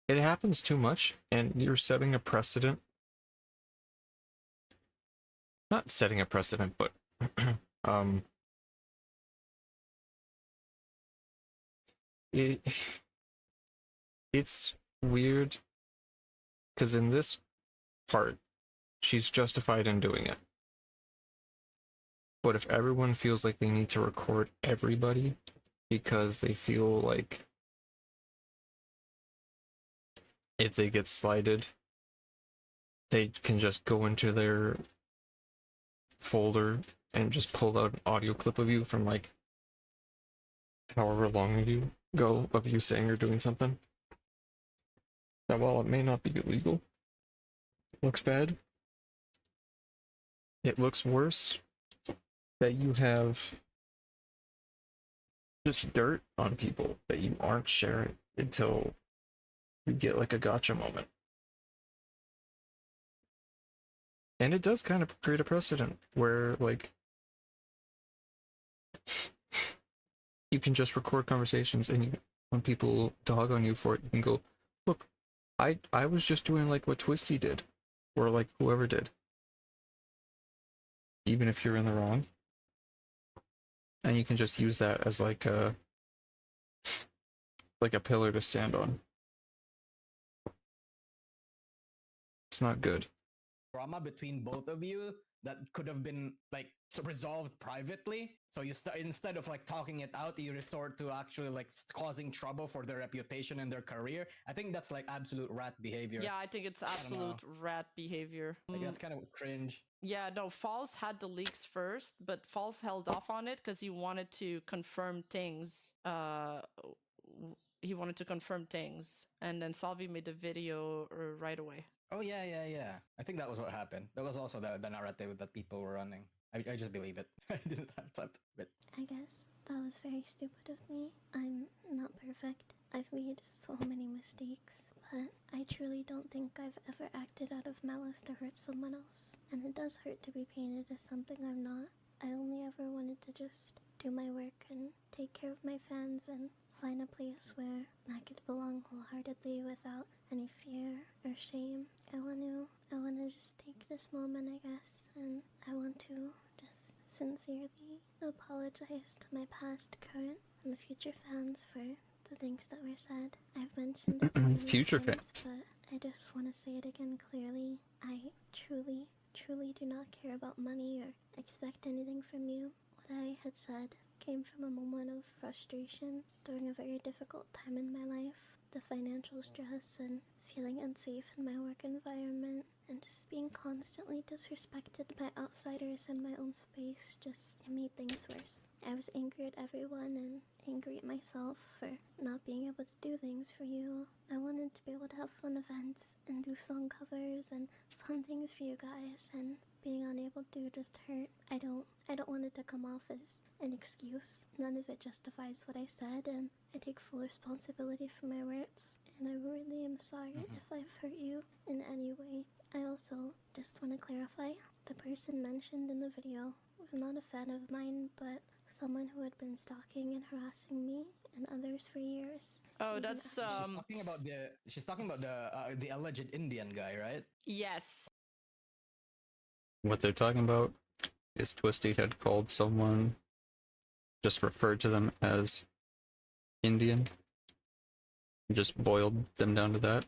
it happens too much, and you're setting a precedent. Not setting a precedent, but it's weird because in this part, she's justified in doing it. But if everyone feels like they need to record everybody because they feel like if they get slighted, they can just go into their folder and just pull out an audio clip of you from like however long ago of you saying you're doing something. That while it may not be illegal, it looks bad. It looks worse that you have just dirt on people that you aren't sharing until you get like a gotcha moment. And it does kind of create a precedent where like you can just record conversations, and when people dog on you for it, you can go, look, I was just doing like what Twisty did. or like whoever did, even if you're in the wrong, and you can just use that as like a pillar to stand on. It's not good. Drama between both of you that could have been like resolved privately. So you instead of like talking it out, you resort to actually like causing trouble for their reputation and their career. I think that's like absolute rat behavior. Yeah, I think it's absolute rat behavior. Like that's kind of cringe. Yeah, no, Falls had the leaks first, but Falls held off on it because he wanted to confirm things. He wanted to confirm things, and then Salvi made the video right away. Oh yeah. I think that was what happened. That was also the narrative that people were running. I just believe it. I didn't have time to it. I guess that was very stupid of me. I'm not perfect. I've made so many mistakes, but I truly don't think I've ever acted out of malice to hurt someone else. And it does hurt to be painted as something I'm not. I only ever wanted to just do my work and take care of my fans and find a place where I could belong wholeheartedly without any fear or shame. I want to just take this moment, I guess, and I want to just sincerely apologize to my past, current, and future fans for the things that were said. I've mentioned it many Future times, fans. but I just want to say it again clearly. I truly do not care about money or expect anything from you. What I had said came from a moment of frustration during a very difficult time in my life. The financial stress and feeling unsafe in my work environment and just being constantly disrespected by outsiders in my own space, it made things worse. I was angry at everyone and angry at myself for not being able to do things for you. I wanted to be able to have fun events and do song covers and fun things for you guys, and being unable to just hurt. I don't want it to come off as an excuse. None of it justifies what I said, and I take full responsibility for my words, and I really am sorry if I've hurt you in any way. I also just want to clarify, the person mentioned in the video was not a fan of mine, but someone who had been stalking and harassing me and others for years. Oh, even that's after She's talking about the alleged Indian guy, right? yes. What they're talking about is Twisty had called someone, just referred to them as Indian, just boiled them down to that,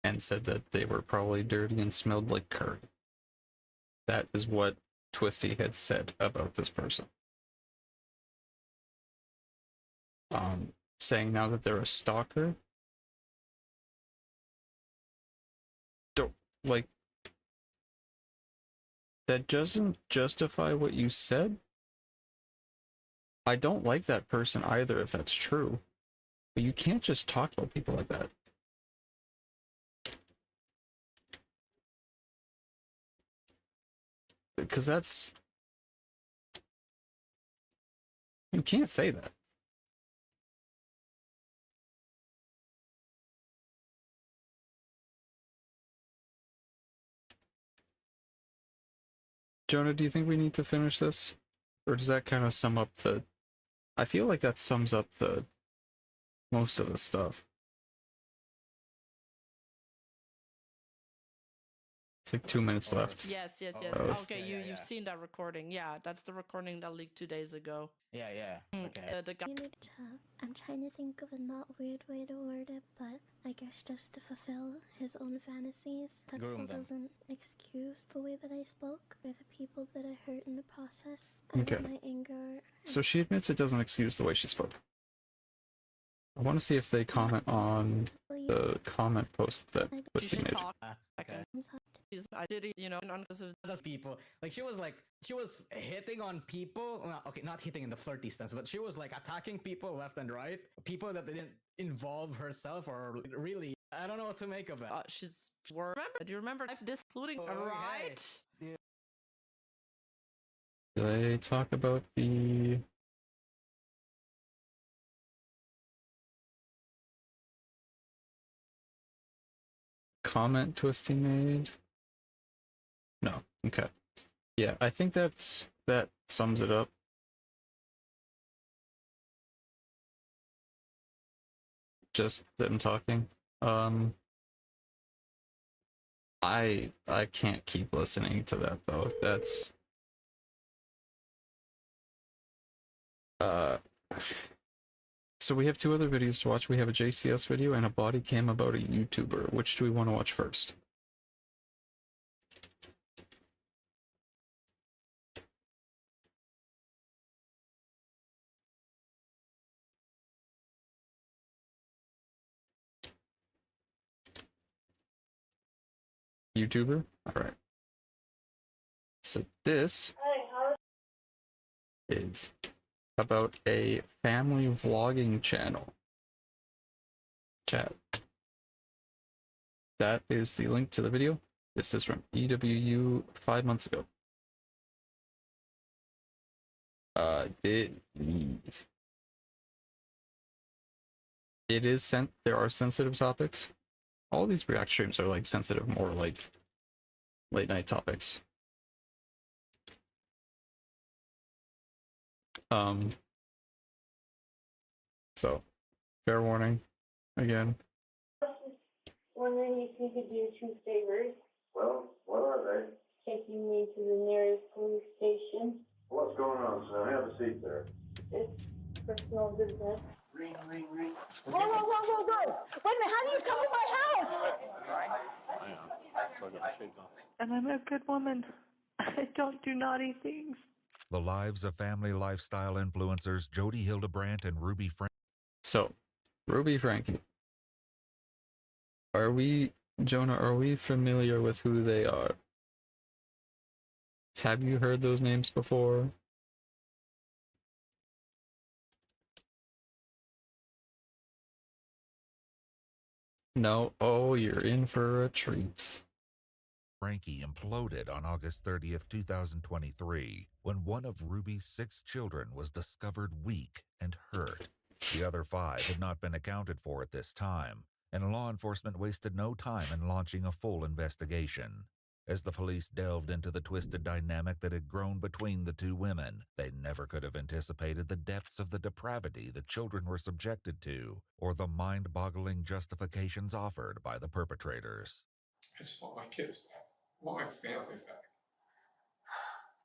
and said that they were probably dirty and smelled like curry. That is what Twisty had said about this person. Saying now that they're a stalker, don't, like, that doesn't justify what you said. I don't like that person either if that's true, but you can't just talk about people like that. Because that's, you can't say that. Jonah, do you think we need to finish this? Or does that kind of sum up the... I feel like that sums up the... most of the stuff. It's like 2 minutes left. Yes. Okay, you've seen that recording. Yeah, that's the recording that leaked 2 days ago. Yeah. Okay. The guy. I'm trying to think of a not weird way to word it, but I guess just to fulfill his own fantasies. That still doesn't excuse the way that I spoke or the people that I hurt in the process. Okay. My anger. So she admits it doesn't excuse the way she spoke. I want to see if they comment on the comment post that Twisty made. Okay. I did it, Those people, like she was hitting on people. Well, okay, not hitting in the flirty sense, but she was like attacking people left and right. People that didn't involve herself or really. I don't know what to make of that. Do you remember this including right? Yeah. Do they talk about the... comment Twisty made? No. Okay. Yeah, I think that sums it up. Just them talking. I can't keep listening to that though. That's uh so we have two other videos to watch. We have a JCS video and a body cam about a YouTuber. Which do we want to watch first? YouTuber? Alright. So this is about a family vlogging channel. Chat. That is the link to the video. This is from EWU 5 months ago. It is sent. There are sensitive topics. All these react streams are like sensitive, more like late night topics. So fair warning again. Wondering if you could do 2 favors. Well, what are they? Taking me to the nearest police station. What's going on, son? Have a seat there. It's personal business. Ring, ring, ring. Whoa, whoa, whoa, whoa, whoa! Wait a minute, how do you come to my house? And I'm a good woman. I don't do naughty things. The lives of family lifestyle influencers Jody Hildebrandt and Ruby Frank. So, Ruby Frankie. Are we, Jonah, are we familiar with who they are? Have you heard those names before? No? Oh, you're in for a treat. Frankie imploded on August 30th, 2023, when one of Ruby's 6 children was discovered weak and hurt. The other 5 had not been accounted for at this time, and law enforcement wasted no time in launching a full investigation. As the police delved into the twisted dynamic that had grown between the 2 women, they never could have anticipated the depths of the depravity the children were subjected to, or the mind-boggling justifications offered by the perpetrators. I just want my kids back. I want my family back.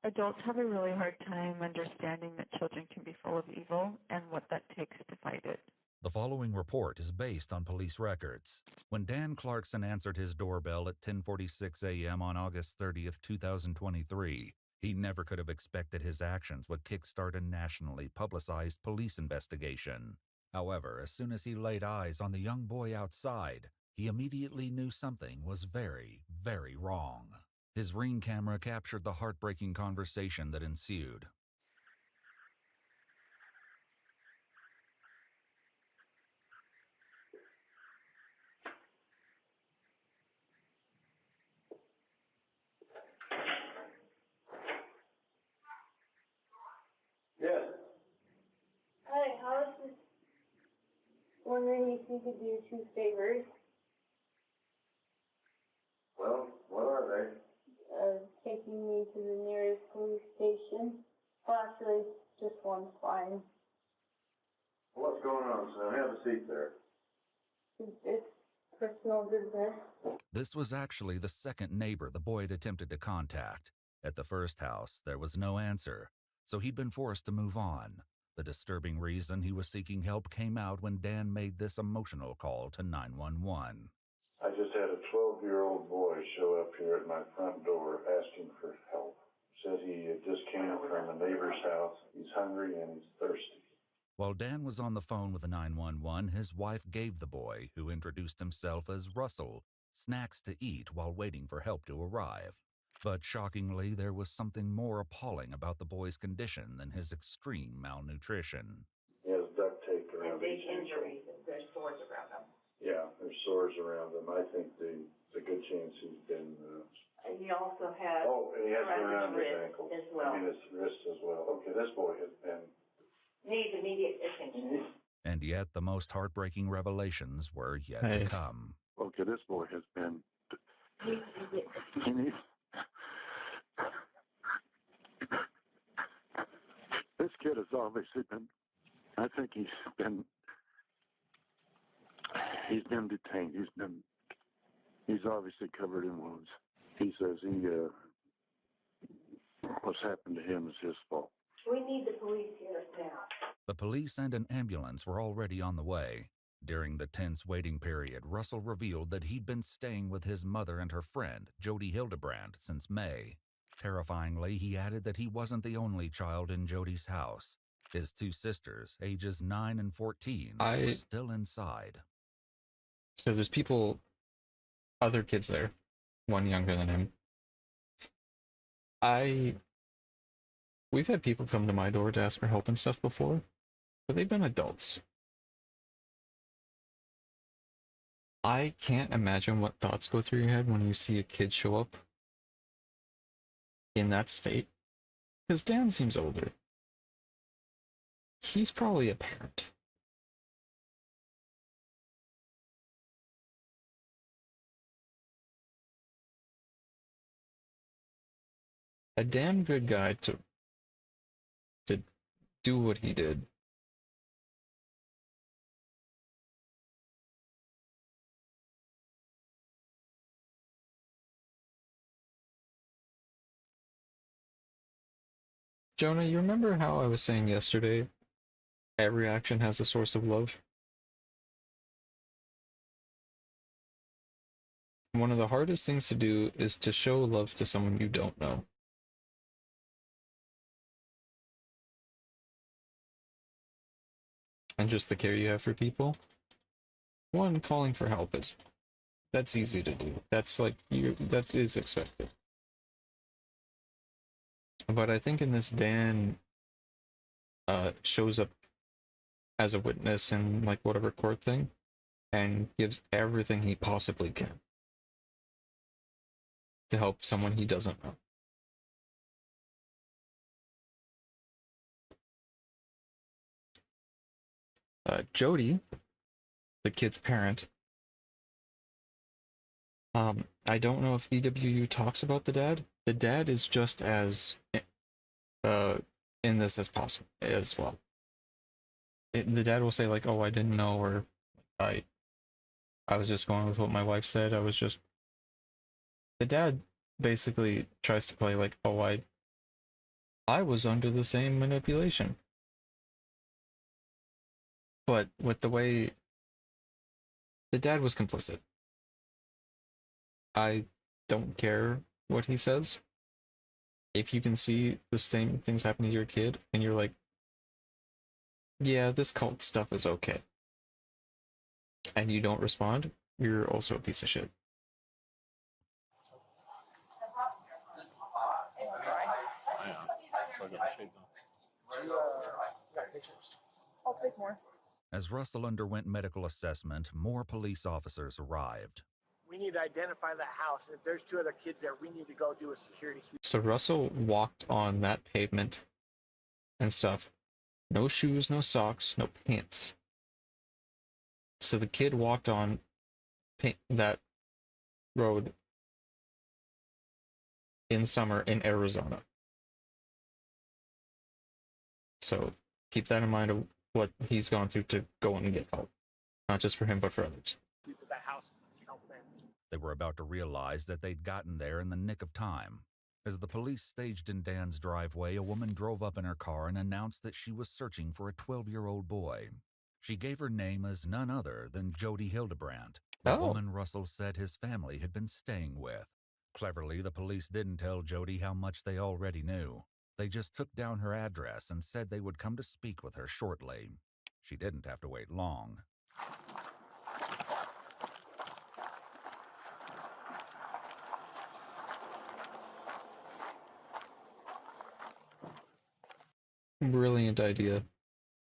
Adults have a really hard time understanding that children can be full of evil and what that takes to fight it. The following report is based on police records. When Dan Clarkson answered his doorbell at 10:46 a.m. on August 30th, 2023, he never could have expected his actions would kickstart a nationally publicized police investigation. However, as soon as he laid eyes on the young boy outside, he immediately knew something was very, very wrong. His Ring camera captured the heartbreaking conversation that ensued. Yes. Hi, how is this? Wondering if you could do 2 favors. Well, what are they? Taking me to the nearest police station. Well, actually, just one's fine. What's going on, son? Have a seat there. It's personal business. This was actually the second neighbor the boy had attempted to contact. At the first house, there was no answer, so he'd been forced to move on. The disturbing reason he was seeking help came out when Dan made this emotional call to 911. I just had a 12-year-old boy show up here at my front door asking for help. Said he just came from a neighbor's house. He's hungry and he's thirsty. While Dan was on the phone with the 911, his wife gave the boy, who introduced himself as Russell, snacks to eat while waiting for help to arrive. But shockingly, there was something more appalling about the boy's condition than his extreme malnutrition. He has duct tape around his Injuries. There's sores around them. Yeah, there's sores around him. I think there's a good chance he's been... And he also has and he has been around his wrist ankle. as well. I mean, his wrist as well. Okay, this boy has been... Needs immediate attention. And yet the most heartbreaking revelations were yet to come. Okay, this boy has been... Needs immediate attention. This kid has obviously been... I think he's been detained. He's obviously covered in wounds. He says what's happened to him is his fault. We need the police here now. The police and an ambulance were already on the way. During the tense waiting period, Russell revealed that he'd been staying with his mother and her friend, Jody Hildebrand, since May. Terrifyingly, he added that he wasn't the only child in Jody's house. His two sisters, ages 9 and 14, were still inside. So there's other kids there, one younger than him. We've had people come to my door to ask for help and stuff before, but they've been adults. I can't imagine what thoughts go through your head when you see a kid show up in that state. Because Dan seems older. He's probably a parent. A damn good guy to do what he did. Jonah, you remember how I was saying yesterday, every action has a source of love? One of the hardest things to do is to show love to someone you don't know. And just the care you have for people. One, calling for help that's easy to do. That's that is expected. But I think in this, Dan shows up as a witness in like whatever court thing and gives everything he possibly can to help someone he doesn't know. Jody, the kid's parent, I don't know if EWU talks about the dad. The dad is just as in this as possible as well. The dad will say like, "Oh, I didn't know," or I was just going with what my wife said. The dad basically tries to play like, "Oh, I was under the same manipulation." But with the way the dad was complicit. I don't care what he says. If you can see the same things happening to your kid and you're like, yeah, this cult stuff is okay, and you don't respond, you're also a piece of shit. I'll take more. As Russell underwent medical assessment, more police officers arrived. We need to identify that house. If there's 2 other kids there, we need to go do a security sweep. So Russell walked on that pavement and stuff. No shoes, no socks, no pants. So the kid walked on that road in summer in Arizona. So keep that in mind of what he's gone through to go and get help. Not just for him, but for others. That house, help them. They were about to realize that they'd gotten there in the nick of time. As the police staged in Dan's driveway, a woman drove up in her car and announced that she was searching for a 12-year-old boy. She gave her name as none other than Jody Hildebrand, the woman Russell said his family had been staying with. Cleverly, the police didn't tell Jody how much they already knew. They just took down her address and said they would come to speak with her shortly. She didn't have to wait long. Brilliant idea.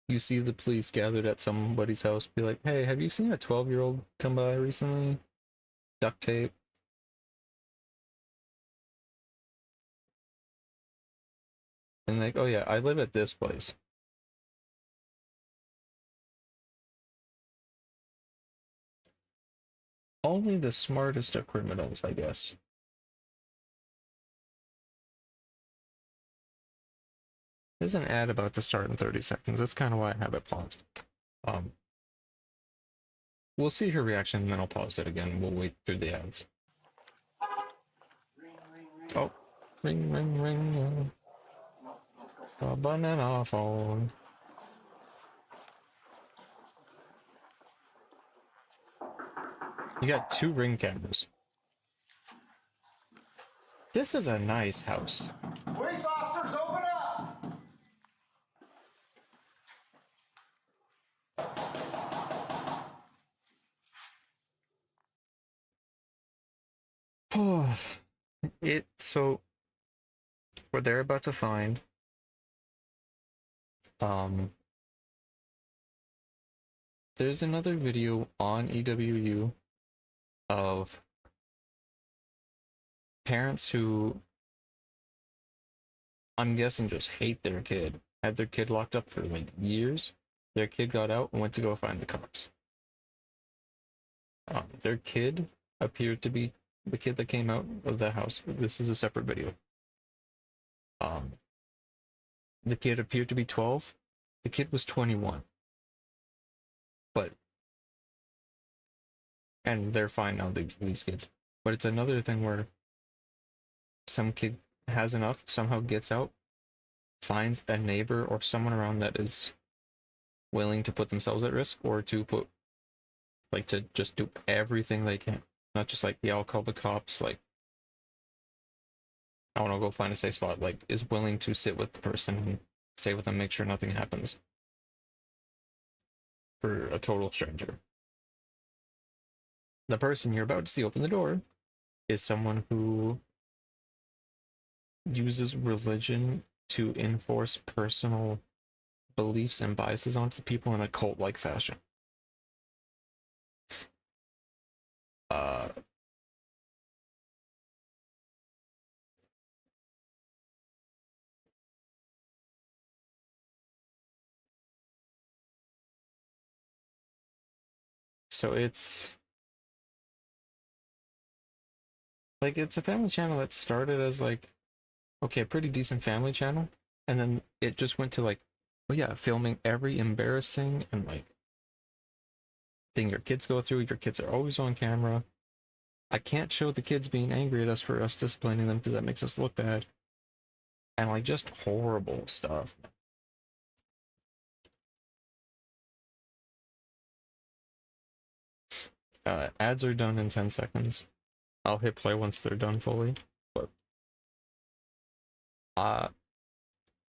You see the police gathered at somebody's house, be like, hey, have you seen a 12-year-old come by recently? Duct tape. And like, oh yeah, I live at this place. Only the smartest of criminals, I guess. There's an ad about to start in 30 seconds. That's kind of why I have it paused. we'll see her reaction, and then I'll pause it again. We'll wait through the ads. Oh, ring, ring, ring. A banana phone. You got 2 ring cameras. This is a nice house. Police officers, open up! So what they're about to find, there's another video on EWU of parents who, I'm guessing, just hate their kid. Had their kid locked up for like years. Their kid got out and went to go find the cops. Their kid appeared to be the kid that came out of the house. This is a separate video. The kid appeared to be 12. The kid was 21. And they're fine now, these kids. But it's another thing where some kid has enough, somehow gets out, finds a neighbor or someone around that is willing to put themselves at risk, or to put, like, to just do everything they can. Not just like, yeah, I'll call the cops, like, I want to go find a safe spot, like, is willing to sit with the person and stay with them, make sure nothing happens. For a total stranger. The person you're about to see open the door is someone who uses religion to enforce personal beliefs and biases onto people in a cult-like fashion. So it's like, it's a family channel that started as like, okay, a pretty decent family channel, and then it just went to like, oh yeah, filming every embarrassing and like thing your kids go through. Your kids are always on camera. I can't show the kids being angry at us for us disciplining them because that makes us look bad. And like, just horrible stuff. Ads are done in 10 seconds. I'll hit play once they're done fully. But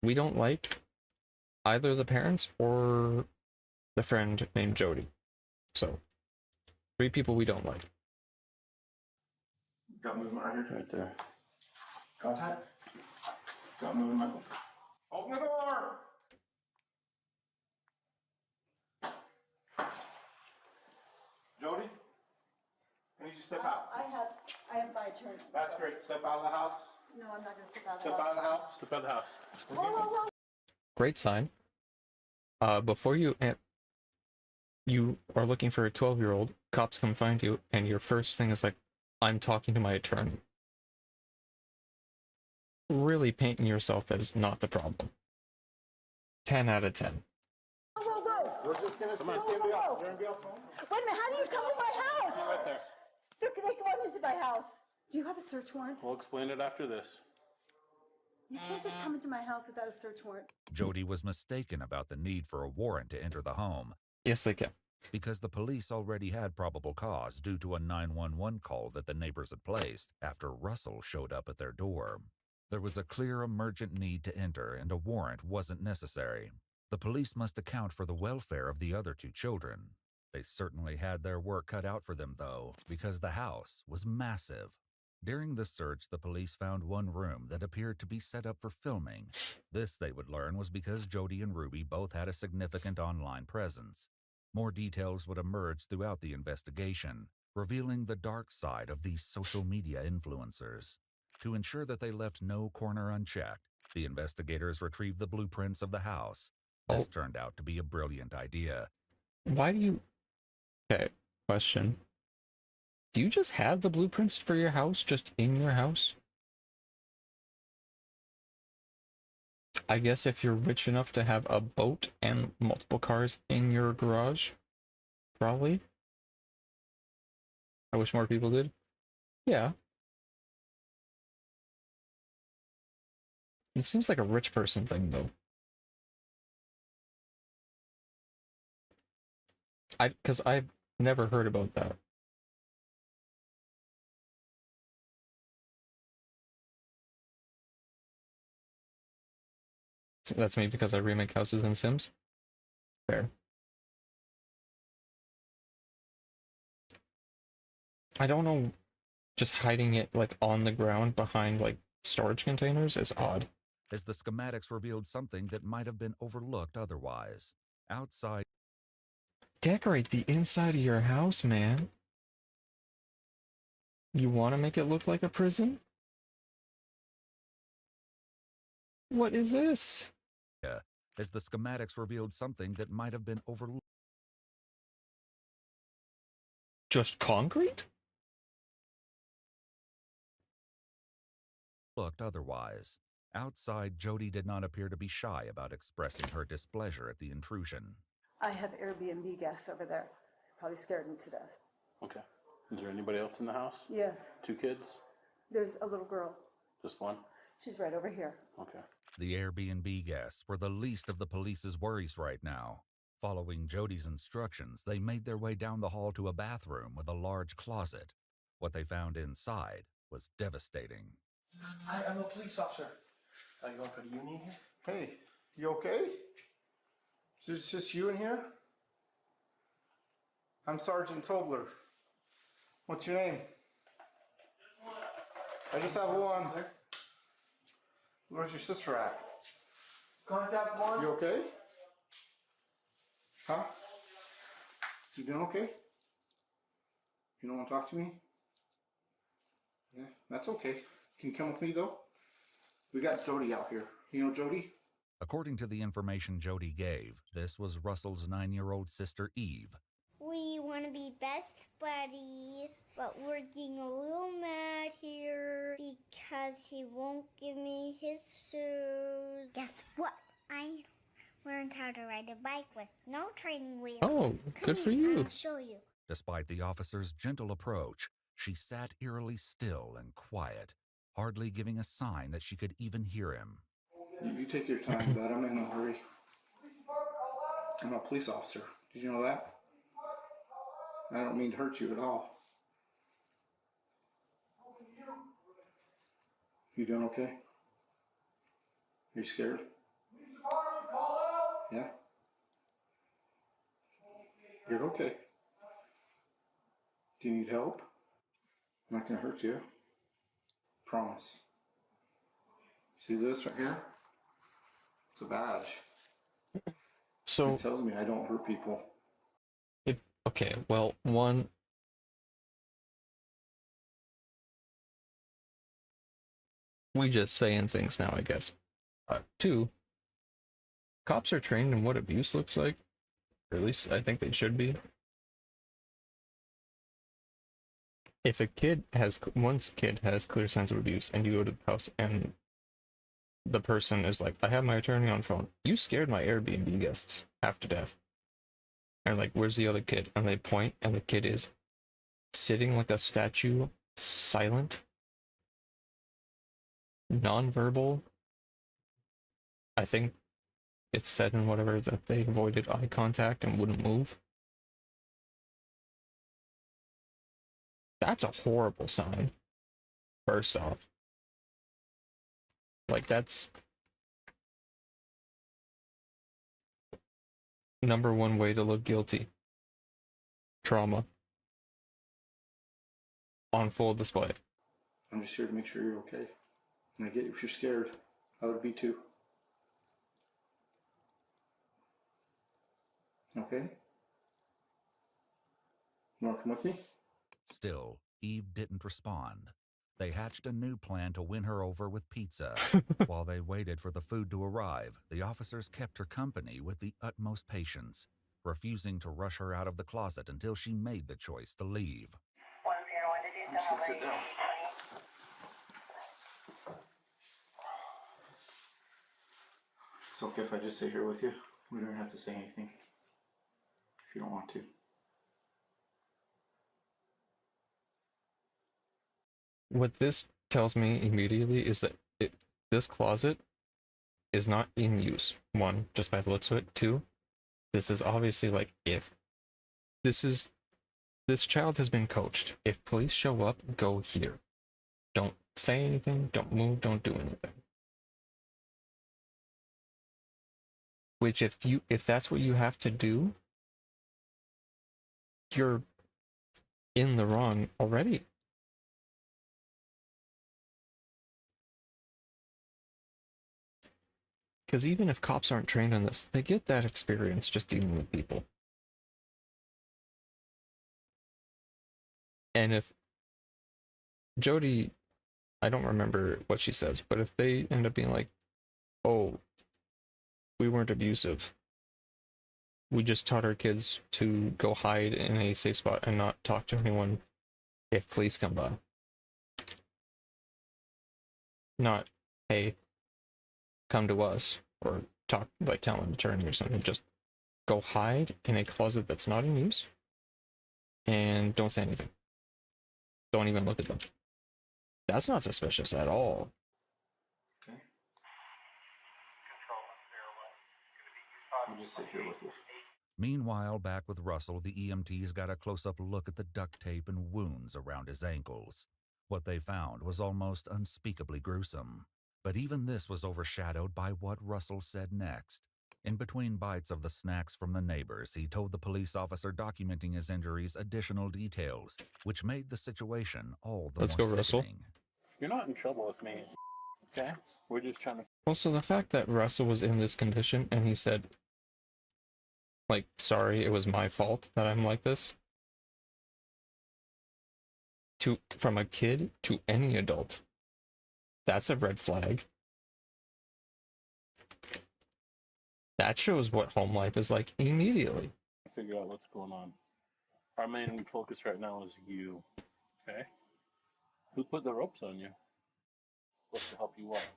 we don't like either the parents or the friend named Jody. So 3 people we don't like. Got movement right here. Right there. Contact. Got movement. Open the door! Jody? I need you to step out. I have my turn. That's great. Step out of the house. No, I'm not gonna step out of the Step house. out of the house. Step out of the house. Whoa, whoa, whoa. Great sign. Before you are looking for a 12-year-old, cops come find you, and your first thing is like, I'm talking to my attorney. Really painting yourself as not the problem. 10 out of 10. Whoa, whoa, whoa. We're just gonna see Whoa, if whoa, anybody whoa. else. Is there anybody else home? Wait a minute, how do you come to my house? Right there. They come into my house. Do you have a search warrant? We'll explain it after this. You can't just come into my house without a search warrant. Jody was mistaken about the need for a warrant to enter the home. Yes, they can. Because the police already had probable cause due to a 911 call that the neighbors had placed after Russell showed up at their door. There was a clear emergent need to enter, and a warrant wasn't necessary. The police must account for the welfare of the other 2 children. They certainly had their work cut out for them, though, because the house was massive. During the search, the police found one room that appeared to be set up for filming. This, they would learn, was because Jody and Ruby both had a significant online presence. More details would emerge throughout the investigation, revealing the dark side of these social media influencers. To ensure that they left no corner unchecked, the investigators retrieved the blueprints of the house. This turned out to be a brilliant idea. Why do you... Okay, question. Do you just have the blueprints for your house just in your house? I guess if you're rich enough to have a boat and multiple cars in your garage, probably. I wish more people did. Yeah. It seems like a rich person thing, though. Because I've never heard about that. That's me because I remake houses in Sims. Fair. I don't know, just hiding it like on the ground behind like storage containers is odd. As the schematics revealed something that might have been overlooked otherwise. Outside. Decorate the inside of your house, man. You want to make it look like a prison? What is this? As the schematics revealed something that might have been overlooked. Just concrete? Looked otherwise. Outside, Jody did not appear to be shy about expressing her displeasure at the intrusion. I have Airbnb guests over there. Probably scared me to death. Okay. Is there anybody else in the house? Yes. 2 kids? There's a little girl. Just one? She's right over here. Okay. The Airbnb guests were the least of the police's worries right now. Following Jody's instructions, they made their way down the hall to a bathroom with a large closet. What they found inside was devastating. Hi, I'm a police officer. Are you going for the union here? Hey, you okay? Is this just you in here? I'm Sergeant Tobler. What's your name? I just have one. Where's your sister at? Contact one. You okay? Huh? You doing okay? You don't want to talk to me? Yeah, that's okay. Can you come with me though? We got Jody out here. You know Jody? According to the information Jody gave, this was Russell's 9-year-old sister Eve. We want to be best buddies, but we're getting a little mad here because he won't give me his shoes. Guess what? I learned how to ride a bike with no training wheels. Oh, good for you. I'll show you. Despite the officer's gentle approach, she sat eerily still and quiet, hardly giving a sign that she could even hear him. You take your time, bud. I'm in no hurry. I'm a police officer. Did you know that? I don't mean to hurt you at all. You doing okay? Are you scared? Yeah? You're okay. Do you need help? I'm not gonna hurt you. Promise. See this right here? It's a badge. So it tells me I don't hurt people. Okay, well, one, we just saying things now, I guess. 2, cops are trained in what abuse looks like. Or at least I think they should be. If a kid has, once a kid has clear signs of abuse and you go to the house and the person is like, I have my attorney on phone. You scared my Airbnb guests half to death. And like, where's the other kid? And they point and the kid is sitting like a statue, silent, non-verbal. I think it's said in whatever that they avoided eye contact and wouldn't move. That's a horrible sign. First off. Like, that's number one way to look guilty. Trauma. On full display. I'm just here to make sure you're okay. And I get if you're scared. I would be too. Okay? You want to come with me? Still, Eve didn't respond. They hatched a new plan to win her over with pizza. While they waited for the food to arrive, the officers kept her company with the utmost patience, refusing to rush her out of the closet until she made the choice to leave. I'm just gonna sit down. It's okay if I just sit here with you. We don't have to say anything. If you don't want to. What this tells me immediately is that this closet is not in use. One, just by the looks of it. Two, this is obviously like, if this child has been coached. If police show up, go here. Don't say anything, don't move, don't do anything. Which if that's what you have to do, you're in the wrong already. Because even if cops aren't trained on this, they get that experience just dealing with people. And if Jody, I don't remember what she says, but if they end up being like, oh, we weren't abusive, we just taught our kids to go hide in a safe spot and not talk to anyone if police come by. Not, hey, come to us, or talk, like tell an attorney or something. Just go hide in a closet that's not in use and don't say anything. Don't even look at them. That's not suspicious at all. Okay. I'll just sit here with you. Meanwhile, back with Russell, the EMTs got a close-up look at the duct tape and wounds around his ankles. What they found was almost unspeakably gruesome. But even this was overshadowed by what Russell said next. In between bites of the snacks from the neighbors, he told the police officer documenting his injuries additional details, which made the situation all the Let's more go, Russell. sickening. You're not in trouble with me, okay? We're just trying to... Also, the fact that Russell was in this condition and he said, like, sorry, it was my fault that I'm like this. From a kid to any adult. That's a red flag. That shows what home life is like immediately. figure out what's going on. Our main focus right now is you, okay? Who put the ropes on you? What's to help you out?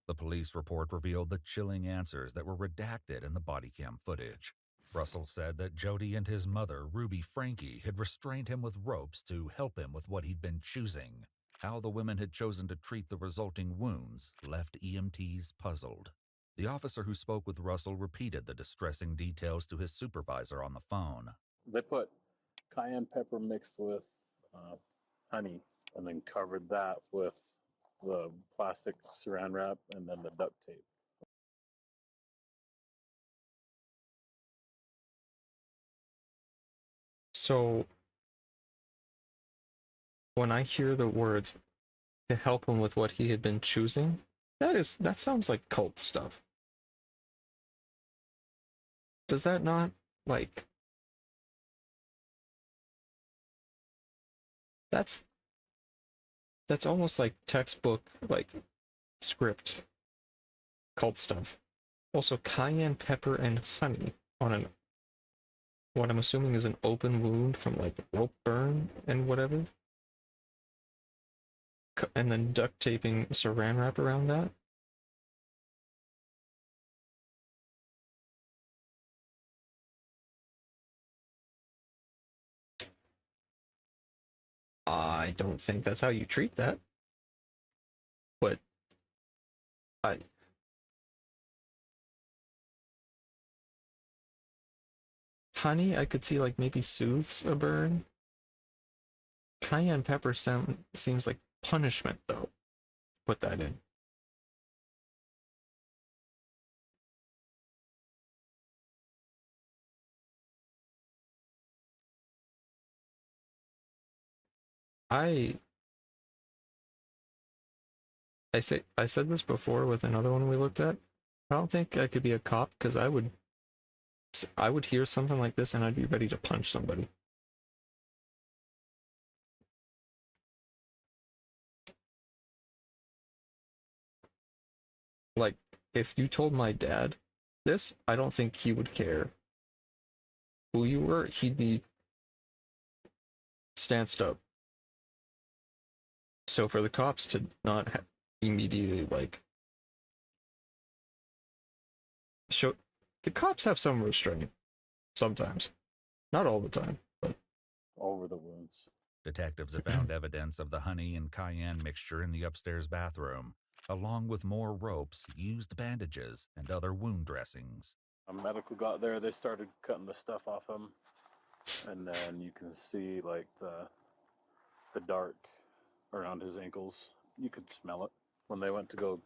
The police report revealed the chilling answers that were redacted in the body cam footage. Russell said that Jody and his mother, Ruby Frankie, had restrained him with ropes to help him with what he'd been choosing. How the women had chosen to treat the resulting wounds left EMTs puzzled. The officer who spoke with Russell repeated the distressing details to his supervisor on the phone. They put cayenne pepper mixed with honey and then covered that with the plastic saran wrap and then the duct tape. So when I hear the words to help him with what he had been choosing, that sounds like cult stuff. Does that not, like, that's almost like textbook, like, script cult stuff. Also, cayenne pepper and honey on what I'm assuming is an open wound from, like, rope burn and whatever. And then duct taping saran wrap around that. I don't think that's how you treat that. But honey, I could see, like, maybe soothes a burn. Cayenne pepper seems like punishment, though. Put that in. I said this before with another one we looked at. I don't think I could be a cop because I would hear something like this and I'd be ready to punch somebody. Like, if you told my dad this, I don't think he would care who you were. He'd be stanced up. So for the cops to not immediately, like, show, the cops have some restraint sometimes, not all the time, but over the wounds. Detectives have found evidence of the honey and cayenne mixture in the upstairs bathroom, along with more ropes, used bandages, and other wound dressings. Medical got there, they started cutting the stuff off him, and then you can see like the dark around his ankles. You could smell it. When they went to go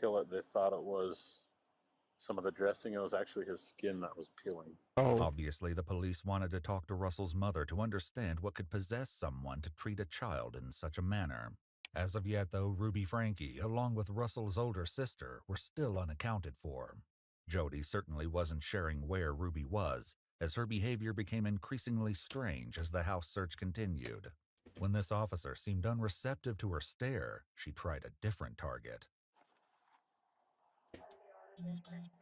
peel it, they thought it was some of the dressing. It was actually his skin that was peeling. Obviously, the police wanted to talk to Russell's mother to understand what could possess someone to treat a child in such a manner. As of yet, though, Ruby Frankie, along with Russell's older sister, were still unaccounted for. Jody certainly wasn't sharing where Ruby was, as her behavior became increasingly strange as the house search continued. When this officer seemed unreceptive to her stare, she tried a different target.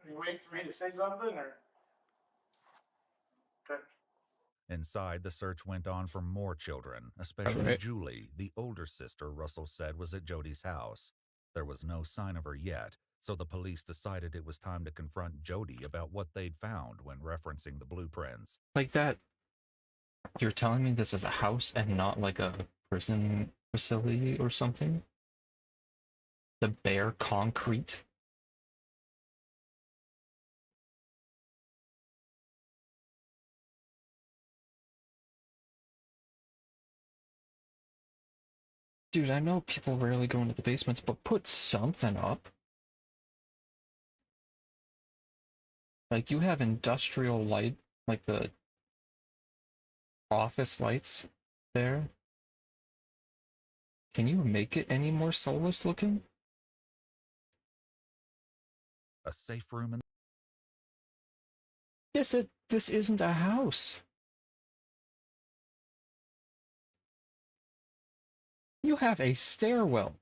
You wait for me to say something, or? Okay. Inside, the search went on for more children, especially Julie, the older sister Russell said was at Jody's house. There was no sign of her yet, so the police decided it was time to confront Jody about what they'd found when referencing the blueprints. Like that, you're telling me this is a house and not like a prison facility or something? The bare concrete? Dude, I know people rarely go into the basements, but put something up. Like, you have industrial light, like the office lights there. Can you make it any more soulless looking? A safe room in This isn't a house. You have a stairwell.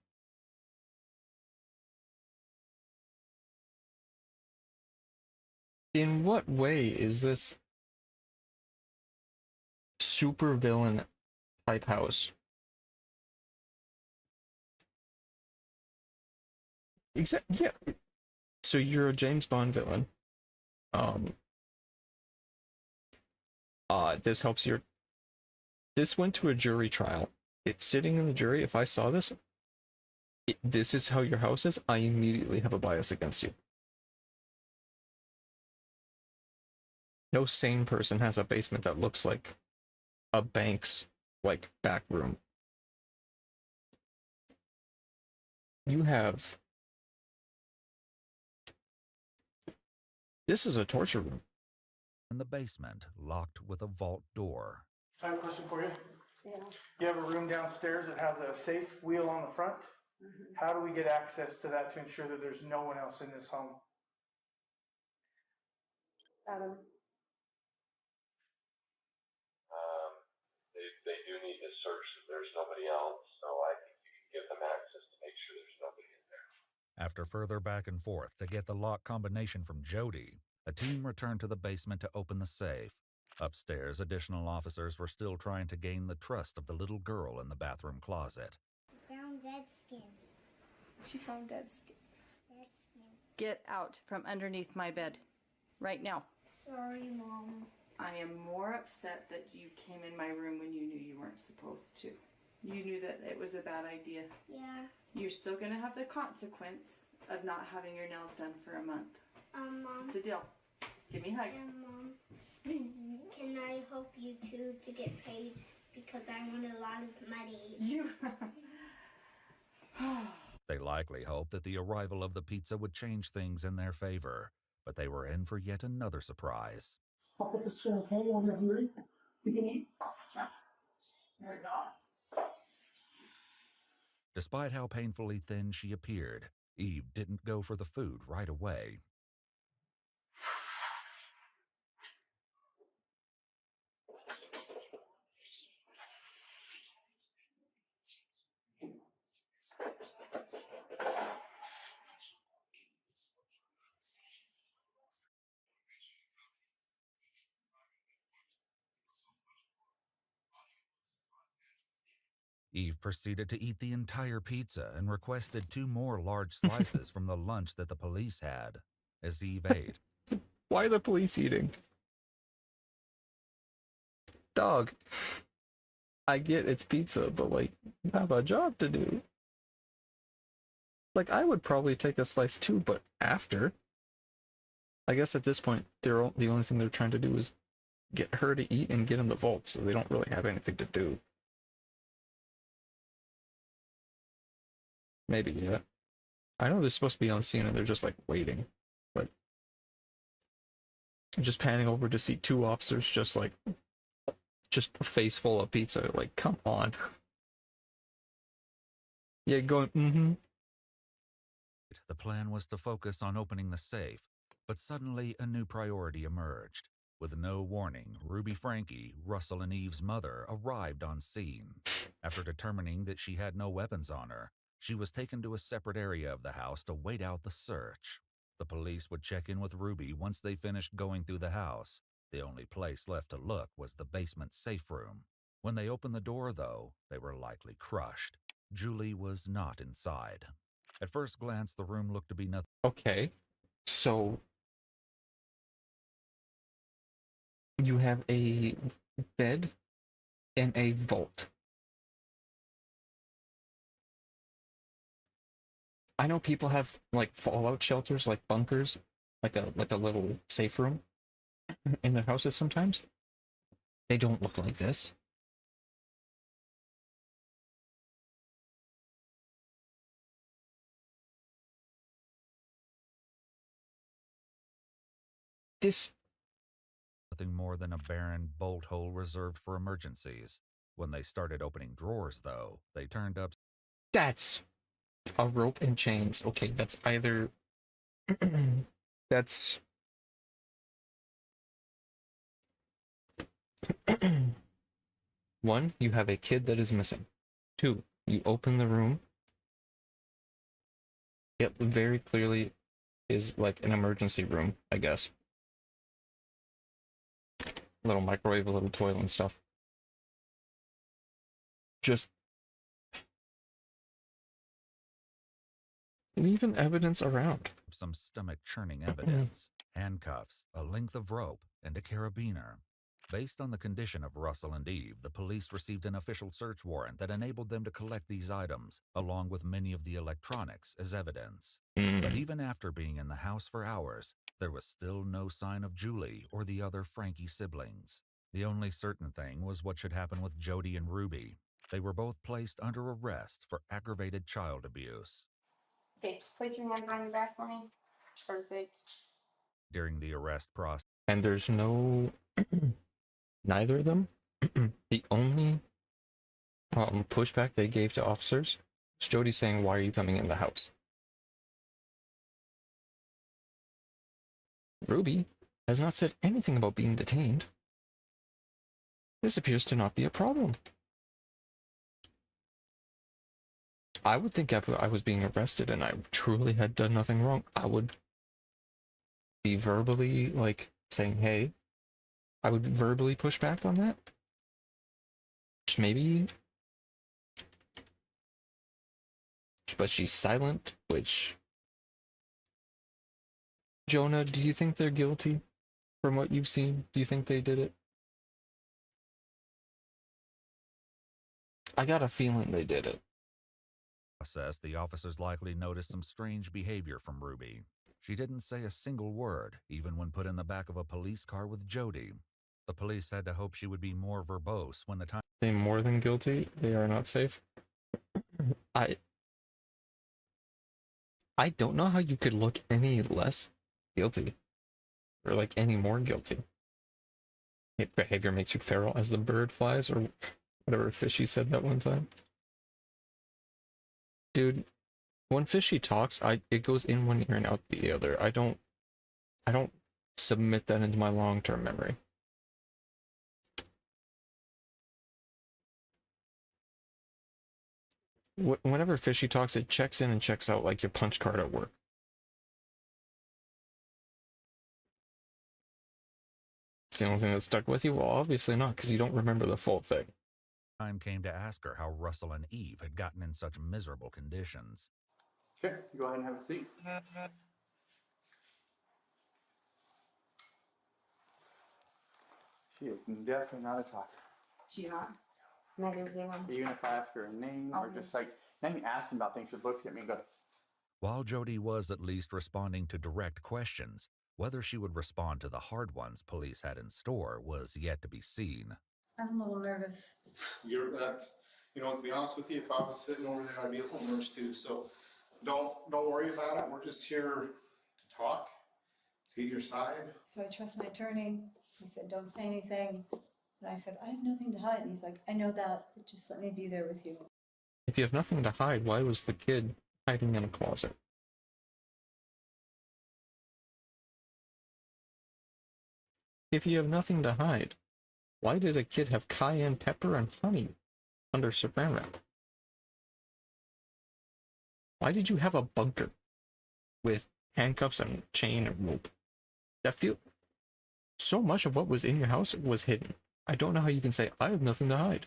In what way is this supervillain type house? Yeah. So you're a James Bond villain. This helps your... This went to a jury trial. It's sitting in the jury. If I saw this, this is how your house is, I immediately have a bias against you. No sane person has a basement that looks like a bank's, like, back room. You have... This is a torture room. In the basement, locked with a vault door. I have a question for you. Yeah. You have a room downstairs that has a safe wheel on the front. How do we get access to that to ensure that there's no one else in this home? Adam. They do need to search that there's nobody else, so I think you can give them access to make sure there's nobody in there. After further back and forth to get the lock combination from Jody, a team returned to the basement to open the safe. Upstairs, additional officers were still trying to gain the trust of the little girl in the bathroom closet. Found dead skin. She found dead skin. Dead skin. Get out from underneath my bed. Right now. Sorry, Mom. I am more upset that you came in my room when you knew you weren't supposed to. You knew that it was a bad idea. Yeah. You're still gonna have the consequence of not having your nails done for a month. Mom. It's a deal. Give me a hug. Mom. Can I help you too to get paid? Because I want a lot of money. You... They likely hoped that the arrival of the pizza would change things in their favor, but they were in for yet another surprise. I'll put this in, okay? You want to hurry? You can eat. There you go. Despite how painfully thin she appeared, Eve didn't go for the food right away. Eve proceeded to eat the entire pizza and requested 2 more large slices from the lunch that the police had. As Eve ate, Why are the police eating? Dog. I get it's pizza, but like, you have a job to do. Like, I would probably take a slice too, but after. I guess at this point, the only thing they're trying to do is get her to eat and get in the vault, so they don't really have anything to do. Maybe, yeah. I know they're supposed to be on scene and they're just like waiting, but just panning over to see two officers just a face full of pizza. Like, come on. Yeah, going, mm-hmm. The plan was to focus on opening the safe, but suddenly a new priority emerged. With no warning, Ruby Frankie, Russell and Eve's mother, arrived on scene. After determining that she had no weapons on her, she was taken to a separate area of the house to wait out the search. The police would check in with Ruby once they finished going through the house. The only place left to look was the basement safe room. When they opened the door, though, they were likely crushed. Julie was not inside. At first glance, the room looked to be nothing. Okay, so you have a bed and a vault. I know people have like fallout shelters, like bunkers, like a little safe room in their houses sometimes. They don't look like this. This Nothing more than a barren bolt hole reserved for emergencies. When they started opening drawers, though, they turned up. That's a rope and chains. Okay, that's either that's one, you have a kid that is missing. Two, you open the room. It very clearly is like an emergency room, I guess. A little microwave, a little toilet and stuff. Just leaving evidence around. Some stomach-churning evidence, handcuffs, a length of rope, and a carabiner. Based on the condition of Russell and Eve, the police received an official search warrant that enabled them to collect these items, along with many of the electronics, as evidence. But even after being in the house for hours, there was still no sign of Julie or the other Frankie siblings. The only certain thing was what should happen with Jody and Ruby. They were both placed under arrest for aggravated child abuse. Okay, just place your hand on your back for me. Perfect. During the arrest process. And there's no neither of them. The only pushback they gave to officers was Jody saying, "Why are you coming in the house?" Ruby has not said anything about being detained. This appears to not be a problem. I would think if I was being arrested and I truly had done nothing wrong, I would be verbally, like, saying, hey, I would verbally push back on that. Just maybe. But she's silent, which... Jonah, do you think they're guilty? From what you've seen, do you think they did it? I got a feeling they did it. The officers likely noticed some strange behavior from Ruby. She didn't say a single word, even when put in the back of a police car with Jody. The police had to hope she would be more verbose when the time... They more than guilty. They are not safe. I don't know how you could look any less guilty. Or like any more guilty. Behavior makes you feral as the bird flies, or whatever Fishy said that one time. Dude, when Fishy talks, it goes in one ear and out the other. I don't submit that into my long-term memory. Whenever Fishy talks, it checks in and checks out like your punch card at work. It's the only thing that stuck with you? Well, obviously not, because you don't remember the full thing. Time came to ask her how Russell and Eve had gotten in such miserable conditions. Okay, go ahead and have a seat. She is definitely not a talker. She not? Even if I ask her a name or just like, then you ask them about things, she looks at me and goes, While Jody was at least responding to direct questions, whether she would respond to the hard ones police had in store was yet to be seen. I'm a little nervous. You're that, you know, to be honest with you, if I was sitting over there, I'd be a little nervous too. So don't worry about it. We're just here to talk, to get your side. So I trust my attorney. He said, don't say anything. And I said, I have nothing to hide. And he's like, I know that, but just let me be there with you. If you have nothing to hide, why was the kid hiding in a closet? If you have nothing to hide, why did a kid have cayenne pepper and honey under saran wrap? Why did you have a bunker with handcuffs and chain and rope? That feel so much of what was in your house was hidden. I don't know how you can say I have nothing to hide.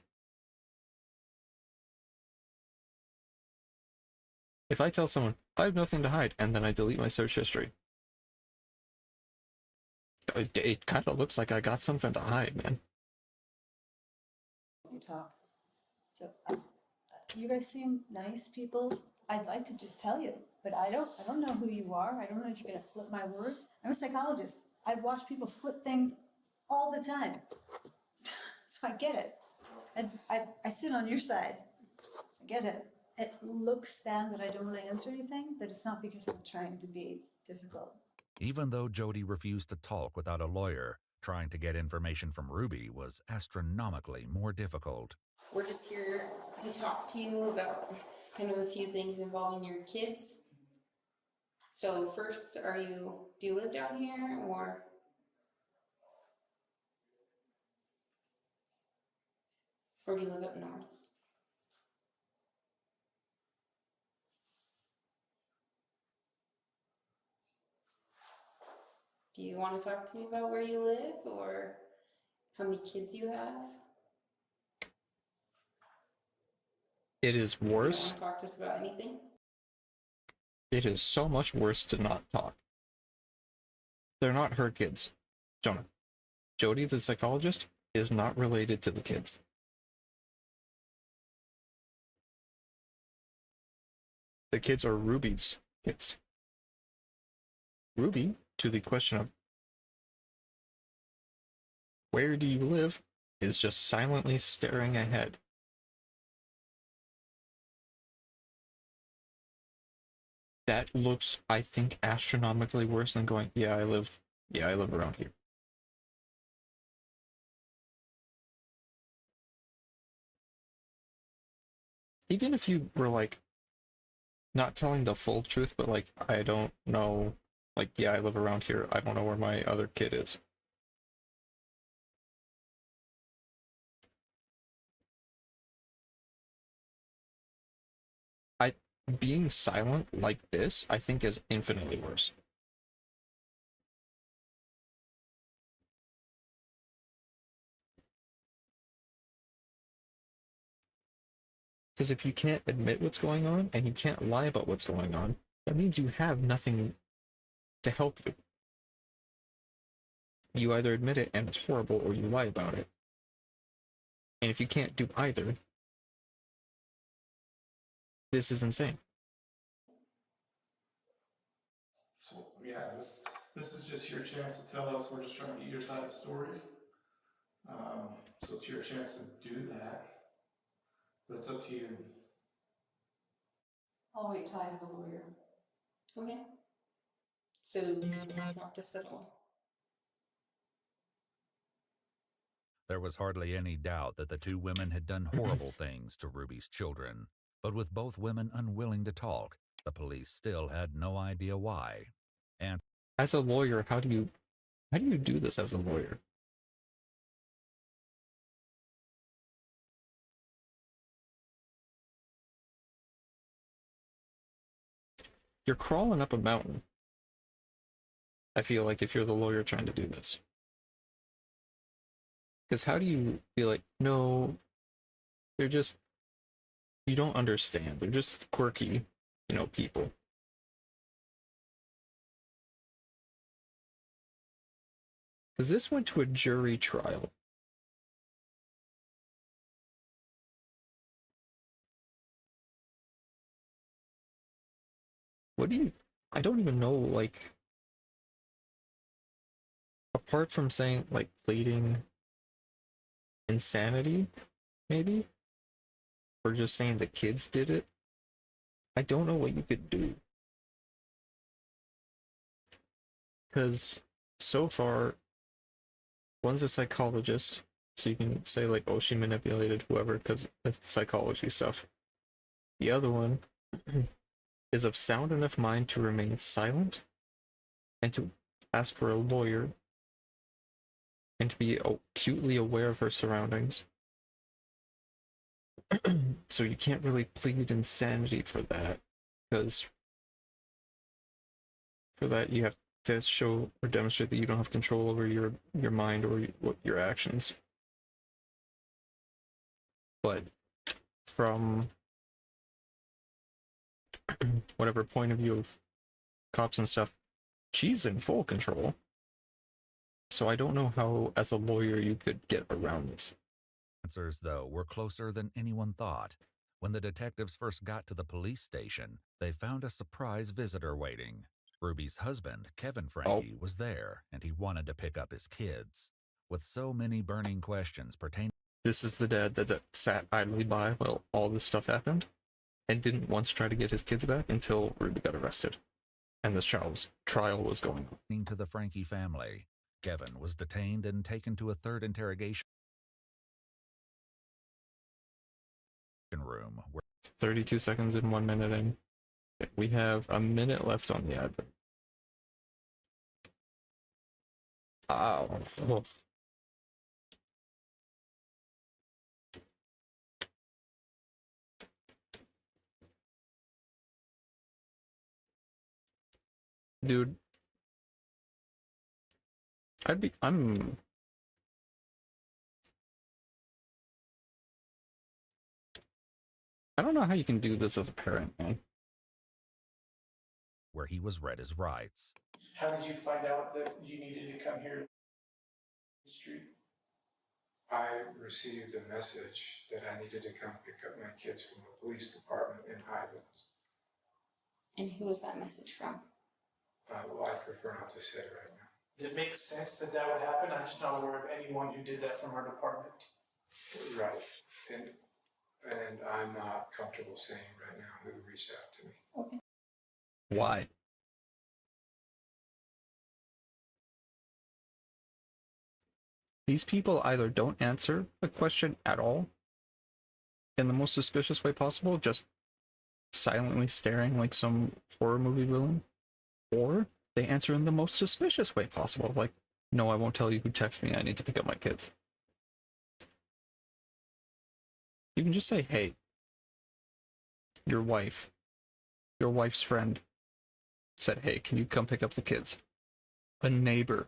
If I tell someone I have nothing to hide and then I delete my search history, it kind of looks like I got something to hide, man. You talk. So you guys seem nice people. I'd like to just tell you, but I don't know who you are. I don't know if you're gonna flip my words. I'm a psychologist. I've watched people flip things all the time. So I get it. I sit on your side. I get it. It looks sad that I don't want to answer anything, but it's not because I'm trying to be difficult. Even though Jody refused to talk without a lawyer, trying to get information from Ruby was astronomically more difficult. We're just here to talk to you about kind of a few things involving your kids. So first, do you live down here or do you live up north? Do you want to talk to me about where you live or how many kids you have? It is You don't worse. want to talk to us about anything? It is so much worse to not talk. They're not her kids, Jonah. Jody, the psychologist, is not related to the kids. The kids are Ruby's kids. Ruby, to the question of where do you live, is just silently staring ahead. That looks, I think, astronomically worse than going, yeah, I live around here. Even if you were like not telling the full truth, but like, I don't know, like, yeah, I live around here, I don't know where my other kid is. Being silent like this, I think, is infinitely worse. Because if you can't admit what's going on, and you can't lie about what's going on, that means you have nothing to help you. You either admit it and it's horrible, or you lie about it. And if you can't do either, this is insane. So yeah, this is just your chance to tell us. We're just trying to get your side of the story. So it's your chance to do that. But it's up to you. I'll wait till I have a lawyer. Okay. So you want to talk to us at all? There was hardly any doubt that the two women had done horrible things to Ruby's children, but with both women unwilling to talk, the police still had no idea why. And as a lawyer, how do you do this as a lawyer? You're crawling up a mountain. I feel like if you're the lawyer trying to do this. Because how do you be like, no, they're just, you don't understand. They're just quirky, people. Because this went to a jury trial. What do you... I don't even know, like... Apart from saying, like, pleading insanity, maybe? Or just saying the kids did it? I don't know what you could do. Because so far, one's a psychologist, so you can say, like, oh, she manipulated whoever because of psychology stuff. The other one is of sound enough mind to remain silent and to ask for a lawyer and to be acutely aware of her surroundings. So you can't really plead insanity for that, because for that you have to show or demonstrate that you don't have control over your mind or your actions. But from whatever point of view of cops and stuff, she's in full control. So I don't know how, as a lawyer, you could get around this. Answers, though, were closer than anyone thought. When the detectives first got to the police station, they found a surprise visitor waiting. Ruby's husband, Kevin Frankie, was there, and he wanted to pick up his kids. With so many burning questions pertaining... This is the dad that sat idly by while all this stuff happened, and didn't once try to get his kids back until Ruby got arrested, and this trial was going on. To the Frankie family, Kevin was detained and taken to a third interrogation room where 32 seconds and 1 minute in. We have a minute left on the advert. Ow. Oh. Dude. I'm... I don't know how you can do this as a parent, man. where he was read his rights. How did you find out that you needed to come here to the street? I received a message that I needed to come pick up my kids from the police department in Highlands. And who was that message from? Well, I prefer not to say right now. Does it make sense that that would happen? I'm just not aware of anyone who did that from our department. Right. And I'm not comfortable saying right now who reached out to me. Okay. Why? These people either don't answer the question at all in the most suspicious way possible, just silently staring like some horror movie villain, or they answer in the most suspicious way possible, like, no, I won't tell you who texted me, I need to pick up my kids. You can just say, hey, your wife's friend said, hey, can you come pick up the kids? A neighbor.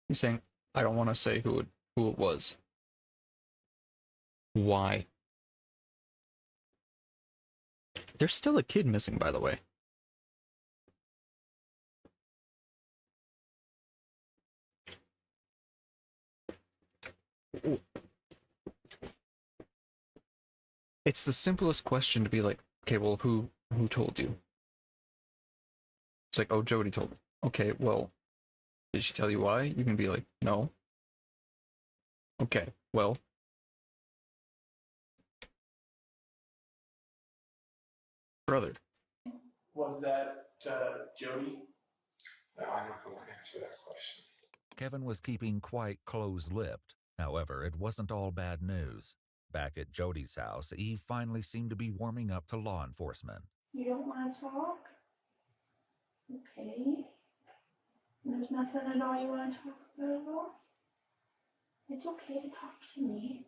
You're saying, I don't want to say who it was. Why? There's still a kid missing, by the way. It's the simplest question to be like, okay, well, who told you? It's like, oh, Jody told me. Okay, well, did she tell you why? You can be like, no. Okay, well. Brother. Was that Jody? I'm not going to answer that question. Kevin was keeping quite close-lipped. However, it wasn't all bad news. Back at Jody's house, Eve finally seemed to be warming up to law enforcement. You don't want to talk? Okay. There's nothing at all you want to talk about at all? It's okay to talk to me.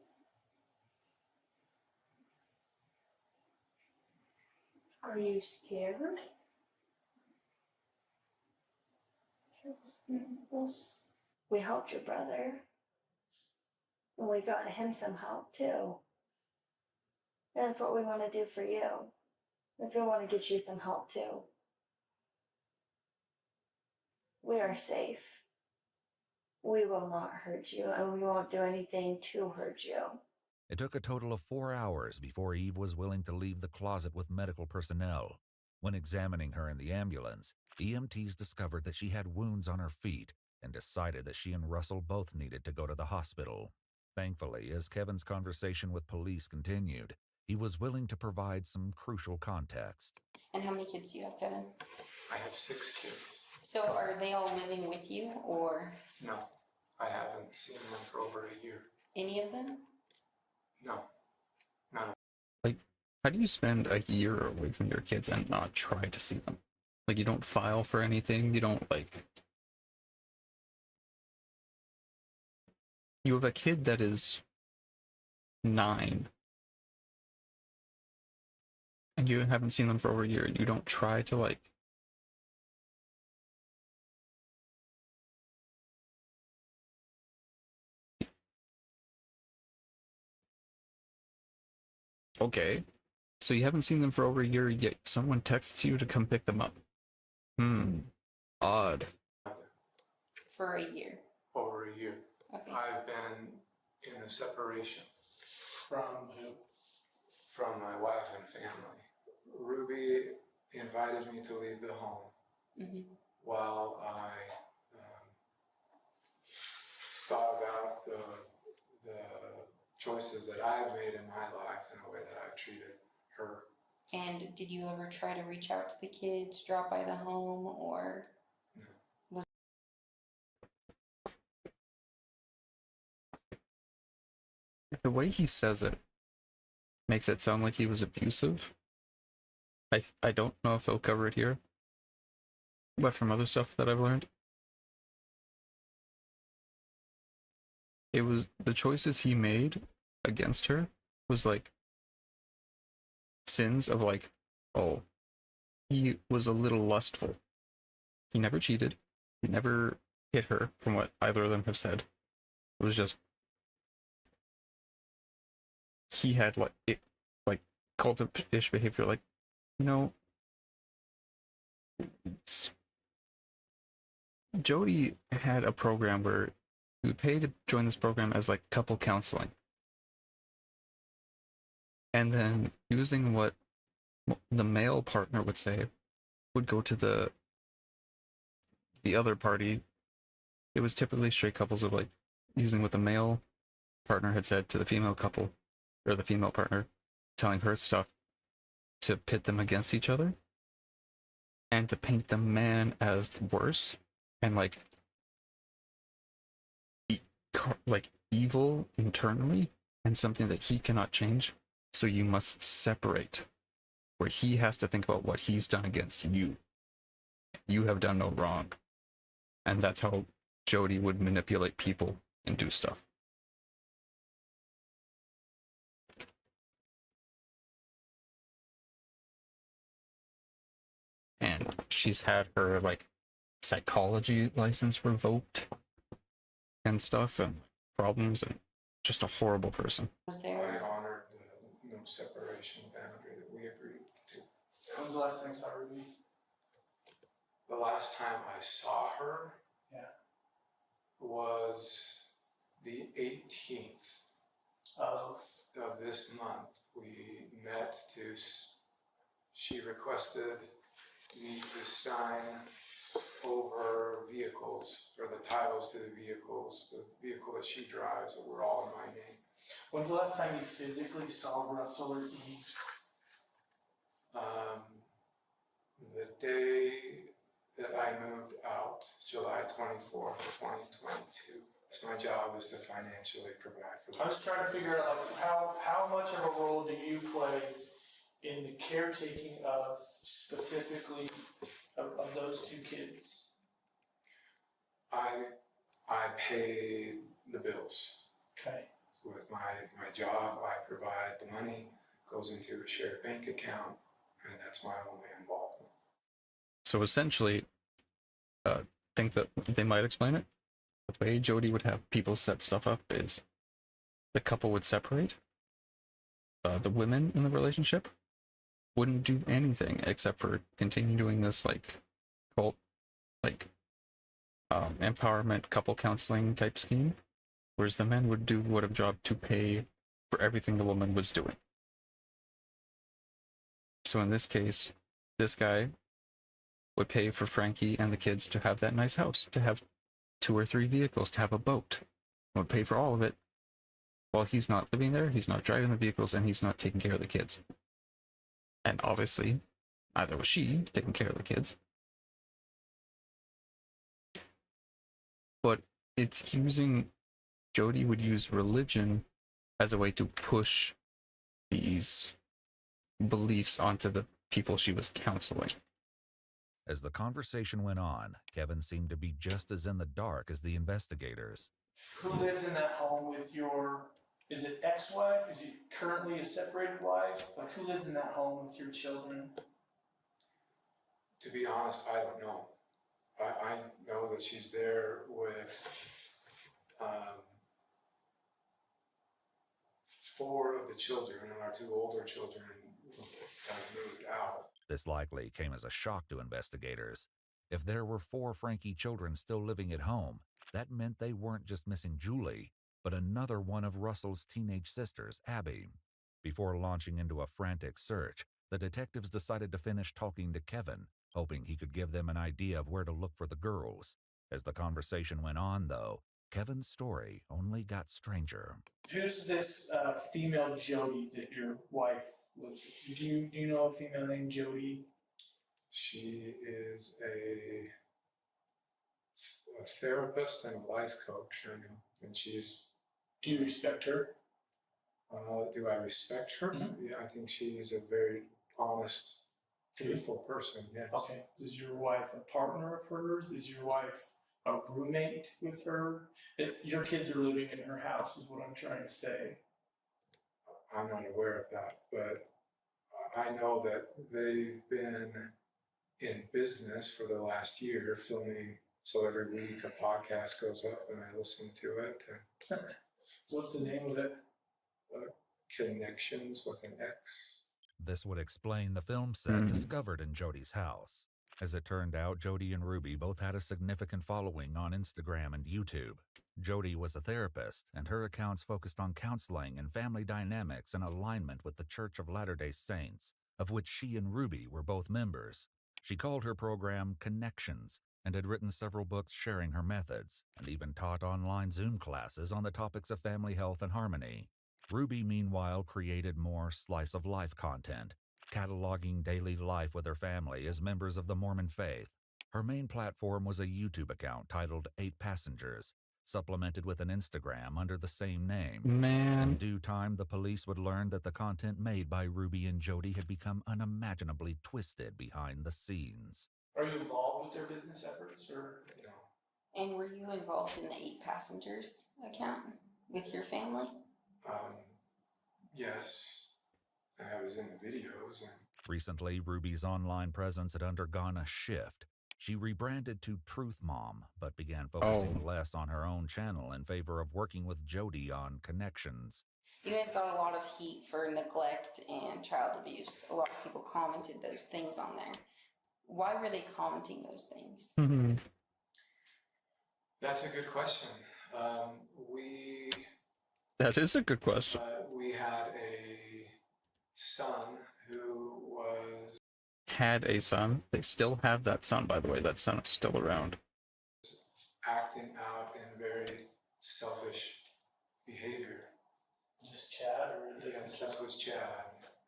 Are you scared? We helped your brother. And we got him some help too. And that's what we want to do for you. If we want to get you some help too. We are safe. We will not hurt you, and we won't do anything to hurt you. It took a total of 4 hours before Eve was willing to leave the closet with medical personnel. When examining her in the ambulance, EMTs discovered that she had wounds on her feet and decided that she and Russell both needed to go to the hospital. Thankfully, as Kevin's conversation with police continued, he was willing to provide some crucial context. And how many kids do you have, Kevin? I have 6 kids. So are they all living with you, or? No, I haven't seen them for over a year. Any of them? No, none of Like, how do you spend a year away from your kids and not try to see them? Like, you don't file for anything, you don't, like... You have a kid that is 9, and you haven't seen them for over a year. You don't try to, like... Okay. So you haven't seen them for over a year, yet someone texts you to come pick them up. Odd. For a year. over a year. Okay. I've been in a separation. From who? From my wife and family. Ruby invited me to leave the home while I thought about the choices that I've made in my life and the way that I've treated her. And did you ever try to reach out to the kids, drop by the home, or? Was The way he says it makes it sound like he was abusive. I don't know if they'll cover it here, but from other stuff that I've learned, it was the choices he made against her was like sins of like, oh, he was a little lustful. He never cheated. He never hit her, from what either of them have said. It was just he had like cultish behavior, like, you know, Jody had a program where you would pay to join this program as like couple counseling, and then using what the male partner would say would go to the other party. It was typically straight couples of like using what the male partner had said to the female couple or the female partner, telling her stuff to pit them against each other and to paint the man as worse and like evil internally and something that he cannot change. So you must separate, where he has to think about what he's done against you. You have done no wrong. And that's how Jody would manipulate people and do stuff. And she's had her like psychology license revoked and stuff and problems, and just a horrible person. Was there? I honored the no separation boundary that we agreed to. When was the last time you saw Ruby? The last time I saw her was the 18th of this month. We met she requested me to sign over vehicles, or the titles to the vehicle that she drives, that were all in my name. When's the last time you physically saw Russell or Eve? The day that I moved out, July 24th, 2022. So my job is to financially provide for them. I was trying to figure out like how much of a role do you play in the caretaking of specifically of those two kids? I pay the bills. Okay. With my job, I provide the money, goes into a shared bank account, and that's my only involvement. So essentially, think that they might explain it. The way Jody would have people set stuff up is the couple would separate. The women in the relationship wouldn't do anything except for continue doing this like cult, like empowerment couple counseling type scheme, whereas the men would do what a job to pay for everything the woman was doing. So in this case, this guy would pay for Frankie and the kids to have that nice house, to have 2 or 3 vehicles, to have a boat. Would pay for all of it while he's not living there, he's not driving the vehicles, and he's not taking care of the kids. And obviously, neither was she taking care of the kids. But it's using, Jody would use religion as a way to push these beliefs onto the people she was counseling. As the conversation went on, Kevin seemed to be just as in the dark as the investigators. Who lives in that home with your, is it ex-wife? Is it currently a separated wife? Like, who lives in that home with your children? To be honest, I don't know. I know that she's there with 4 of the children, and our 2 older children have moved out. This likely came as a shock to investigators. If there were 4 Frankie children still living at home, that meant they weren't just missing Julie, but another one of Russell's teenage sisters, Abby. Before launching into a frantic search, the detectives decided to finish talking to Kevin, hoping he could give them an idea of where to look for the girls. As the conversation went on, though, Kevin's story only got stranger. Who's this female Jody that your wife lives with? Do you know a female named Jody? She is a therapist and a life coach, and she's... Do you respect her? Do I respect her? Mm-hmm. Yeah, I think she's a very honest, truthful person, yes. Okay. Is your wife a partner of hers? Is your wife a roommate with her? Your kids are living in her house is what I'm trying to say. I'm not aware of that, but I know that they've been in business for the last year filming. So every week a podcast goes up and I listen to it. What's the name of it? Connections with an X. This would explain the film set discovered in Jody's house. As it turned out, Jody and Ruby both had a significant following on Instagram and YouTube. Jody was a therapist, and her accounts focused on counseling and family dynamics in alignment with the Church of Latter-day Saints, of which she and Ruby were both members. She called her program Connections and had written several books sharing her methods, and even taught online Zoom classes on the topics of family health and harmony. Ruby, meanwhile, created more slice-of-life content, cataloging daily life with her family as members of the Mormon faith. Her main platform was a YouTube account titled 8 Passengers, supplemented with an Instagram under the same name. In due time, the police would learn that the content made by Ruby and Jody had become unimaginably twisted behind the scenes. Are you involved with their business efforts, or no? And were you involved in the 8 Passengers account with your family? Yes. I was in the videos. Recently, Ruby's online presence had undergone a shift. She rebranded to Truth Mom, but began focusing less on her own channel in favor of working with Jody on Connections. You guys got a lot of heat for neglect and child abuse. A lot of people commented those things on there. Why were they commenting those things? Mm-hmm. That's a good question. That is a good question. We had a son who was... Had a son. They still have that son, by the way. That son is still around. Acting out in very selfish behavior. Is this Chad or Yes, this was Chad.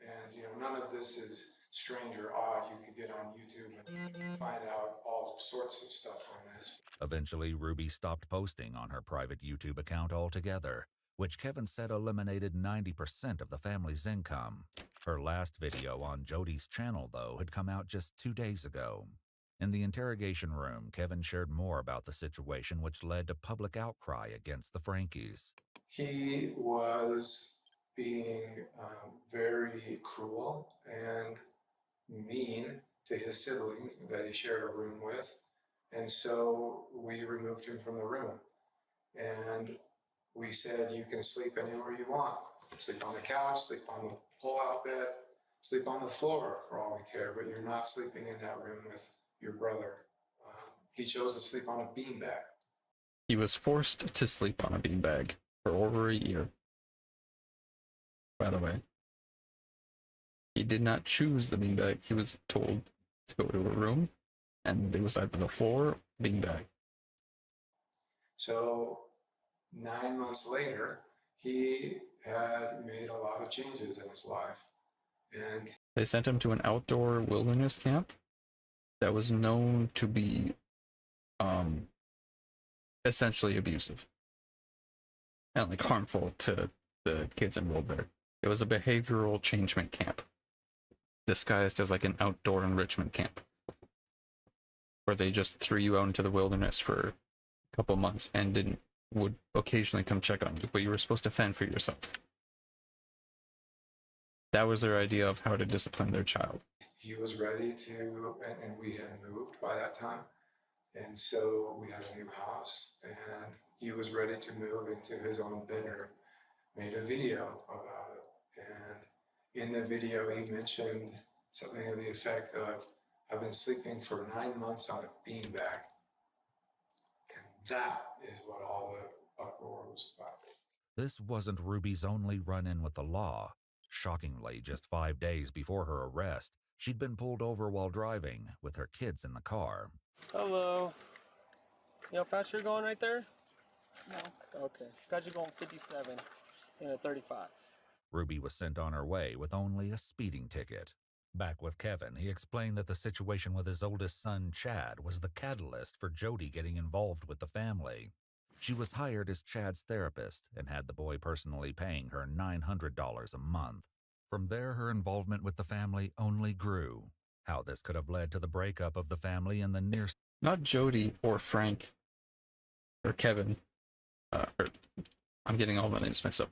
And, none of this is strange or odd. You could get on YouTube and find out all sorts of stuff on this. Eventually, Ruby stopped posting on her private YouTube account altogether, which Kevin said eliminated 90% of the family's income. Her last video on Jody's channel, though, had come out just 2 days ago. In the interrogation room, Kevin shared more about the situation, which led to public outcry against the Frankies. He was being very cruel and mean to his siblings that he shared a room with, and so we removed him from the room. And we said, you can sleep anywhere you want. Sleep on the couch, sleep on the pull-out bed, sleep on the floor for all we care, but you're not sleeping in that room with your brother. He chose to sleep on a beanbag. He was forced to sleep on a beanbag for over a year. by the way. He did not choose the beanbag. He was told to go to a room, and it was either the floor or beanbag. So 9 months later, he had made a lot of changes in his life. And They sent him to an outdoor wilderness camp that was known to be essentially abusive and like harmful to the kids enrolled there. It was a behavioral changement camp disguised as like an outdoor enrichment camp where they just threw you out into the wilderness for a couple months and would occasionally come check on you, but you were supposed to fend for yourself. That was their idea of how to discipline their child. he was ready to, and we had moved by that time. And so we had a new house, and he was ready to move into his own bedroom. Made a video about it. And in the video, he mentioned something to the effect of, I've been sleeping for 9 months on a beanbag. And that is what all the uproar was about. This wasn't Ruby's only run-in with the law. Shockingly, just 5 days before her arrest, she'd been pulled over while driving with her kids in the car. Hello. You know how fast you're going right there? No. Okay. Got you going 57 in a 35. Ruby was sent on her way with only a speeding ticket. Back with Kevin, he explained that the situation with his oldest son, Chad, was the catalyst for Jody getting involved with the family. She was hired as Chad's therapist and had the boy personally paying her $900 a month. From there, her involvement with the family only grew. How this could have led to the breakup of the family in the near... Not Jody or Frank or Kevin. I'm getting all the names mixed up.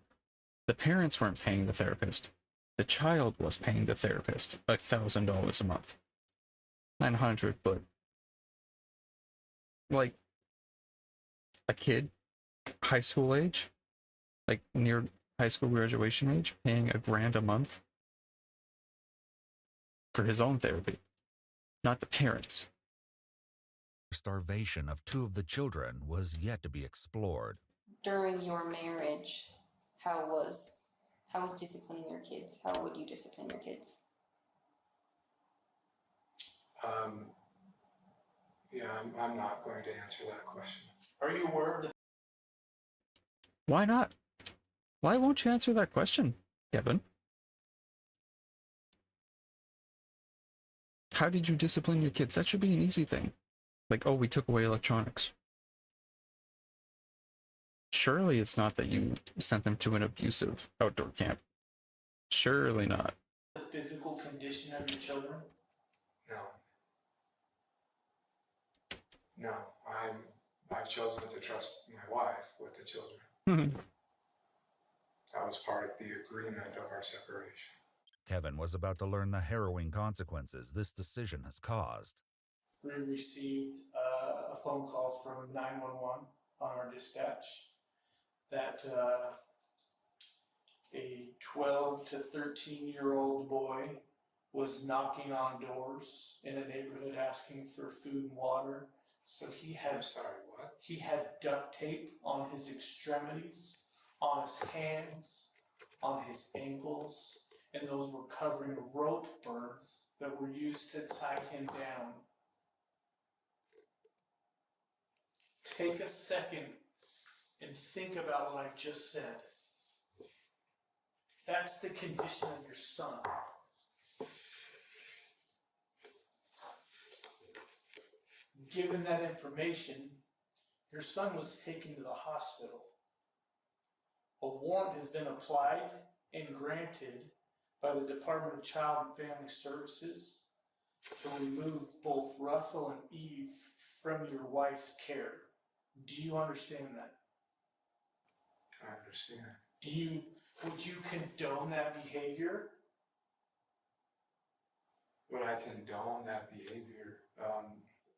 The parents weren't paying the therapist. The child was paying the therapist $1,000 a month. $900, but like a kid, high school age, like near high school graduation age, paying $1,000 a month for his own therapy, not the parents. Starvation of 2 of the children was yet to be explored. During your marriage, how was disciplining your kids? How would you discipline your kids? Yeah, I'm not going to answer that question. Are you aware of the... Why not? Why won't you answer that question, Kevin? How did you discipline your kids? That should be an easy thing. Like, oh, we took away electronics. Surely it's not that you sent them to an abusive outdoor camp. Surely not. The physical condition of your children? No. No, I've chosen to trust my wife with the children. That was part of the agreement of our separation. Kevin was about to learn the harrowing consequences this decision has caused. We received a phone call from 911 on our dispatch that a 12 to 13-year-old boy was knocking on doors in a neighborhood asking for food and water. So he had, I'm sorry, what? He had duct tape on his extremities, on his hands, on his ankles, and those were covering rope burns that were used to tie him down. Take a second and think about what I just said. That's the condition of your son. Given that information, your son was taken to the hospital. A warrant has been applied and granted by the Department of Child and Family Services to remove both Russell and Eve from your wife's care. Do you understand that? I understand. Would you condone that behavior? Would I condone that behavior?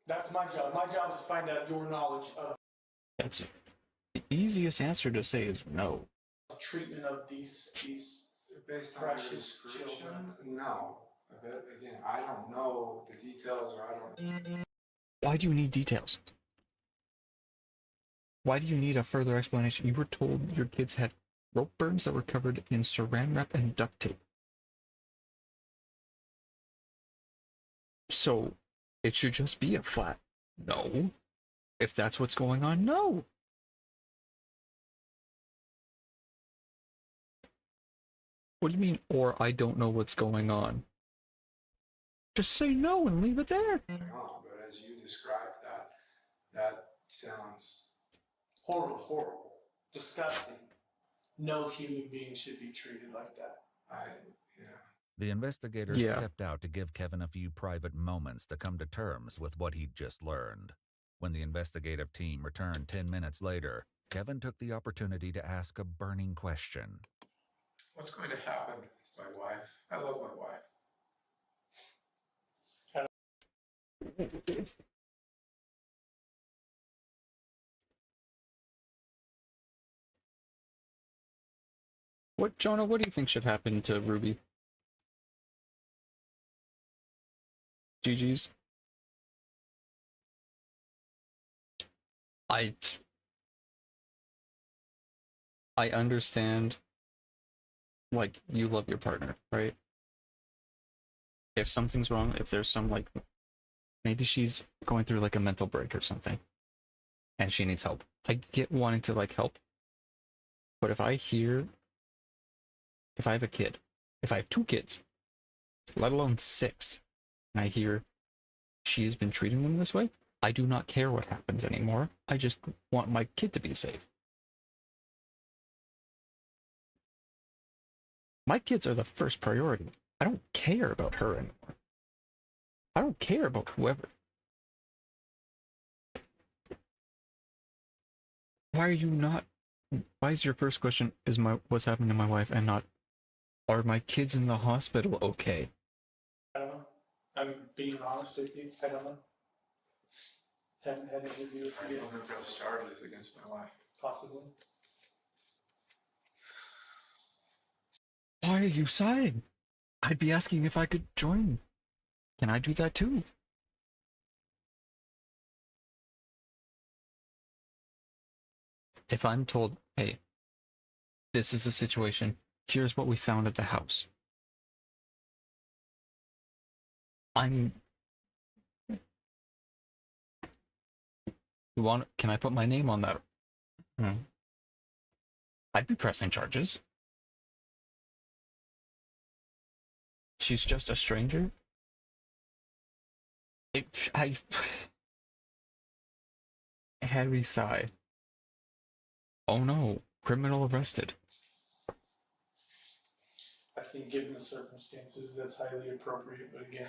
That's my job. My job is to find out your knowledge of That's the easiest answer to say is no. Treatment of these based on precious your description, children. no. But again, I don't know the details, or I don't. Why do you need details? Why do you need a further explanation? You were told your kids had rope burns that were covered in saran wrap and duct tape. So, it should just be a flat no. If that's what's going on, no. What do you mean, or I don't know what's going on? Just say no and leave it there. No, but as you described that, that sounds Horrible, horrible, disgusting. No human being should be treated like that. The investigators Yeah. stepped out to give Kevin a few private moments to come to terms with what he'd just learned. When the investigative team returned 10 minutes later, Kevin took the opportunity to ask a burning question. what's going to happen with my wife? I love my wife. What, Jonah, what do you think should happen to Ruby? GG's? I understand, like, you love your partner, right? If something's wrong, if there's some, like, maybe she's going through, like, a mental break or something, and she needs help. I get wanting to, like, help. But if I have a kid, if I have 2 kids, let alone 6, and I hear she's been treating them this way, I do not care what happens anymore. I just want my kid to be safe. My kids are the first priority. I don't care about her anymore. I don't care about whoever. Why are you not? Why is your first question what's happening to my wife and not are my kids in the hospital okay? I don't know. I'm being honest with you. I don't know. Haven't had an interview with you. I don't know those charges against my wife. Possibly. Why are you sighing? I'd be asking if I could join. Can I do that too? If I'm told, hey, this is the situation, here's what we found at the house. Can I put my name on that? I'd be pressing charges. She's just a stranger? Heavy sigh. Oh no, criminal arrested. I think given the circumstances, that's highly appropriate, but again,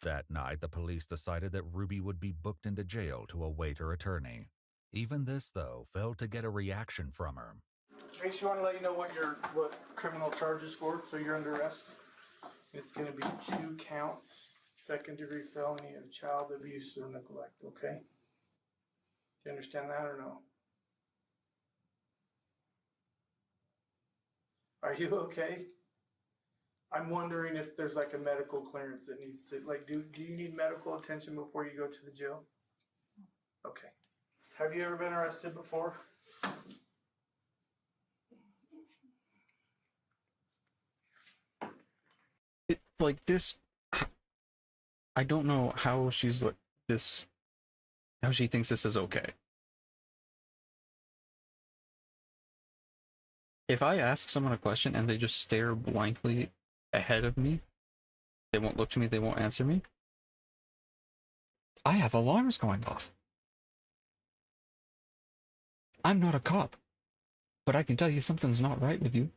That night, the police decided that Ruby would be booked into jail to await her attorney. Even this, though, failed to get a reaction from her. Trace, you want to let you know what criminal charges for, so you're under arrest? It's going to be 2 counts, second-degree felony of child abuse or neglect, okay? Do you understand that or no? Are you okay? I'm wondering if there's like a medical clearance that needs to, like, do you need medical attention before you go to the jail? Okay. Have you ever been arrested before? Like this, I don't know how she's like this, how she thinks this is okay. If I ask someone a question and they just stare blankly ahead of me, they won't look to me, they won't answer me, I have alarms going off. I'm not a cop, but I can tell you something's not right with you.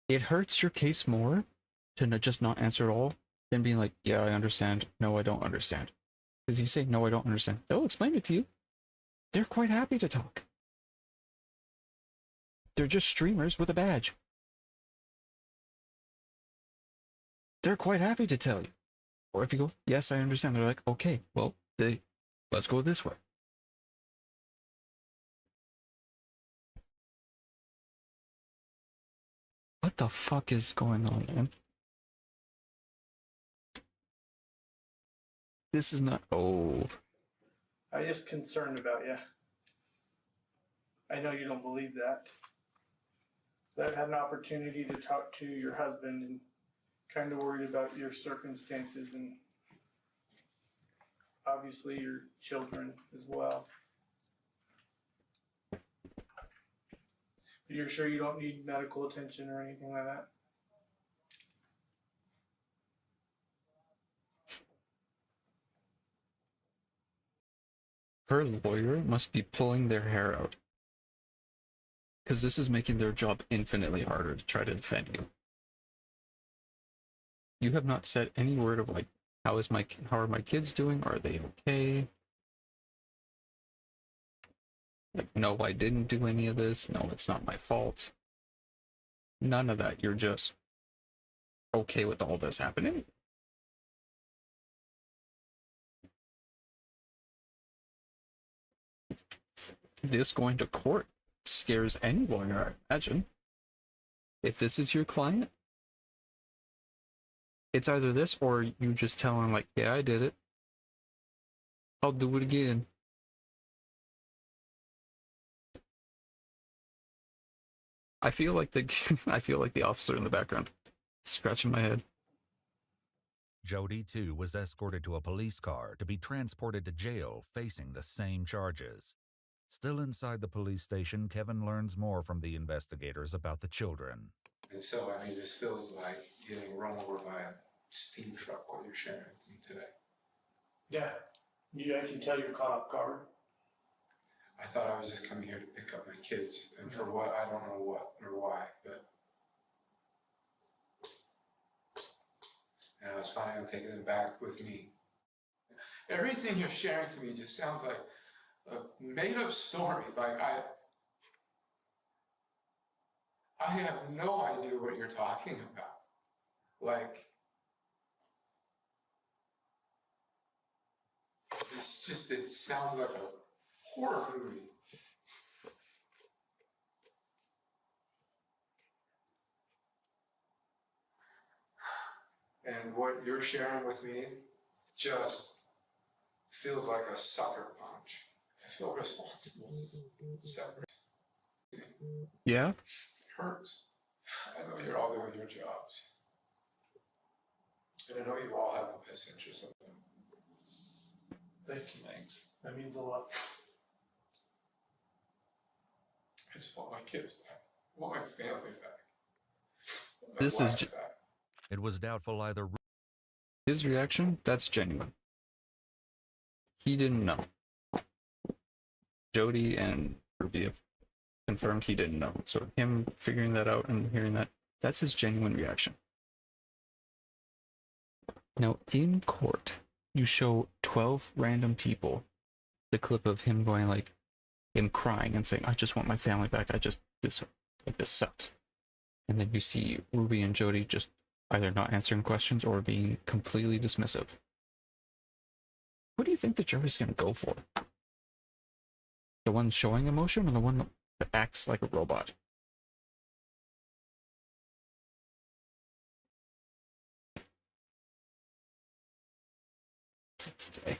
It hurts your case more to just not answer at all than being like, yeah, I understand. No, I don't understand. Because you say, no, I don't understand. They'll explain it to you. They're quite happy to talk. They're just streamers with a badge. They're quite happy to tell you. Or if you go, yes, I understand. They're like, okay, well, let's go this way. What the fuck is going on, man? This is not. Oh. I'm just concerned about you. I know you don't believe that. But I've had an opportunity to talk to your husband and kind of worried about your circumstances and obviously your children as well. You're sure you don't need medical attention or anything like that? Her lawyer must be pulling their hair out. Because this is making their job infinitely harder to try to defend you. You have not said any word of like, how are my kids doing? Are they okay? Like, no, I didn't do any of this. No, it's not my fault. None of that. You're just okay with all this happening. This going to court scares any lawyer, I imagine. If this is your client, it's either this or you just tell him, like, yeah, I did it. I'll do it again. I feel like the officer in the background, scratching my head. Jody, too, was escorted to a police car to be transported to jail facing the same charges. Still inside the police station, Kevin learns more from the investigators about the children. And so, I mean, this feels like getting run over by a steam truck, what you're sharing with me today. Yeah, I can tell you're caught off guard. I thought I was just coming here to pick up my kids, and for what, I don't know what or why, but... And I was planning on taking them back with me. Everything you're sharing to me just sounds like a made-up story. Like, I have no idea what you're talking about. Like, it sounds like a horror movie. And what you're sharing with me just feels like a sucker punch. I feel responsible. Separate. Yeah? It hurts. I know you're all doing your jobs. And I know you all have the best interest of them. Thank you. Thanks. That means a lot. I just want my kids back. I want my family back. This is back. It was doubtful either. His reaction, that's genuine. He didn't know. Jody and Ruby have confirmed he didn't know. So him figuring that out and hearing that, that's his genuine reaction. Now, in court, you show 12 random people the clip of him going like, him crying and saying, I just want my family back. This sucks. And then you see Ruby and Jody just either not answering questions or being completely dismissive. What do you think the jury's going to go for? The one showing emotion or the one that acts like a robot? Today.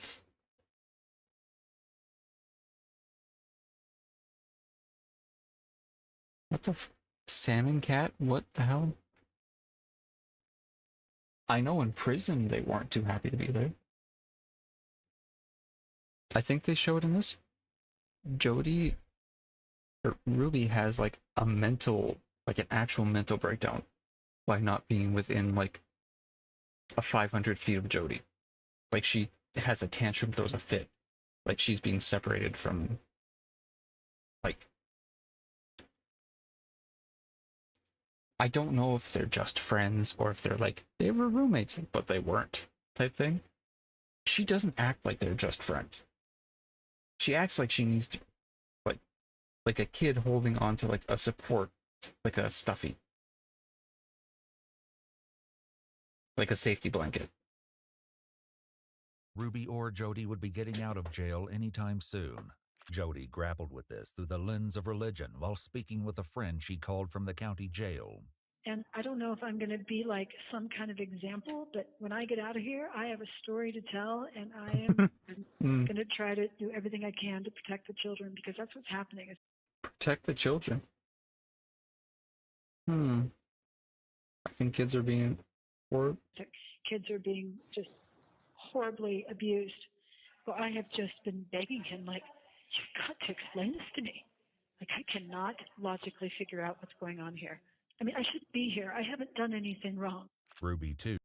What the salmon cat? What the hell? I know in prison they weren't too happy to be there. I think they showed in this. Jody or Ruby has like an actual mental breakdown by not being within like a 500 feet of Jody. Like she has a tantrum, throws a fit. Like she's being separated from like, I don't know if they're just friends or if they're like, they were roommates, but they weren't type thing. She doesn't act like they're just friends. She acts like she needs to, like a kid holding on to like a support, like a stuffy. Like a safety blanket. Ruby or Jody would be getting out of jail anytime soon. Jody grappled with this through the lens of religion while speaking with a friend she called from the county jail. And I don't know if I'm going to be like some kind of example, but when I get out of here, I have a story to tell, and I am going to try to do everything I can to protect the children, because that's what's happening. Protect the children. I think kids are being Kids are being just horribly abused. Well, I have just been begging him, like, you've got to explain this to me. Like, I cannot logically figure out what's going on here. I mean, I should be here. I haven't done anything wrong. Ruby, too.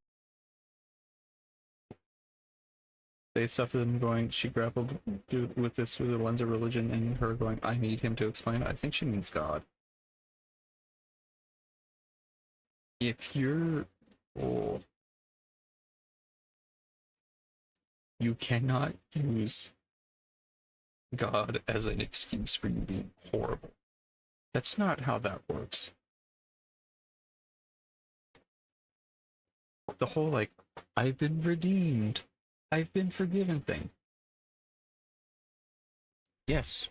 Based off of them going, she grappled with this through the lens of religion, and her going, I need him to explain. I think she means God. If you're old, you cannot use God as an excuse for you being horrible. That's not how that works. The whole, like, I've been redeemed, I've been forgiven thing. Yes.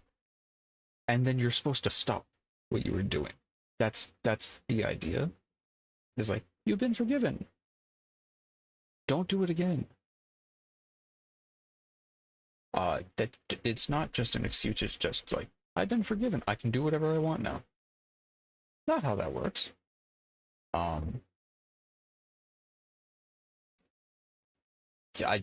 And then you're supposed to stop what you were doing. That's the idea. Is like, you've been forgiven. Don't do it again. That it's not just an excuse, it's just like, I've been forgiven. I can do whatever I want now. Not how that works. Yeah,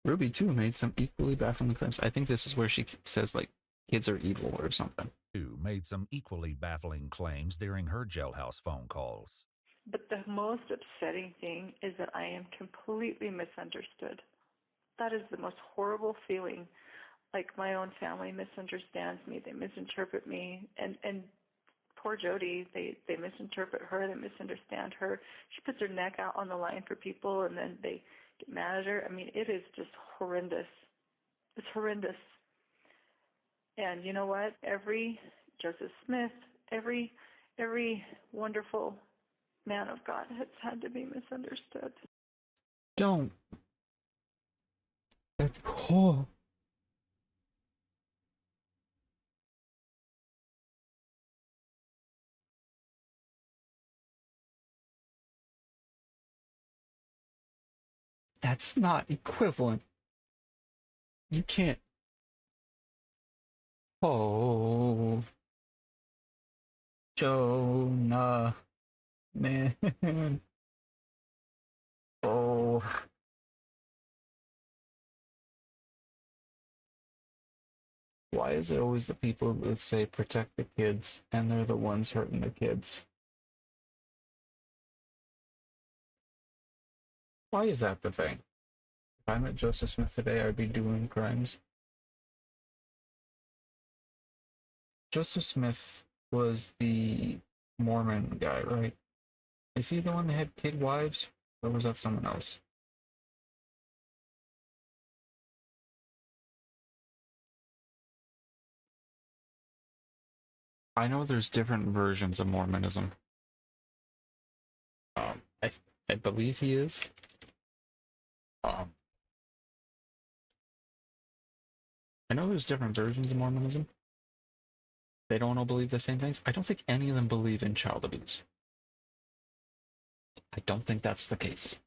Ruby too made some equally baffling claims. I think this is where she says like kids are evil or something. Who made some equally baffling claims during her jailhouse phone calls. But the most upsetting thing is that I am completely misunderstood. That is the most horrible feeling. Like my own family misunderstands me, they misinterpret me, and poor Jody, they misinterpret her, they misunderstand her. She puts her neck out on the line for people, and then they get mad at her. I mean, it is just horrendous. It's horrendous. And you know what? Every Joseph Smith, every wonderful man of God has had to be misunderstood. Don't. That's horrible. That's not equivalent. You can't. Oh, Jonah, man. Oh. Why is it always the people that say protect the kids and they're the ones hurting the kids? Why is that the thing? If I met Joseph Smith today, I'd be doing crimes. Joseph Smith was the Mormon guy, right? Is he the one that had kid wives? Or was that someone else? I know there's different versions of Mormonism. I believe he is. I know there's different versions of Mormonism. They don't all believe the same things. I don't think any of them believe in child abuse. I don't think that's the case.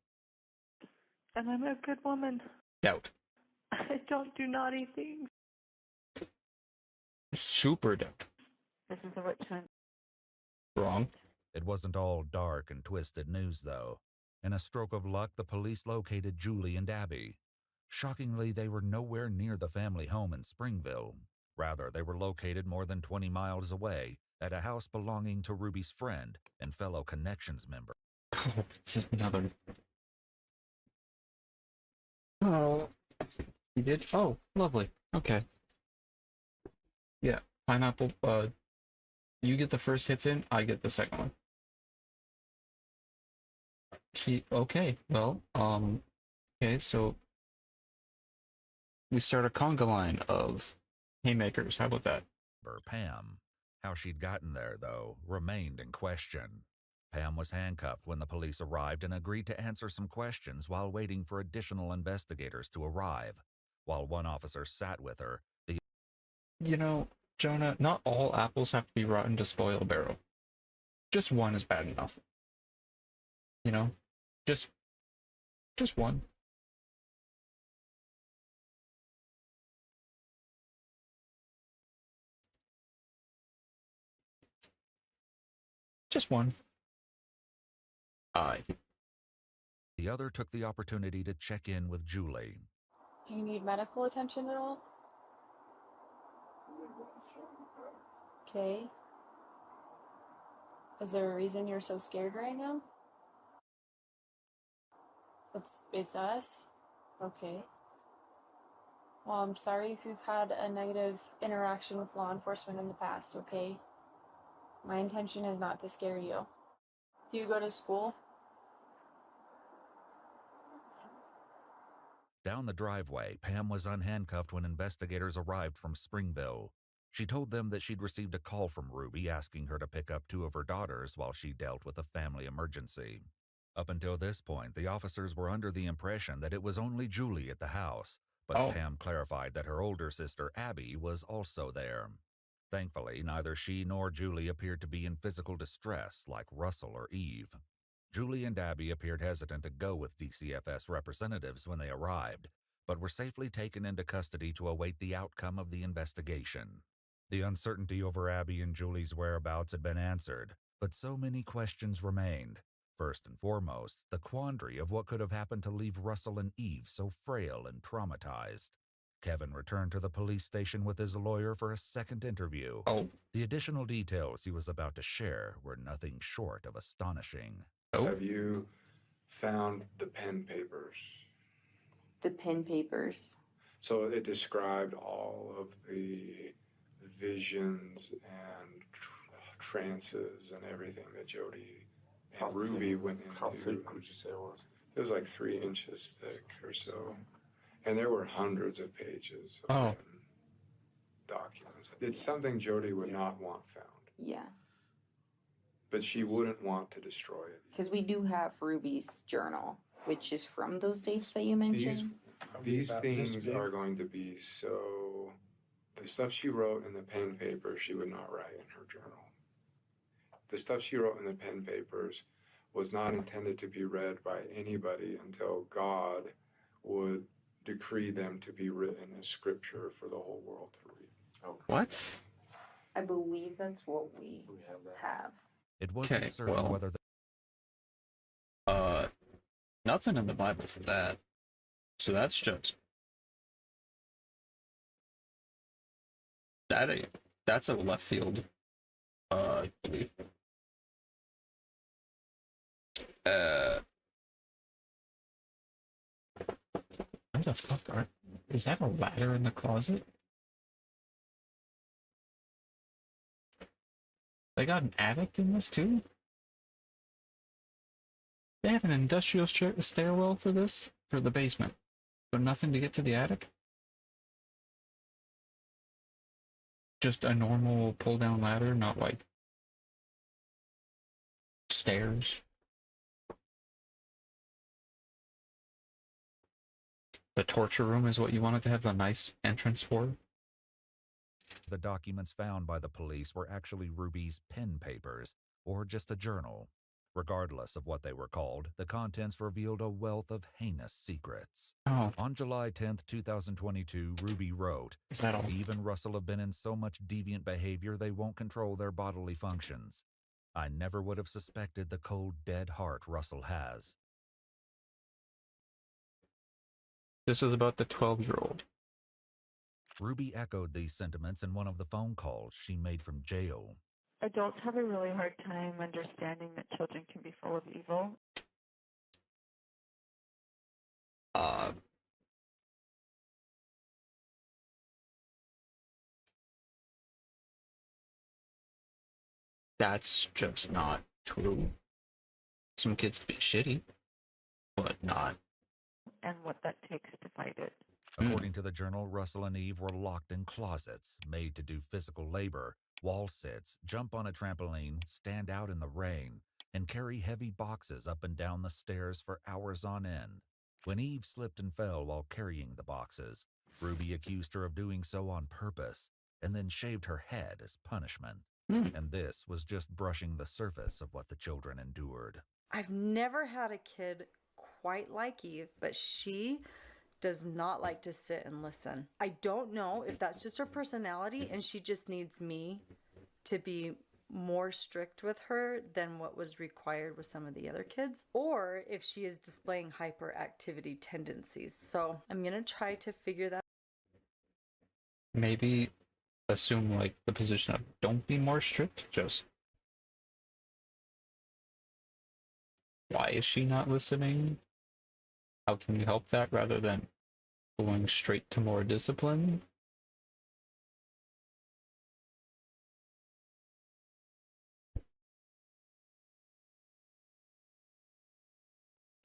And I'm a good woman. Doubt. I don't do naughty things. Super doubt. This is the right time. Wrong. It wasn't all dark and twisted news, though. In a stroke of luck, the police located Julie and Abby. Shockingly, they were nowhere near the family home in Springville. Rather, they were located more than 20 miles away at a house belonging to Ruby's friend and fellow Connections member. Oh, it's another. Oh, you did? Oh, lovely. Okay. Yeah, pineapple. You get the first hits in, I get the second one. Okay, well, okay, so we start a conga line of haymakers. How about that? Pam. How she'd gotten there, though, remained in question. Pam was handcuffed when the police arrived and agreed to answer some questions while waiting for additional investigators to arrive. While one officer sat with her, You know, Jonah, not all apples have to be rotten to spoil a barrel. just one is bad enough. You know, just one. Just one. The other took the opportunity to check in with Julie. Do you need medical attention at all? Okay. Is there a reason you're so scared right now? It's us? Okay. Well, I'm sorry if you've had a negative interaction with law enforcement in the past, okay? My intention is not to scare you. Do you go to school? Down the driveway, Pam was unhandcuffed when investigators arrived from Springville. She told them that she'd received a call from Ruby asking her to pick up 2 of her daughters while she dealt with a family emergency. Up until this point, the officers were under the impression that it was only Julie at the house, but Pam clarified that her older sister, Abby, was also there. Thankfully, neither she nor Julie appeared to be in physical distress like Russell or Eve. Julie and Abby appeared hesitant to go with DCFS representatives when they arrived, but were safely taken into custody to await the outcome of the investigation. The uncertainty over Abby and Julie's whereabouts had been answered, but so many questions remained. First and foremost, the quandary of what could have happened to leave Russell and Eve so frail and traumatized. Kevin returned to the police station with his lawyer for a second interview. The additional details he was about to share were nothing short of astonishing. Have you found the pen papers? The pen papers. So it described all of the visions and trances and everything that Jody and Ruby went into. How thick would you say it was? It was like 3 inches thick or so. And there were hundreds of pages of written documents. It's something Jody would not want found. Yeah. But she wouldn't want to destroy it. Because we do have Ruby's journal, which is from those dates that you mentioned. These things are going to be so... The stuff she wrote in the pen paper, she would not write in her journal. The stuff she wrote in the pen papers was not intended to be read by anybody until God would decree them to be written as scripture for the whole world to read. What? I believe that's what we have. It wasn't certain whether nothing in the Bible for that. So that's just that's a left field. I believe. Where the fuck is that a ladder in the closet? They got an attic in this too? They have an industrial stairwell for this? For the basement. But nothing to get to the attic? Just a normal pull-down ladder, not like stairs. The torture room is what you wanted to have the nice entrance for? the documents found by the police were actually Ruby's pen papers, or just a journal. Regardless of what they were called, the contents revealed a wealth of heinous secrets. On July 10th, 2022, Ruby wrote, Eve and Russell have been in so much deviant behavior they won't control their bodily functions. I never would have suspected the cold, dead heart Russell has. This is about the 12-year-old. Ruby echoed these sentiments in one of the phone calls she made from jail. Adults have a really hard time understanding that children can be full of evil. That's just not true. Some kids be shitty, but not. And what that takes to fight it. According to the journal, Russell and Eve were locked in closets, made to do physical labor, wall sits, jump on a trampoline, stand out in the rain, and carry heavy boxes up and down the stairs for hours on end. When Eve slipped and fell while carrying the boxes, Ruby accused her of doing so on purpose, and then shaved her head as punishment. And this was just brushing the surface of what the children endured. I've never had a kid quite like Eve, but she does not like to sit and listen. I don't know if that's just her personality and she just needs me to be more strict with her than what was required with some of the other kids, or if she is displaying hyperactivity tendencies. So I'm gonna try to figure that. Maybe assume like the position of don't be more strict, just why is she not listening? How can you help that rather than going straight to more discipline?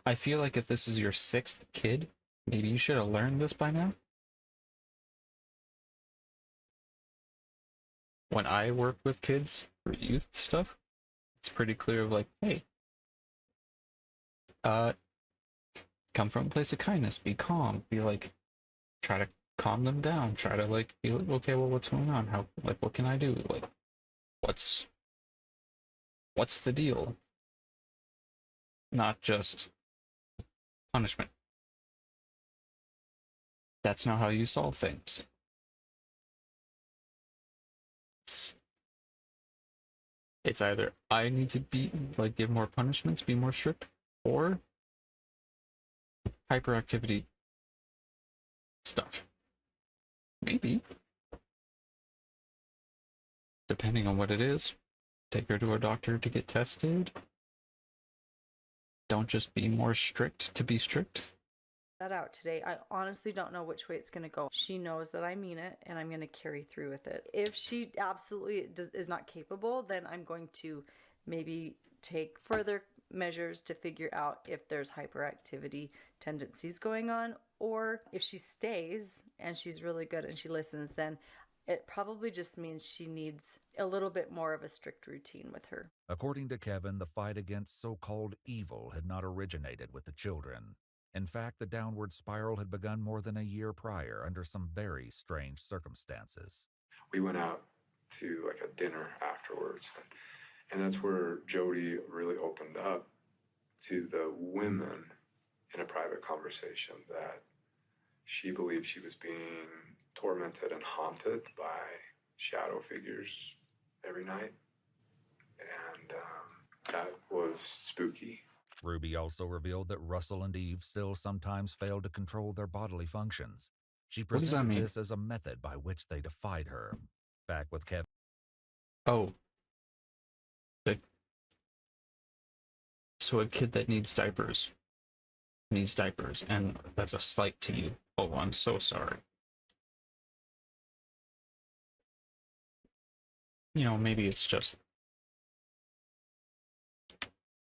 I feel like if this is your 6th kid, maybe you should have learned this by now. When I work with kids for youth stuff, it's pretty clear of like, hey, come from a place of kindness, be calm, be like, try to calm them down, try to like, be like, okay, well, what's going on? How, like, what can I do? Like, what's the deal? Not just punishment. That's not how you solve things. It's either I need to be like give more punishments, be more strict, or hyperactivity stuff. Maybe. Depending on what it is. Take her to a doctor to get tested. Don't just be more strict to be strict. That out today. I honestly don't know which way it's going to go. She knows that I mean it and I'm going to carry through with it. If she absolutely is not capable, then I'm going to maybe take further measures to figure out if there's hyperactivity tendencies going on, or if she stays and she's really good and she listens, then it probably just means she needs a little bit more of a strict routine with her. According to Kevin, the fight against so-called evil had not originated with the children. In fact, the downward spiral had begun more than a year prior under some very strange circumstances. We went out to like a dinner afterwards, and that's where Jody really opened up to the women in a private conversation that she believed she was being tormented and haunted by shadow figures every night, and that was spooky. Ruby also revealed that Russell and Eve still sometimes failed to control their bodily functions. She presented this as a method by which they defied her. Back with Kevin. Oh. So a kid that needs diapers, and that's a slight to you. Oh, I'm so sorry. You know, maybe it's just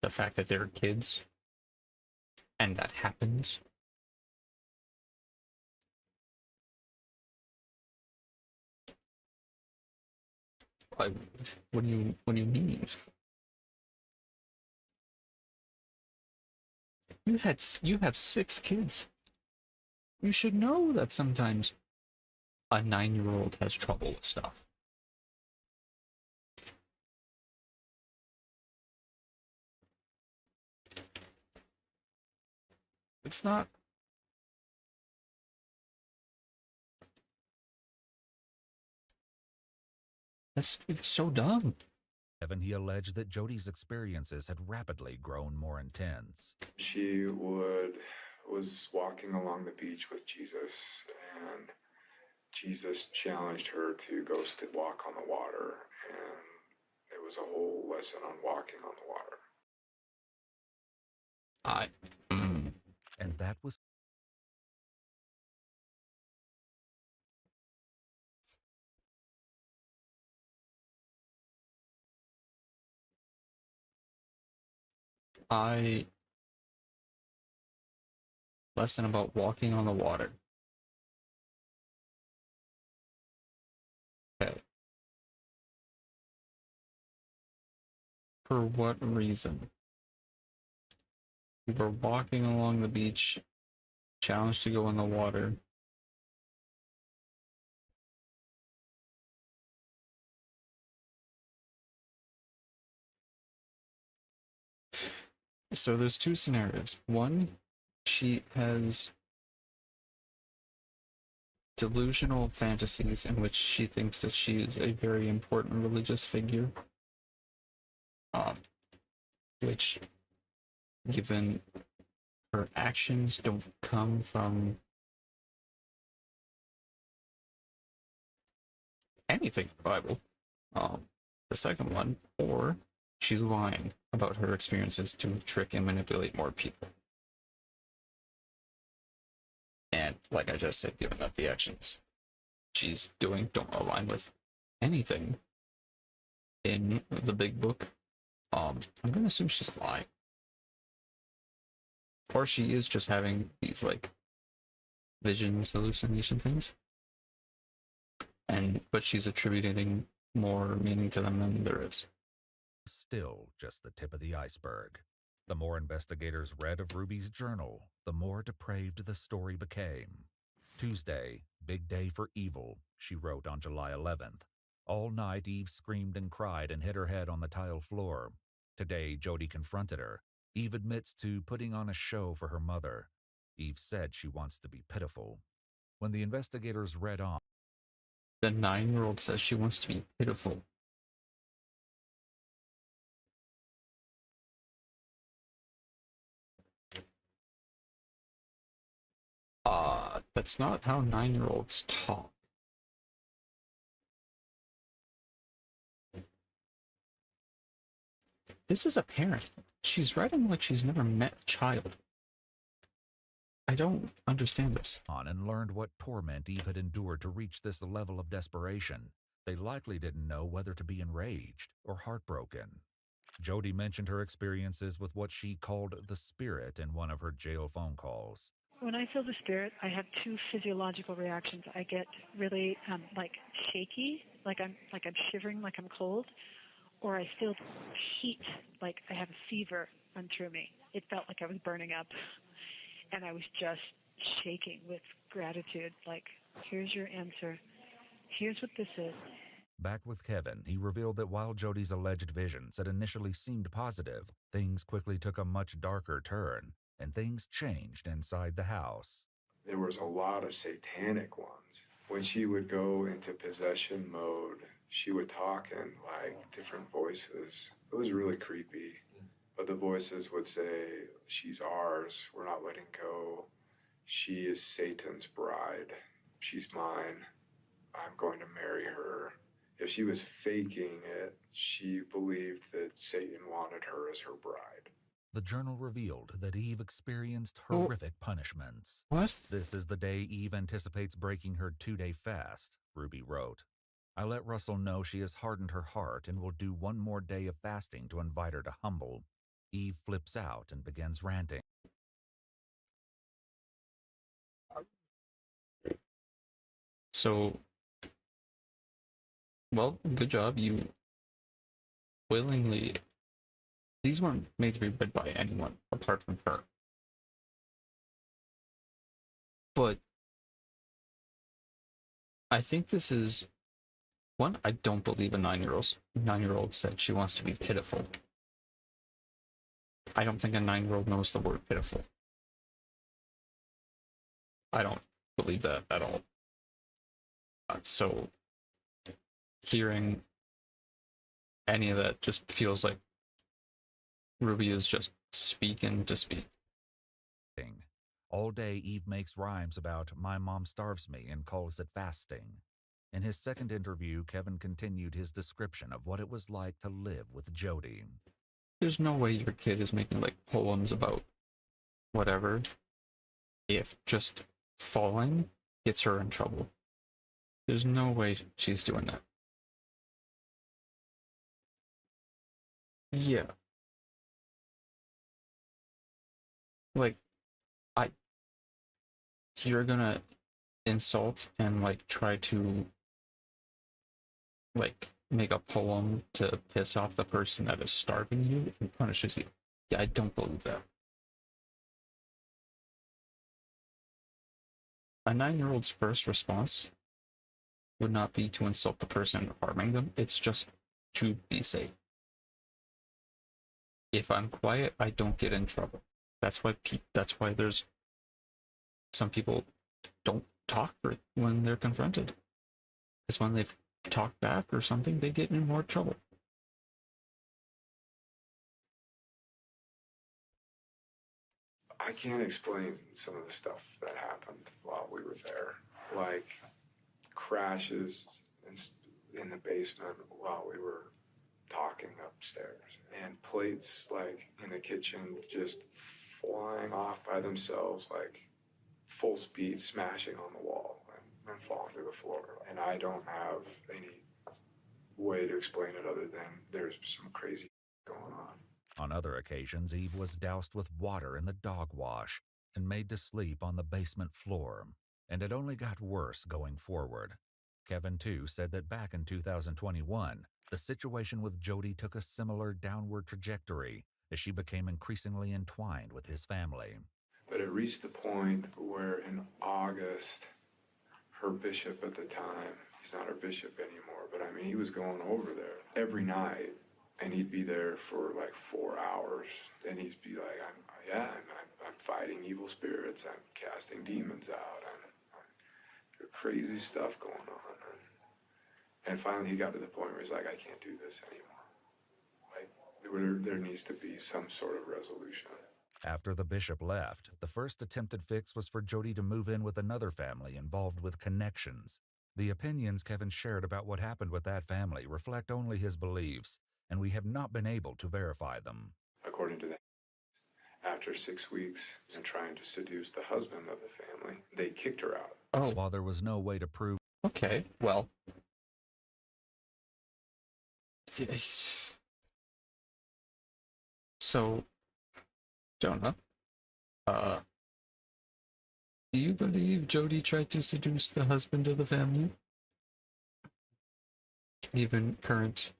the fact that they're kids, and that happens. What do you mean? You have 6 kids. You should know that sometimes a 9-year-old has trouble with stuff. It's not. It's so dumb. Kevin, he alleged that Jody's experiences had rapidly grown more intense. She was walking along the beach with Jesus, and Jesus challenged her to go walk on the water, and it was a whole lesson on walking on the water. And that was lesson about walking on the water. Okay. For what reason? We were walking along the beach, challenged to go in the water. So there's two scenarios. One, she has delusional fantasies in which she thinks that she is a very important religious figure, which, given her actions, don't come from anything in the Bible. The second one, or she's lying about her experiences to trick and manipulate more people. And like I just said, given that the actions she's doing don't align with anything in the big book, I'm gonna assume she's lying. Or she is just having these like visions, hallucination things. But she's attributing more meaning to them than there is. Still just the tip of the iceberg. The more investigators read of Ruby's journal, the more depraved the story became. Tuesday, big day for evil, she wrote on July 11th. All night, Eve screamed and cried and hit her head on the tile floor. Today, Jody confronted her. Eve admits to putting on a show for her mother. Eve said she wants to be pitiful. When the investigators read on, the 9-year-old says she wants to be pitiful. That's not how 9-year-olds talk. This is a parent. She's writing like she's never met a child. I don't understand this. And learned what torment Eve had endured to reach this level of desperation. They likely didn't know whether to be enraged or heartbroken. Jody mentioned her experiences with what she called the spirit in one of her jail phone calls. When I feel the spirit, I have two physiological reactions. I get really like shaky, like I'm shivering, like I'm cold, or I feel heat, like I have a fever run through me. It felt like I was burning up, and I was just shaking with gratitude. Like, here's your answer. Here's what this is. Back with Kevin, he revealed that while Jody's alleged visions had initially seemed positive, things quickly took a much darker turn, and things changed inside the house. There was a lot of satanic ones. When she would go into possession mode, she would talk in like different voices. It was really creepy. But the voices would say, she's ours, we're not letting go. She is Satan's bride. She's mine. I'm going to marry her. If she was faking it, she believed that Satan wanted her as her bride. The journal revealed that Eve experienced horrific punishments. What? This is the day Eve anticipates breaking her 2-day fast, Ruby wrote. I let Russell know she has hardened her heart and will do one more day of fasting to invite her to humble. Eve flips out and begins ranting. So, well, good job. You willingly... These weren't made to be read by anyone apart from her. But I think this is... One, I don't believe a 9-year-old said she wants to be pitiful. I don't think a 9-year-old knows the word pitiful. I don't believe that at all. So, hearing any of that just feels like Ruby is just speaking to speak. All day, Eve makes rhymes about "my mom starves me" and calls it fasting. In his second interview, Kevin continued his description of what it was like to live with Jody. There's no way your kid is making like poems about whatever if just falling gets her in trouble. There's no way she's doing that. Yeah. Like, you're gonna insult and like try to like make a poem to piss off the person that is starving you and punishes you. Yeah, I don't believe that. A 9-year-old's first response would not be to insult the person harming them. It's just to be safe. if I'm quiet, I don't get in trouble. That's why there's some people don't talk when they're confronted. Because when they've talked back or something, they get in more trouble. I can't explain some of the stuff that happened while we were there, like crashes in the basement while we were talking upstairs, and plates like in the kitchen just flying off by themselves, like full speed, smashing on the wall and falling to the floor. And I don't have any way to explain it other than there's some crazy going on. On other occasions, Eve was doused with water in the dog wash and made to sleep on the basement floor. And it only got worse going forward. Kevin, too, said that back in 2021, the situation with Jody took a similar downward trajectory as she became increasingly entwined with his family. But it reached the point where in August, her bishop at the time, he's not her bishop anymore, but I mean, he was going over there every night, and he'd be there for like 4 hours, and he'd be like, I'm fighting evil spirits, I'm casting demons out, I'm crazy stuff going on. And finally he got to the point where he's like, I can't do this anymore. Like, there needs to be some sort of resolution. After the bishop left, the first attempted fix was for Jody to move in with another family involved with connections. The opinions Kevin shared about what happened with that family reflect only his beliefs, and we have not been able to verify them. According to that, after 6 weeks and trying to seduce the husband of the family, they kicked her out. Oh. While there was no way to prove... Okay, well... So, Jonah, do you believe Jody tried to seduce the husband of the family? Even current,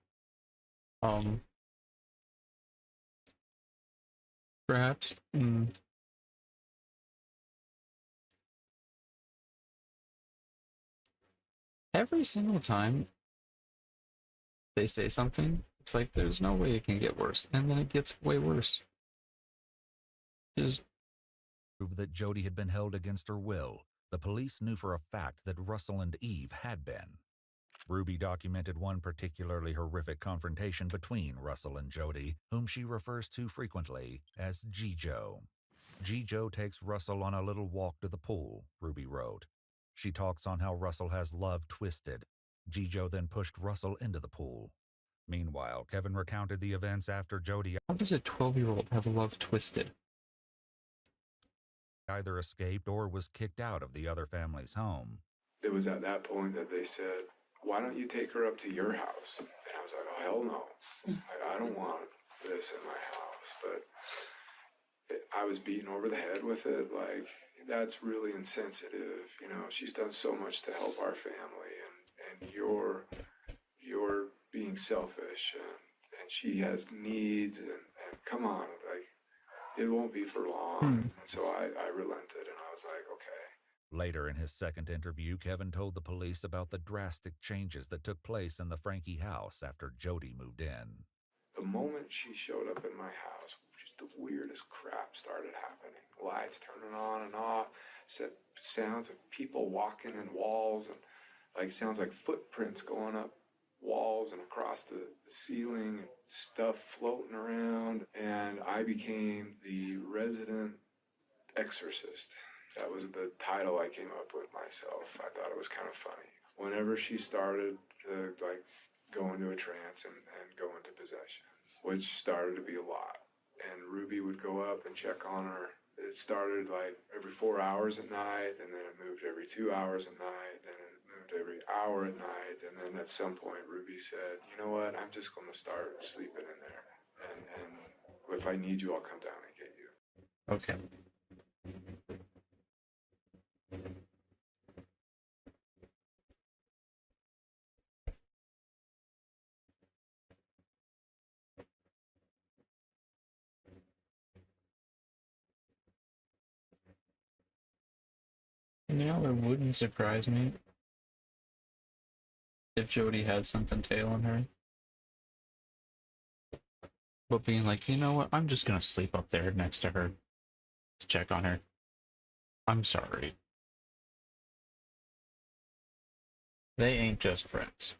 perhaps? Every single time they say something, it's like there's no way it can get worse, and then it gets way worse. Just prove that Jody had been held against her will. The police knew for a fact that Russell and Eve had been. Ruby documented one particularly horrific confrontation between Russell and Jody, whom she refers to frequently as G-Joe. G-Joe takes Russell on a little walk to the pool, Ruby wrote. She talks on how Russell has love twisted. G-Joe then pushed Russell into the pool. Meanwhile, Kevin recounted the events after Jody... How does a 12-year-old have love twisted? ...either escaped or was kicked out of the other family's home. It was at that point that they said, why don't you take her up to your house? And I was like, oh, hell no. I don't want this in my house. But I was beaten over the head with it. Like, that's really insensitive. You know, she's done so much to help our family, and you're being selfish, and she has needs, and come on, like, it won't be for long. And so I relented, and I was like, okay. Later in his second interview, Kevin told the police about the drastic changes that took place in the Frankie house after Jody moved in. The moment she showed up in my house, just the weirdest crap started happening. Lights turning on and off, sounds of people walking in walls, and like sounds like footprints going up walls and across the ceiling, and stuff floating around. And I became the resident exorcist. That was the title I came up with myself. I thought it was kind of funny. Whenever she started to like go into a trance and go into possession, which started to be a lot. And Ruby would go up and check on her. It started like every 4 hours at night, and then it moved every 2 hours at night, then it moved every hour at night, and then at some point Ruby said, you know what, I'm just going to start sleeping in there. And if I need you, I'll come down and get you. Okay. You know, it wouldn't surprise me if Jody had something tailing her. But being like, you know what, I'm just gonna sleep up there next to her to check on her. I'm sorry. They ain't just friends.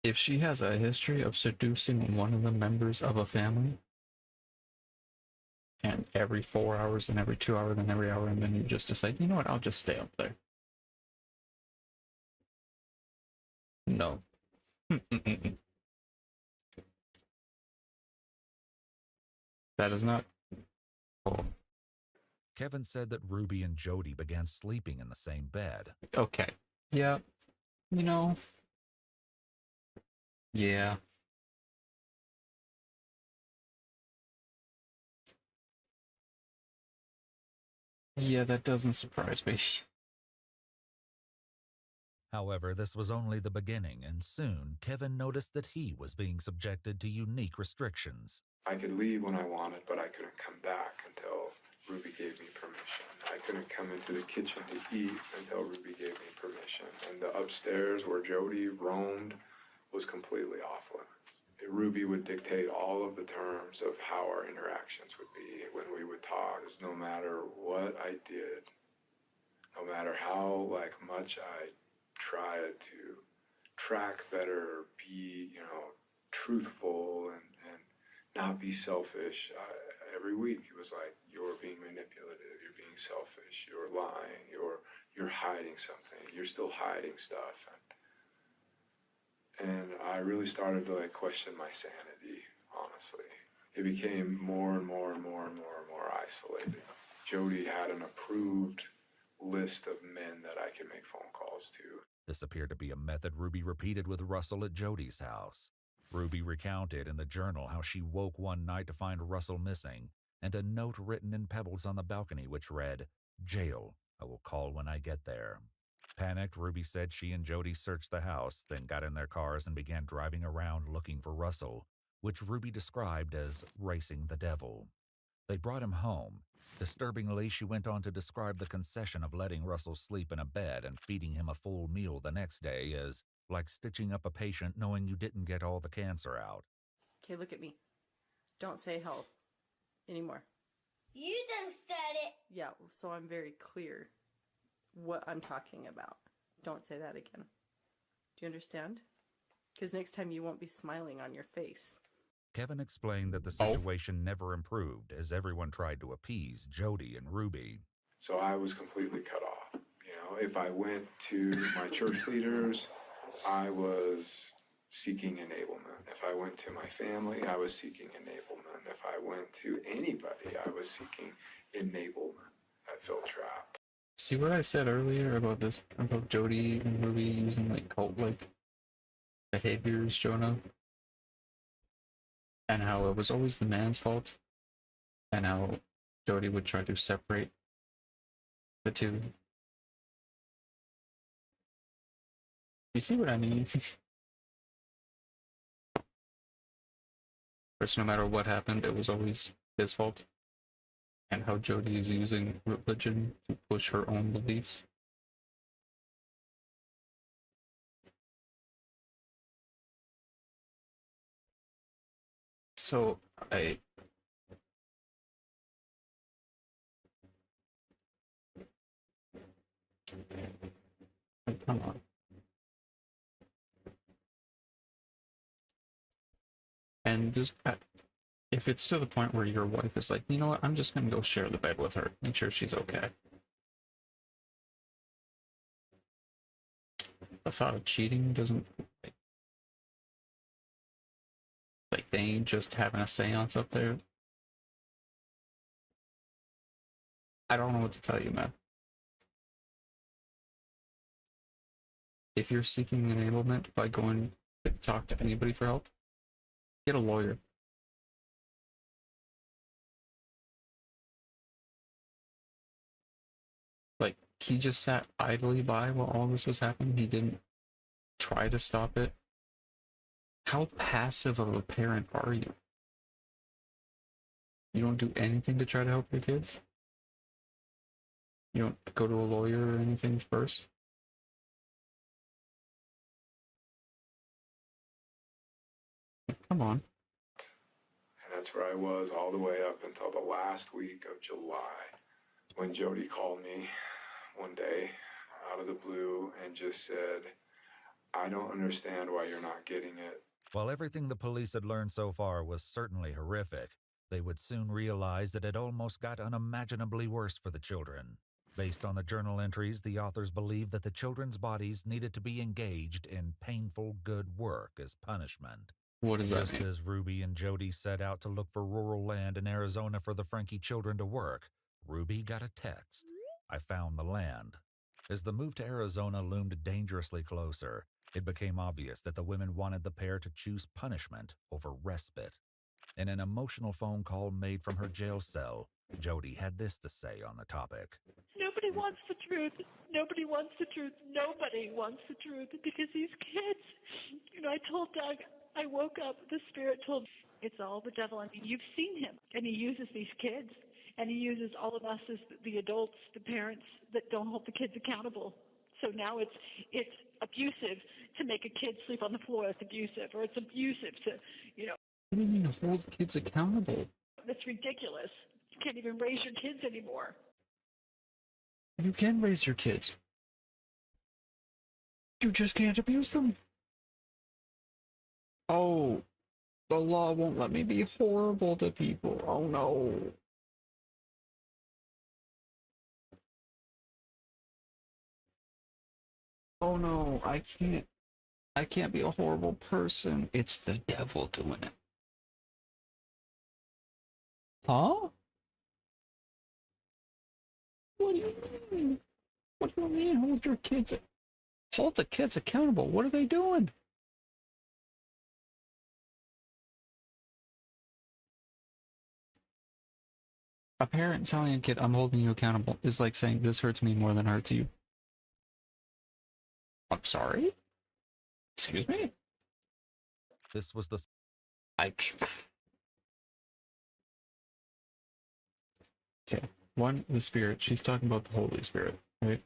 If she has a history of seducing one of the members of a family, and every 4 hours and every 2 hours and every hour, and then you just decide, you know what, I'll just stay up there. No. That is not cool. Kevin said that Ruby and Jody began sleeping in the same bed. Okay. Yeah. You know. Yeah. Yeah, that doesn't surprise me. However, this was only the beginning, and soon Kevin noticed that he was being subjected to unique restrictions. I could leave when I wanted, but I couldn't come back until Ruby gave me permission. I couldn't come into the kitchen to eat until Ruby gave me permission. And the upstairs where Jody roamed was completely off limits. Ruby would dictate all of the terms of how our interactions would be when we would talk. No matter what I did, no matter how much I tried to track better, be truthful and not be selfish. Every week it was like, you're being manipulative, you're being selfish, you're lying, you're hiding something, you're still hiding stuff. And I really started to question my sanity, honestly. It became more and more and more and more and more isolated. Jody had an approved list of men that I could make phone calls to. This appeared to be a method Ruby repeated with Russell at Jody's house. Ruby recounted in the journal how she woke one night to find Russell missing, and a note written in pebbles on the balcony which read, "Jail. I will call when I get there." Panicked, Ruby said she and Jody searched the house, then got in their cars and began driving around looking for Russell, which Ruby described as racing the devil. They brought him home. Disturbingly, she went on to describe the concession of letting Russell sleep in a bed and feeding him a full meal the next day as like stitching up a patient knowing you didn't get all the cancer out. Okay, look at me. Don't say help anymore. You just said it. Yeah, so I'm very clear what I'm talking about. Don't say that again. Do you understand? Because next time you won't be smiling on your face. Kevin explained that the situation never improved as everyone tried to appease Jody and Ruby. So I was completely cut off. If I went to my church leaders, I was seeking enablement. If I went to my family, I was seeking enablement. If I went to anybody, I was seeking enablement. I felt trapped. See what I said earlier about Jody and Ruby using cult-like behaviors showing up? And how it was always the man's fault? And how Jody would try to separate the two? You see what I mean? First, no matter what happened, it was always his fault. And how Jody is using religion to push her own beliefs. So, come on. And just, if it's to the point where your wife is like, you know what, I'm just gonna go share the bed with her, make sure she's okay. The thought of cheating doesn't, they ain't just having a seance up there. I don't know what to tell you, man. If you're seeking enablement by going to talk to anybody for help, get a lawyer. He just sat idly by while all this was happening. He didn't try to stop it. How passive of a parent are you? You don't do anything to try to help your kids? You don't go to a lawyer or anything first? Come on. And that's where I was all the way up until the last week of July when Jody called me one day out of the blue and just said, I don't understand why you're not getting it. While everything the police had learned so far was certainly horrific, they would soon realize that it almost got unimaginably worse for the children. Based on the journal entries, the authors believed that the children's bodies needed to be engaged in painful good work as punishment. What does that Just mean? as Ruby and Jody set out to look for rural land in Arizona for the Frankie children to work, Ruby got a text. I found the land. As the move to Arizona loomed dangerously closer, it became obvious that the women wanted the pair to choose punishment over respite. In an emotional phone call made from her jail cell, Jody had this to say on the topic. Nobody wants the truth. Nobody wants the truth. Nobody wants the truth because these kids, I told Doug, I woke up, the spirit told me, it's all the devil. I mean, you've seen him, and he uses these kids, and he uses all of us as the adults, the parents that don't hold the kids accountable. So now it's abusive to make a kid sleep on the floor. It's abusive, or it's abusive to, What do you mean hold kids accountable? That's ridiculous. You can't even raise your kids anymore. You can raise your kids. You just can't abuse them. Oh, the law won't let me be horrible to people. Oh no. Oh no, I can't. I can't be a horrible person. It's the devil doing it. Huh? What do you mean? What do you mean hold your kids? Hold the kids accountable. What are they doing? A parent telling a kid, I'm holding you accountable, is like saying, this hurts me more than it hurts you. I'm sorry? Excuse me? This was the... Okay. One, the Spirit. She's talking about the Holy Spirit, right?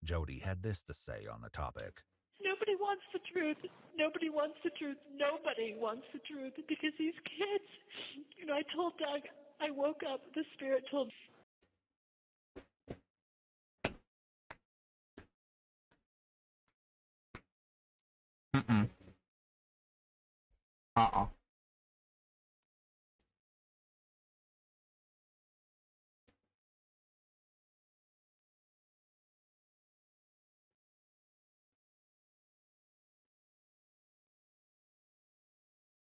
Jody had this to say on the topic. Nobody wants the truth. Nobody wants the truth. Nobody wants the truth because these kids, I told Doug, I woke up, the spirit told me. Mm-mm. Uh-uh.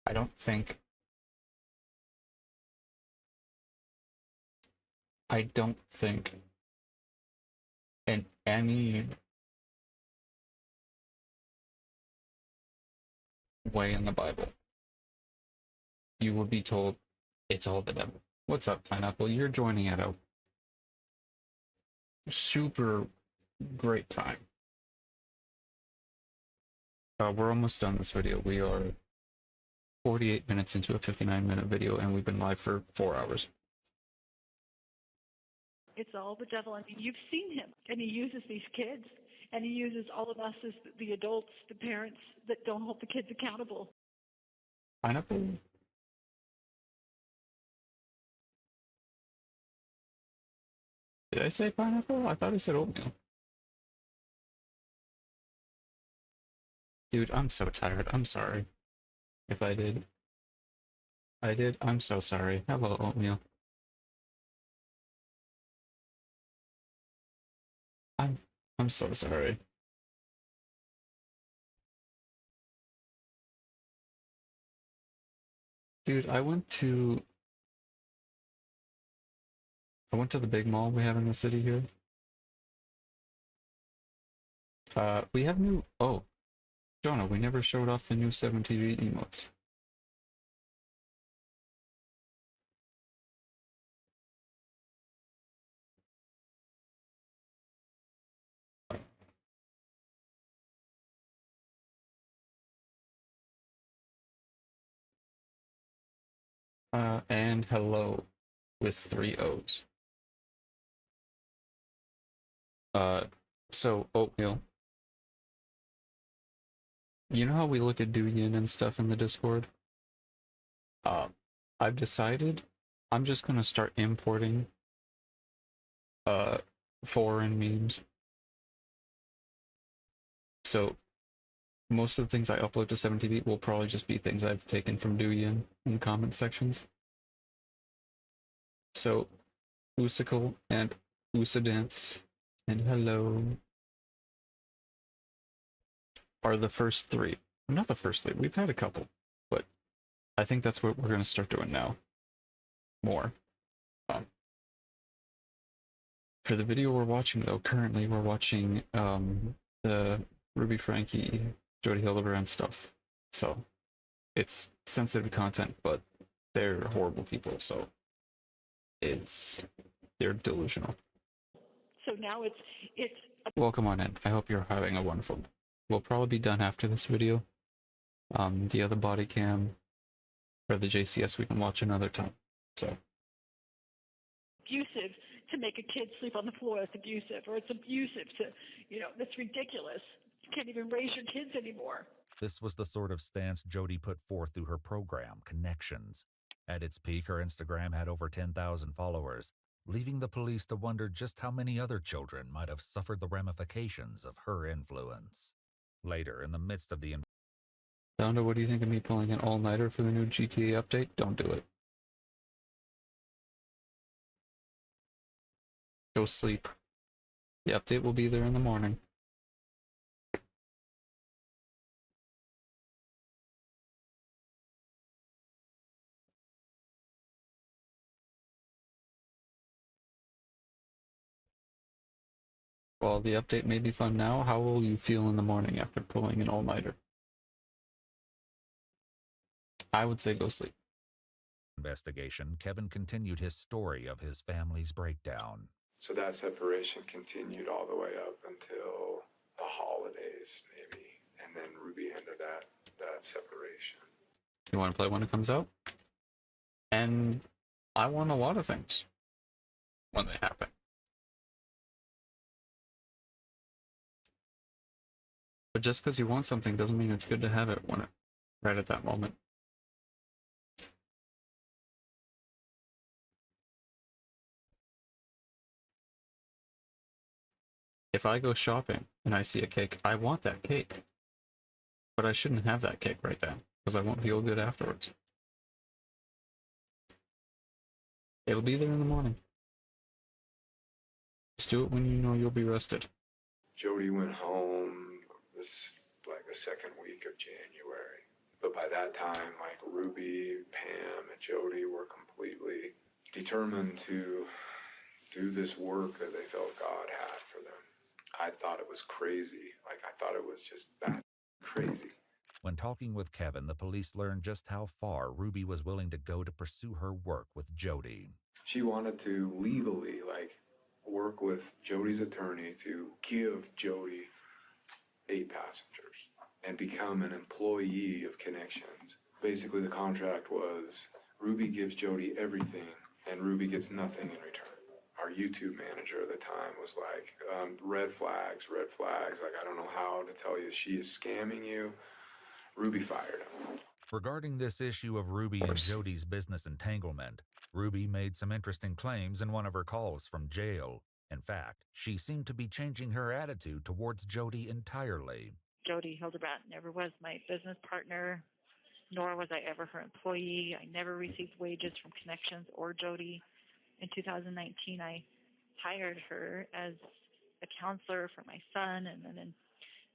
I don't think in any way in the Bible you will be told it's all the devil. What's up, Pineapple? You're joining at a super great time. We're almost done this video. We are 48 minutes into a 59-minute video, and we've been live for 4 hours. It's all the devil. I mean, you've seen him, and he uses these kids, and he uses all of us as the adults, the parents that don't hold the kids accountable. Pineapple? Did I say pineapple? I thought I said oatmeal. Dude, I'm so tired. I'm sorry. If I did. I'm so sorry. Hello, oatmeal. I'm so sorry. Dude, I went to the big mall we have in the city here. We have new... Oh, Jonah, we never showed off the new 7TV emotes. And hello with 3 O's. So oatmeal. You know how we look at Douyin and stuff in the Discord? I've decided I'm just gonna start importing foreign memes. So most of the things I upload to 7TV will probably just be things I've taken from Douyin in comment sections. So Usicle and Usadance and Hello are the first three. Not the first three, we've had a couple, but I think that's what we're gonna start doing now. More. For the video we're watching though, currently we're watching the Ruby Frankie, Jody Hildebrand stuff. So it's sensitive content, but they're horrible people, so they're delusional. So now it's Welcome on in. I hope you're having a wonderful. We'll probably be done after this video. The other body cam or the JCS we can watch another time. So abusive to make a kid sleep on the floor. It's abusive, or it's abusive to, that's ridiculous. You can't even raise your kids anymore. This was the sort of stance Jody put forth through her program, Connections. At its peak, her Instagram had over 10,000 followers, leaving the police to wonder just how many other children might have suffered the ramifications of her influence. Later, in the midst of the Donda, what do you think of me pulling an all-nighter for the new GTA update? Don't do it. Go sleep. The update will be there in the morning. While the update may be fun now, how will you feel in the morning after pulling an all-nighter? I would say go sleep. investigation, Kevin continued his story of his family's breakdown. So that separation continued all the way up until the holidays, maybe. And then Ruby ended that separation. You want to play when it comes out? And I want a lot of things when they happen. But just because you want something doesn't mean it's good to have it right at that moment. If I go shopping and I see a cake, I want that cake. But I shouldn't have that cake right then, because I won't feel good afterwards. It'll be there in the morning. Just do it when you know you'll be rested. Jody went home the second week of January. But by that time, Ruby, Pam, and Jody were completely determined to do this work that they felt God had for them. I thought it was crazy. I thought it was just that crazy. When talking with Kevin, the police learned just how far Ruby was willing to go to pursue her work with Jody. She wanted to legally, work with Jody's attorney to give Jody 8 passengers and become an employee of Connections. Basically, the contract was Ruby gives Jody everything and Ruby gets nothing in return. Our YouTube manager at the time was like, red flags. I don't know how to tell you. She is scamming you. Ruby fired him. Regarding this issue of Ruby and Jody's business entanglement, Ruby made some interesting claims in one of her calls from jail. In fact, she seemed to be changing her attitude towards Jody entirely. Jody Hildebrand never was my business partner, nor was I ever her employee. I never received wages from Connections or Jody. In 2019, I hired her as a counselor for my son, and then in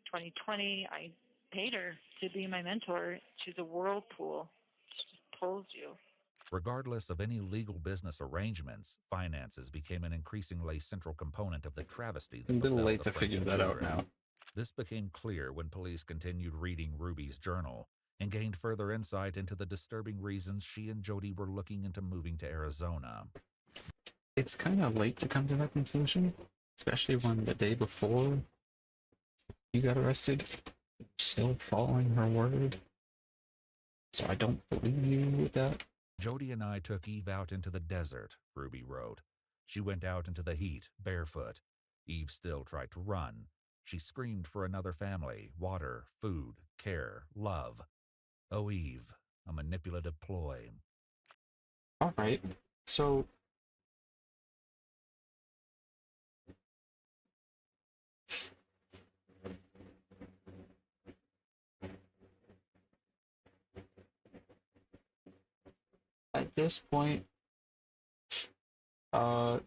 2020, I paid her to be my mentor. She's a whirlpool. She just pulls you. Regardless of any legal business arrangements, finances became an increasingly central component of the travesty that I'm a little befell late the to figure Frankie that out children. now. This became clear when police continued reading Ruby's journal and gained further insight into the disturbing reasons she and Jody were looking into moving to Arizona. It's kind of late to come to that conclusion, especially when the day before you got arrested, you're still following her word. So I don't believe you with that. Jody and I took Eve out into the desert, Ruby wrote. She went out into the heat, barefoot. Eve still tried to run. She screamed for another family, water, food, care, love. Oh, Eve, a manipulative ploy. All right. So at this point, uh,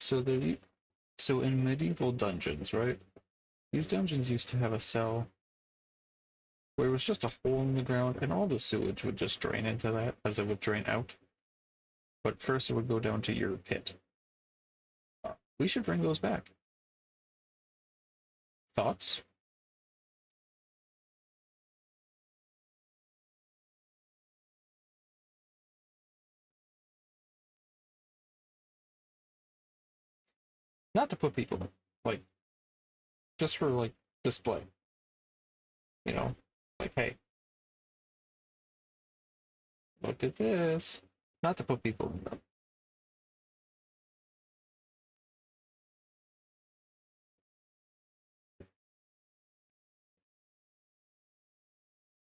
so in medieval dungeons, right? These dungeons used to have a cell where it was just a hole in the ground, and all the sewage would just drain into that as it would drain out. But first, it would go down to your pit. We should bring those back. Thoughts? Not to put people, like, just for, like, display. You know? Like, hey, look at this. Not to put people in them.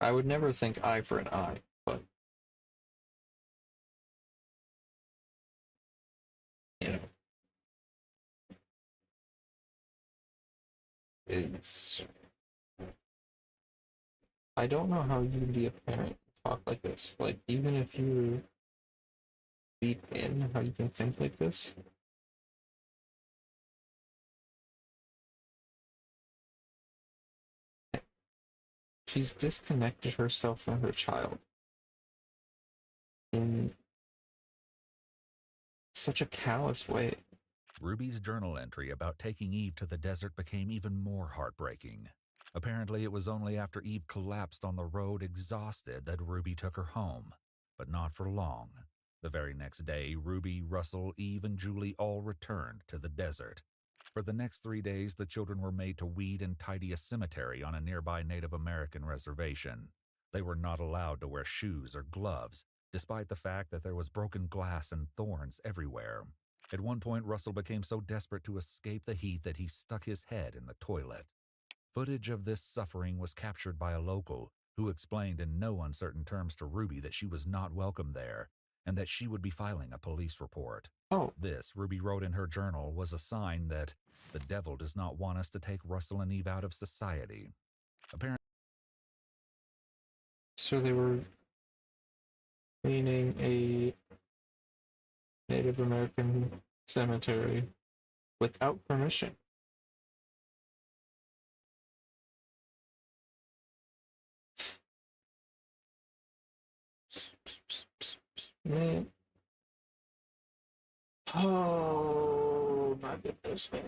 I would never think eye for an eye, but, you know, it's... I don't know how you can be a parent and talk like this. Like, even if you're deep in, how you can think like this. She's disconnected herself from her child in such a callous way. Ruby's journal entry about taking Eve to the desert became even more heartbreaking. Apparently, it was only after Eve collapsed on the road exhausted that Ruby took her home, but not for long. The very next day, Ruby, Russell, Eve, and Julie all returned to the desert. For the next 3 days, the children were made to weed and tidy a cemetery on a nearby Native American reservation. They were not allowed to wear shoes or gloves, despite the fact that there was broken glass and thorns everywhere. At one point, Russell became so desperate to escape the heat that he stuck his head in the toilet. Footage of this suffering was captured by a local who explained in no uncertain terms to Ruby that she was not welcome there and that she would be filing a police report. Oh. This, Ruby wrote in her journal, was a sign that the devil does not want us to take Russell and Eve out of society. Apparently, So they were cleaning a Native American cemetery without permission. Man. Oh my goodness, man.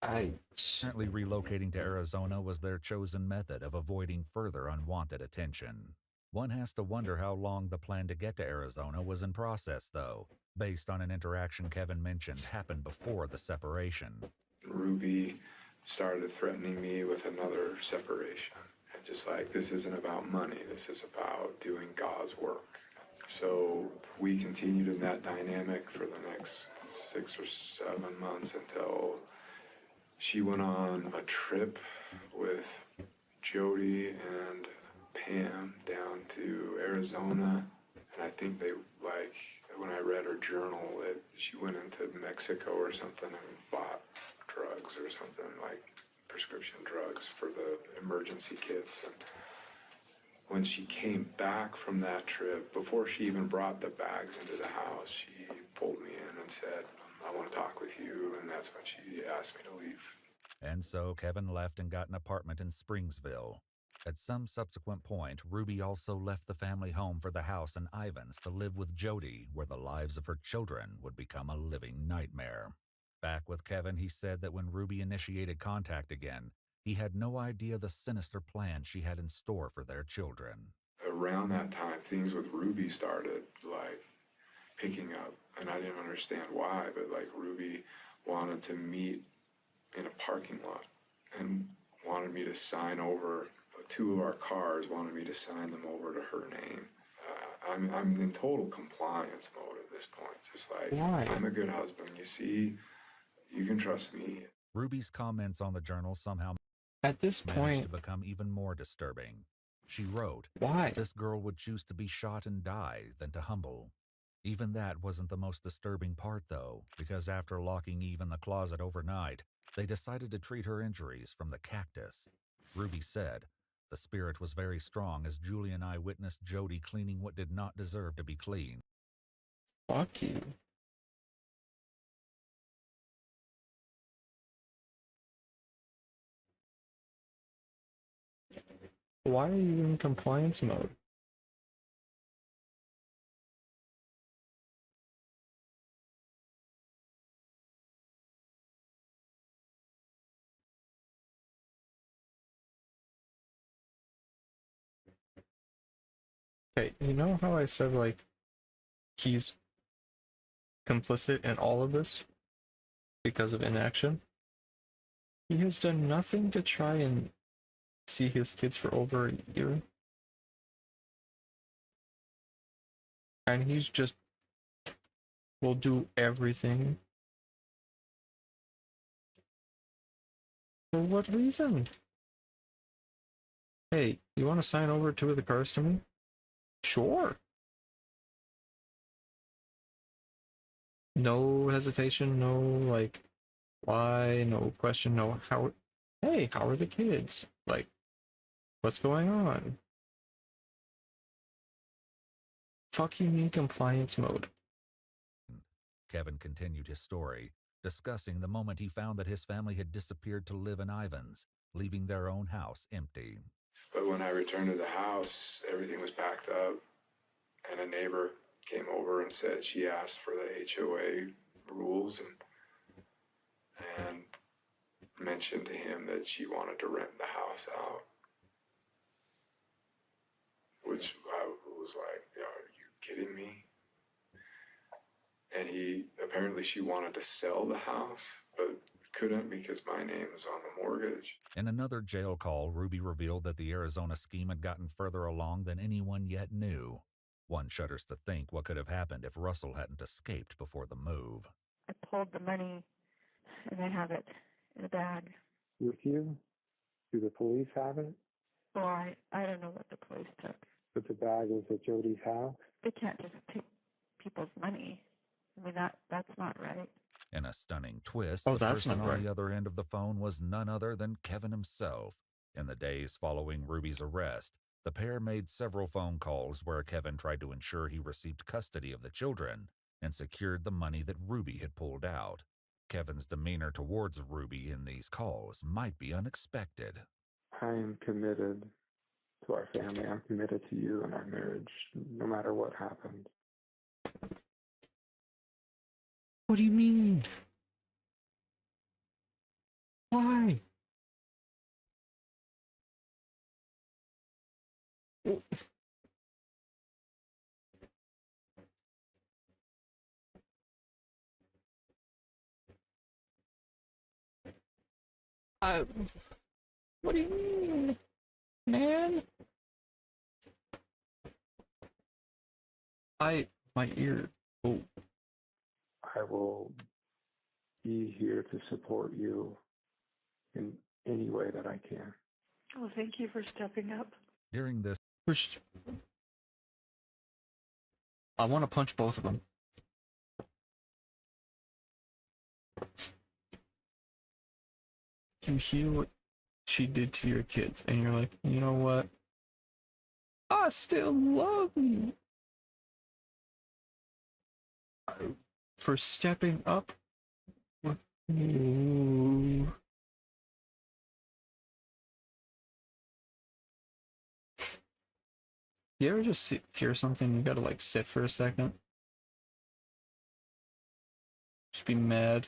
Apparently relocating to Arizona was their chosen method of avoiding further unwanted attention. One has to wonder how long the plan to get to Arizona was in process, though, based on an interaction Kevin mentioned happened before the separation. Ruby started threatening me with another separation. And just like, this isn't about money, this is about doing God's work. So we continued in that dynamic for the next 6 or 7 months until she went on a trip with Jody and Pam down to Arizona. And I think they, like, when I read her journal, she went into Mexico or something and bought drugs or something, like prescription drugs for the emergency kits. And when she came back from that trip, before she even brought the bags into the house, she pulled me in and said, I want to talk with you, and that's when she asked me to leave. And so Kevin left and got an apartment in Springsville. At some subsequent point, Ruby also left the family home for the house in Ivans to live with Jody, where the lives of her children would become a living nightmare. Back with Kevin, he said that when Ruby initiated contact again, he had no idea the sinister plan she had in store for their children. around that time, things with Ruby started like picking up, and I didn't understand why, but like Ruby wanted to meet in a parking lot and wanted me to sign over 2 of our cars, wanted me to sign them over to her name. I'm in total compliance mode at this point. Just like, why? I'm a good husband, you see, you can trust me. Ruby's comments on the journal somehow At this managed point, to become even more disturbing. She wrote, why? "This girl would choose to be shot and die than to humble." Even that wasn't the most disturbing part, though, because after locking Eve in the closet overnight, they decided to treat her injuries from the cactus. Ruby said, "The spirit was very strong as Julie and I witnessed Jody cleaning what did not deserve to be clean." Fuck you. Why are you in compliance mode? Okay, you know how I said, like, he's complicit in all of this because of inaction? He has done nothing to try and see his kids for over a year. And he's just will do everything. For what reason? Hey, you want to sign over 2 of the cars to me? Sure. No hesitation, no, like, why, no question, no how. Hey, how are the kids? Like, what's going on? Fucking in compliance mode. Kevin continued his story, discussing the moment he found that his family had disappeared to live in Ivan's, leaving their own house empty. But when I returned to the house, everything was packed up, and a neighbor came over and said she asked for the HOA rules and mentioned to him that she wanted to rent the house out, which I was like, are you kidding me? And apparently she wanted to sell the house, but couldn't because my name was on the mortgage. In another jail call, Ruby revealed that the Arizona scheme had gotten further along than anyone yet knew. One shudders to think what could have happened if Russell hadn't escaped before the move. I pulled the money and I have it in a bag. With you? Do the police have it? Well, I don't know what the police took. But the bag was at Jody's house? They can't just take people's money. I mean, that's not right. In a stunning twist, Oh, the that's person not on right. the other end of the phone was none other than Kevin himself. In the days following Ruby's arrest, the pair made several phone calls where Kevin tried to ensure he received custody of the children and secured the money that Ruby had pulled out. Kevin's demeanor towards Ruby in these calls might be unexpected. I am committed to our family. I'm committed to you and our marriage, no matter what happens. What do you mean? Why? What do you mean, man? My ear. Oh. I will be here to support you in any way that I can. Well, thank you for stepping up. During this, I want to punch both of them. You hear what she did to your kids, and you're like, you know what? I still love you. For stepping up. Ooh. You ever just hear something, you gotta like sit for a second? Just be mad.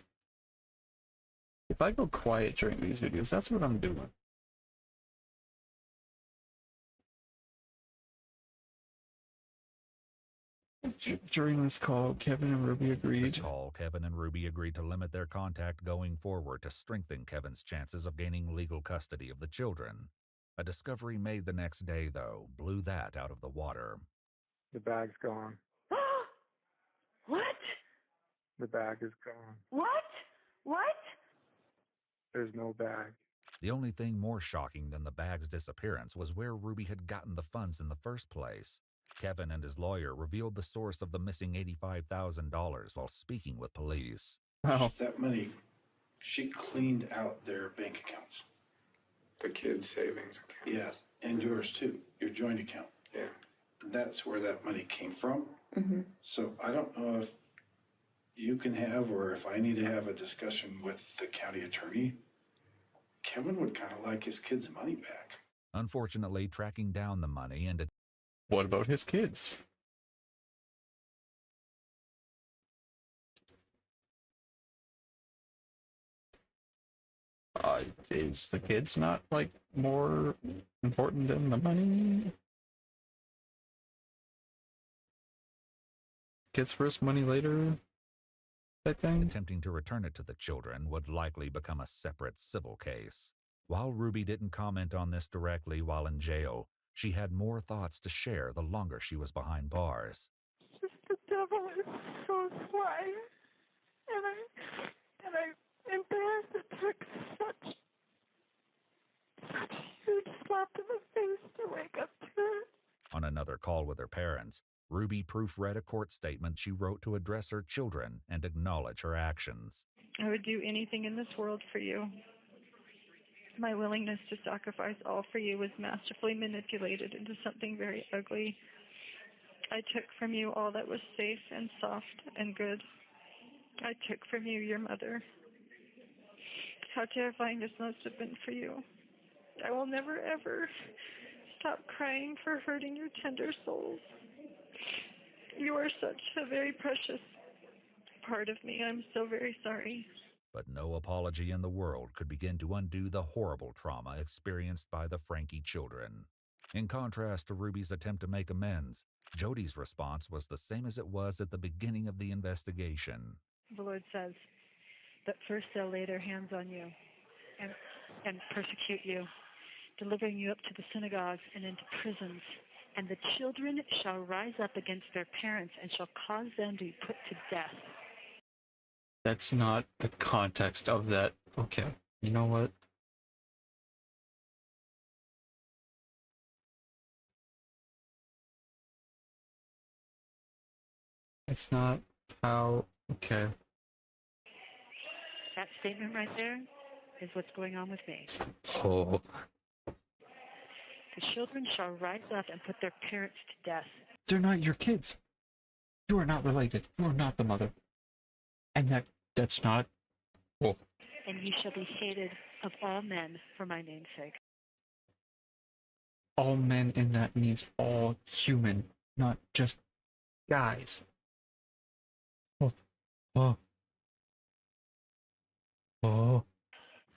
If I go quiet during these videos, that's what I'm doing. During this call, Kevin and Ruby agreed. This call, Kevin and Ruby agreed to limit their contact going forward to strengthen Kevin's chances of gaining legal custody of the children. A discovery made the next day, though, blew that out of the water. The bag's gone. What? The bag is gone. What? What? There's no bag. The only thing more shocking than the bag's disappearance was where Ruby had gotten the funds in the first place. Kevin and his lawyer revealed the source of the missing $85,000 while speaking with police. Wow. That money, she cleaned out their bank accounts. The kids' savings accounts. Yeah, and yours too, your joint account. Yeah. That's where that money came from. Mm-hmm. So I don't know if you can have, or if I need to have a discussion with the county attorney. Kevin would kind of like his kids' money back. Unfortunately, tracking down the money and what about his kids? Is the kids not, like, more important than the money? Kids first, money later, type thing? attempting to return it to the children would likely become a separate civil case. While Ruby didn't comment on this directly while in jail, she had more thoughts to share the longer she was behind bars. The devil is so sly, and I'm embarrassed it took such a huge slap in the face to wake up to it. On another call with her parents, Ruby proofread a court statement she wrote to address her children and acknowledge her actions. I would do anything in this world for you. My willingness to sacrifice all for you was masterfully manipulated into something very ugly. I took from you all that was safe and soft and good. I took from you your mother. How terrifying this must have been for you. I will never, ever stop crying for hurting your tender souls. You are such a very precious part of me. I'm so very sorry. But no apology in the world could begin to undo the horrible trauma experienced by the Frankie children. In contrast to Ruby's attempt to make amends, Jody's response was the same as it was at the beginning of the investigation. The Lord says that first they'll lay their hands on you and persecute you, delivering you up to the synagogues and into prisons. And the children shall rise up against their parents and shall cause them to be put to death. That's not the context of that. Okay, you know what? It's not how... Okay. That statement right there is what's going on with me. Oh. The children shall rise up and put their parents to death. They're not your kids. You are not related. You are not the mother. And that's not... Oh. And ye shall be hated of all men for my name's sake. All men in that means all human, not just guys. Oh. Oh. Oh.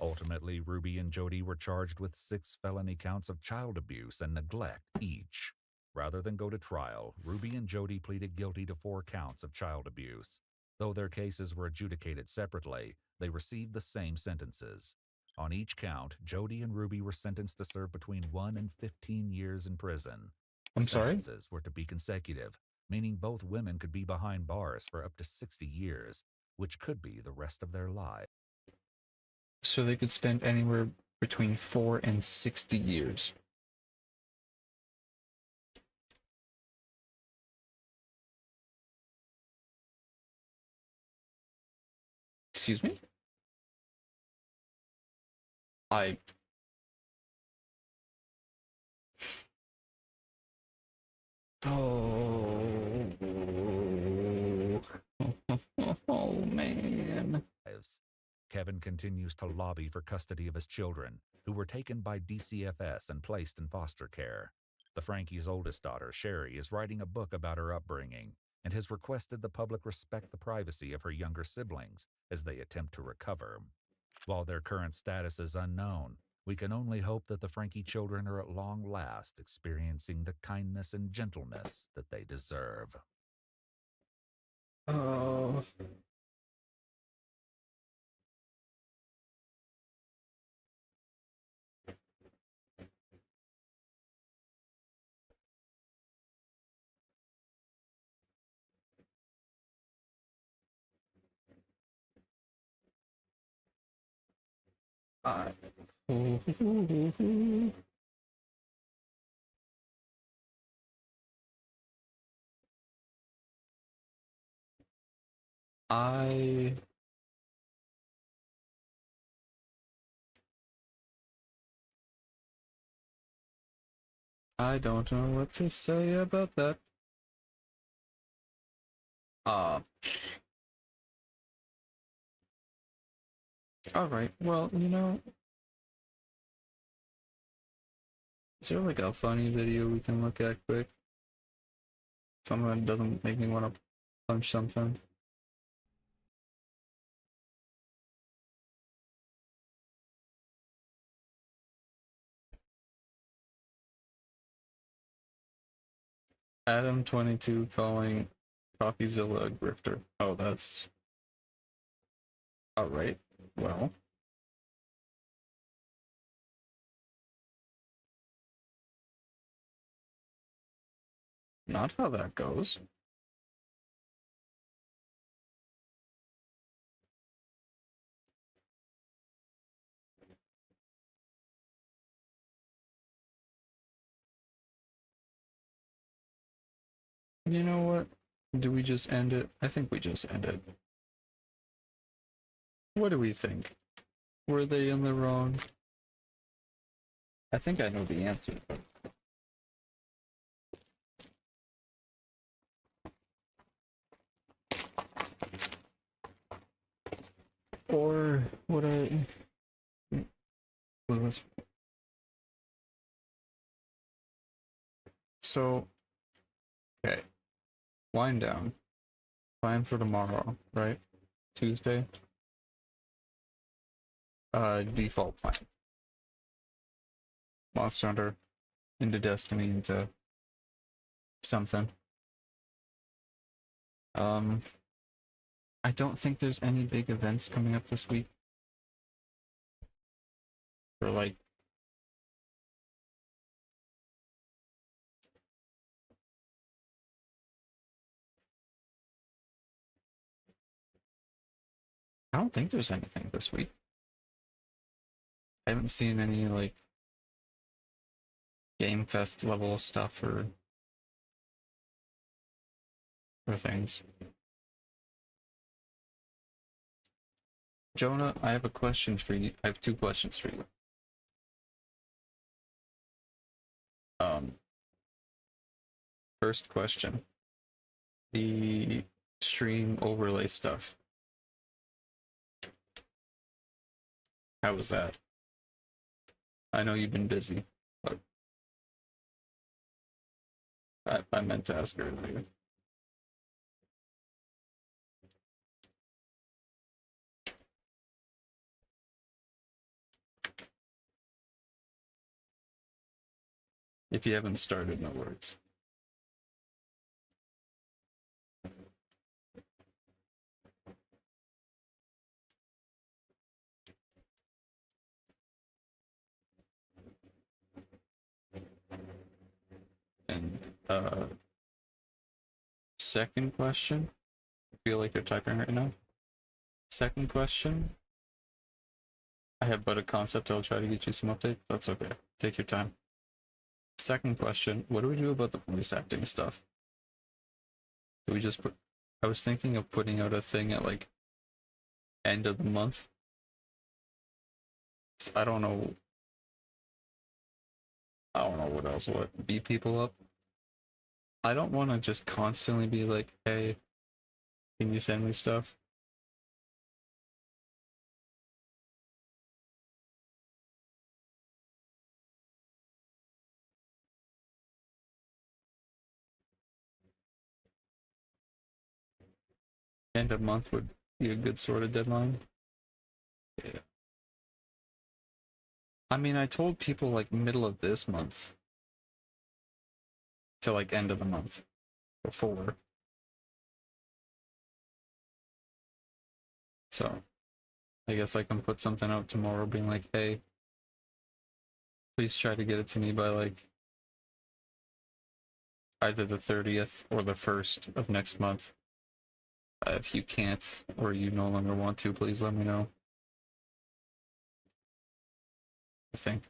Ultimately, Ruby and Jody were charged with 6 felony counts of child abuse and neglect each. Rather than go to trial, Ruby and Jody pleaded guilty to 4 counts of child abuse. Though their cases were adjudicated separately, they received the same sentences. On each count, Jody and Ruby were sentenced to serve between 1 and 15 years in prison. I'm sorry? Sentences were to be consecutive, meaning both women could be behind bars for up to 60 years, which could be the rest of their lives. So they could spend anywhere between 4 and 60 years. Excuse me? Oh. Oh, man. Kevin continues to lobby for custody of his children, who were taken by DCFS and placed in foster care. The Frankie's oldest daughter, Sherry, is writing a book about her upbringing and has requested the public respect the privacy of her younger siblings as they attempt to recover. While their current status is unknown, we can only hope that the Frankie children are at long last experiencing the kindness and gentleness that they deserve. Oh. I. I don't know what to say about that. Alright, well, you know, is there like a funny video we can look at quick? Something that doesn't make me want to punch something. Adam22 calling CoffeeZilla a grifter. Oh, that's... Alright, well... Not how that goes. You know what? Do we just end it? I think we just end it. What do we think? Were they in the wrong? I think I know the answer, but... Or would I... Well, let's... So... Okay. Wind down. Plan for tomorrow, right? Tuesday? Default plan. Monster Hunter into Destiny into something. I don't think there's any big events coming up this week. Or like... I don't think there's anything this week. I haven't seen any, like, Game Fest level stuff or things. Jonah, I have a question for you. I have two questions for you. First question. The stream overlay stuff. How was that? I know you've been busy, but I meant to ask earlier. If you haven't started, no worries. And second question. I feel like you're typing right now. Second question. I have but a concept. I'll try to get you some update. That's okay. Take your time. Second question. What do we do about the voice acting stuff? Do we just put... I was thinking of putting out a thing at like end of the month. I don't know what else would beat people up. I don't want to just constantly be like, hey, can you send me stuff? End of month would be a good sort of deadline. Yeah. I mean, I told people like middle of this month to like end of the month before. So I guess I can put something out tomorrow being like, hey, please try to get it to me by like either the 30th or the 1st of next month. If you can't or you no longer want to, please let me know. I think.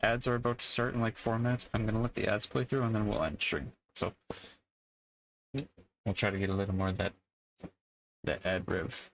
Ads are about to start in like 4 minutes. I'm gonna let the ads play through and then we'll end stream. So we'll try to get a little more of that ad rev.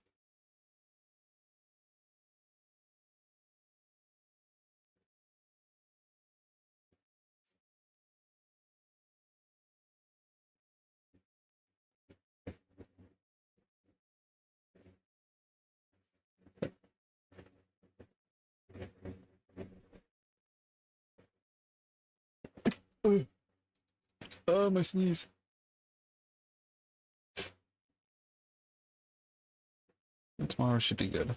Oh, my sneeze. And tomorrow should be good.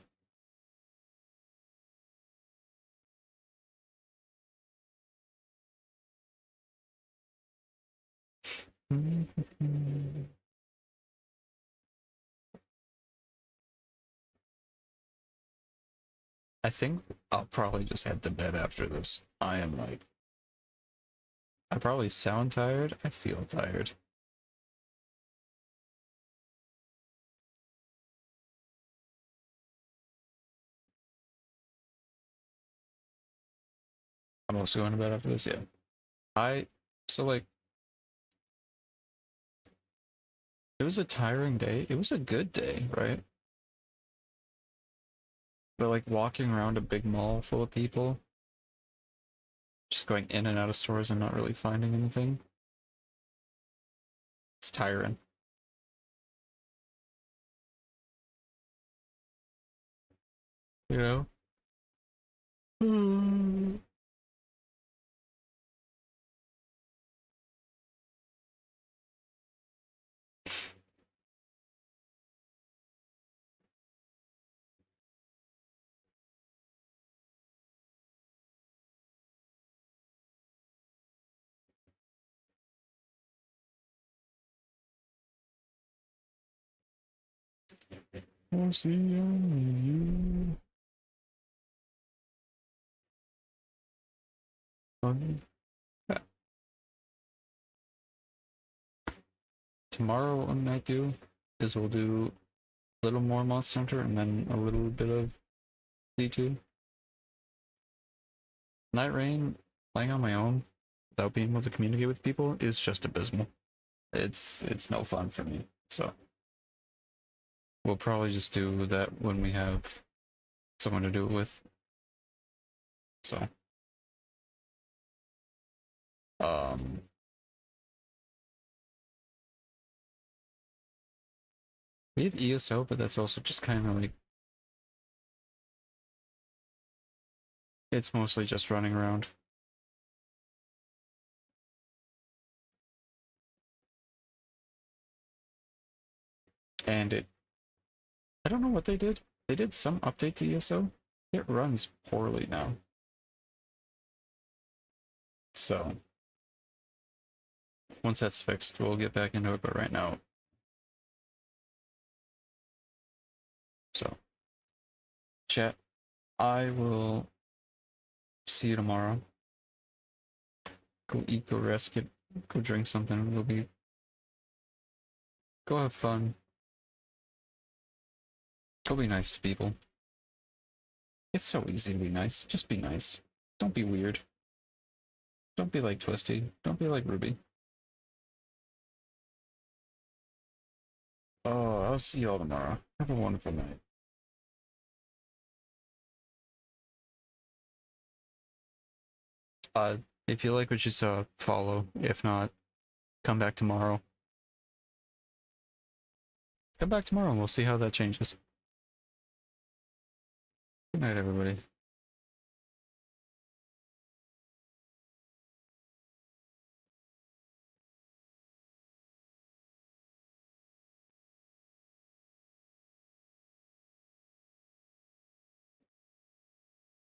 I think I'll probably just head to bed after this. I am like, I probably sound tired. I feel tired. I'm also going to bed after this, yeah. So like, it was a tiring day. It was a good day, right? But like walking around a big mall full of people, just going in and out of stores and not really finding anything. It's tiring. You know? I'll see only you. Yeah. Tomorrow, what we might do is we'll do a little more Monster Hunter and then a little bit of D2. Night Rain, playing on my own without being able to communicate with people is just abysmal. It's no fun for me. So we'll probably just do that when we have someone to do it with. So we have ESO, but that's also just kind of like, it's mostly just running around. And I don't know what they did. They did some update to ESO. It runs poorly now. So once that's fixed, we'll get back into it, but right now. So chat, I will see you tomorrow. Go eat, go rest, go drink something. Go have fun. Go be nice to people. It's so easy to be nice. Just be nice. Don't be weird. Don't be like Twisty. Don't be like Ruby. Oh, I'll see you all tomorrow. Have a wonderful night. If you like what you saw, follow. If not, come back tomorrow. Come back tomorrow and we'll see how that changes. Good night, everybody.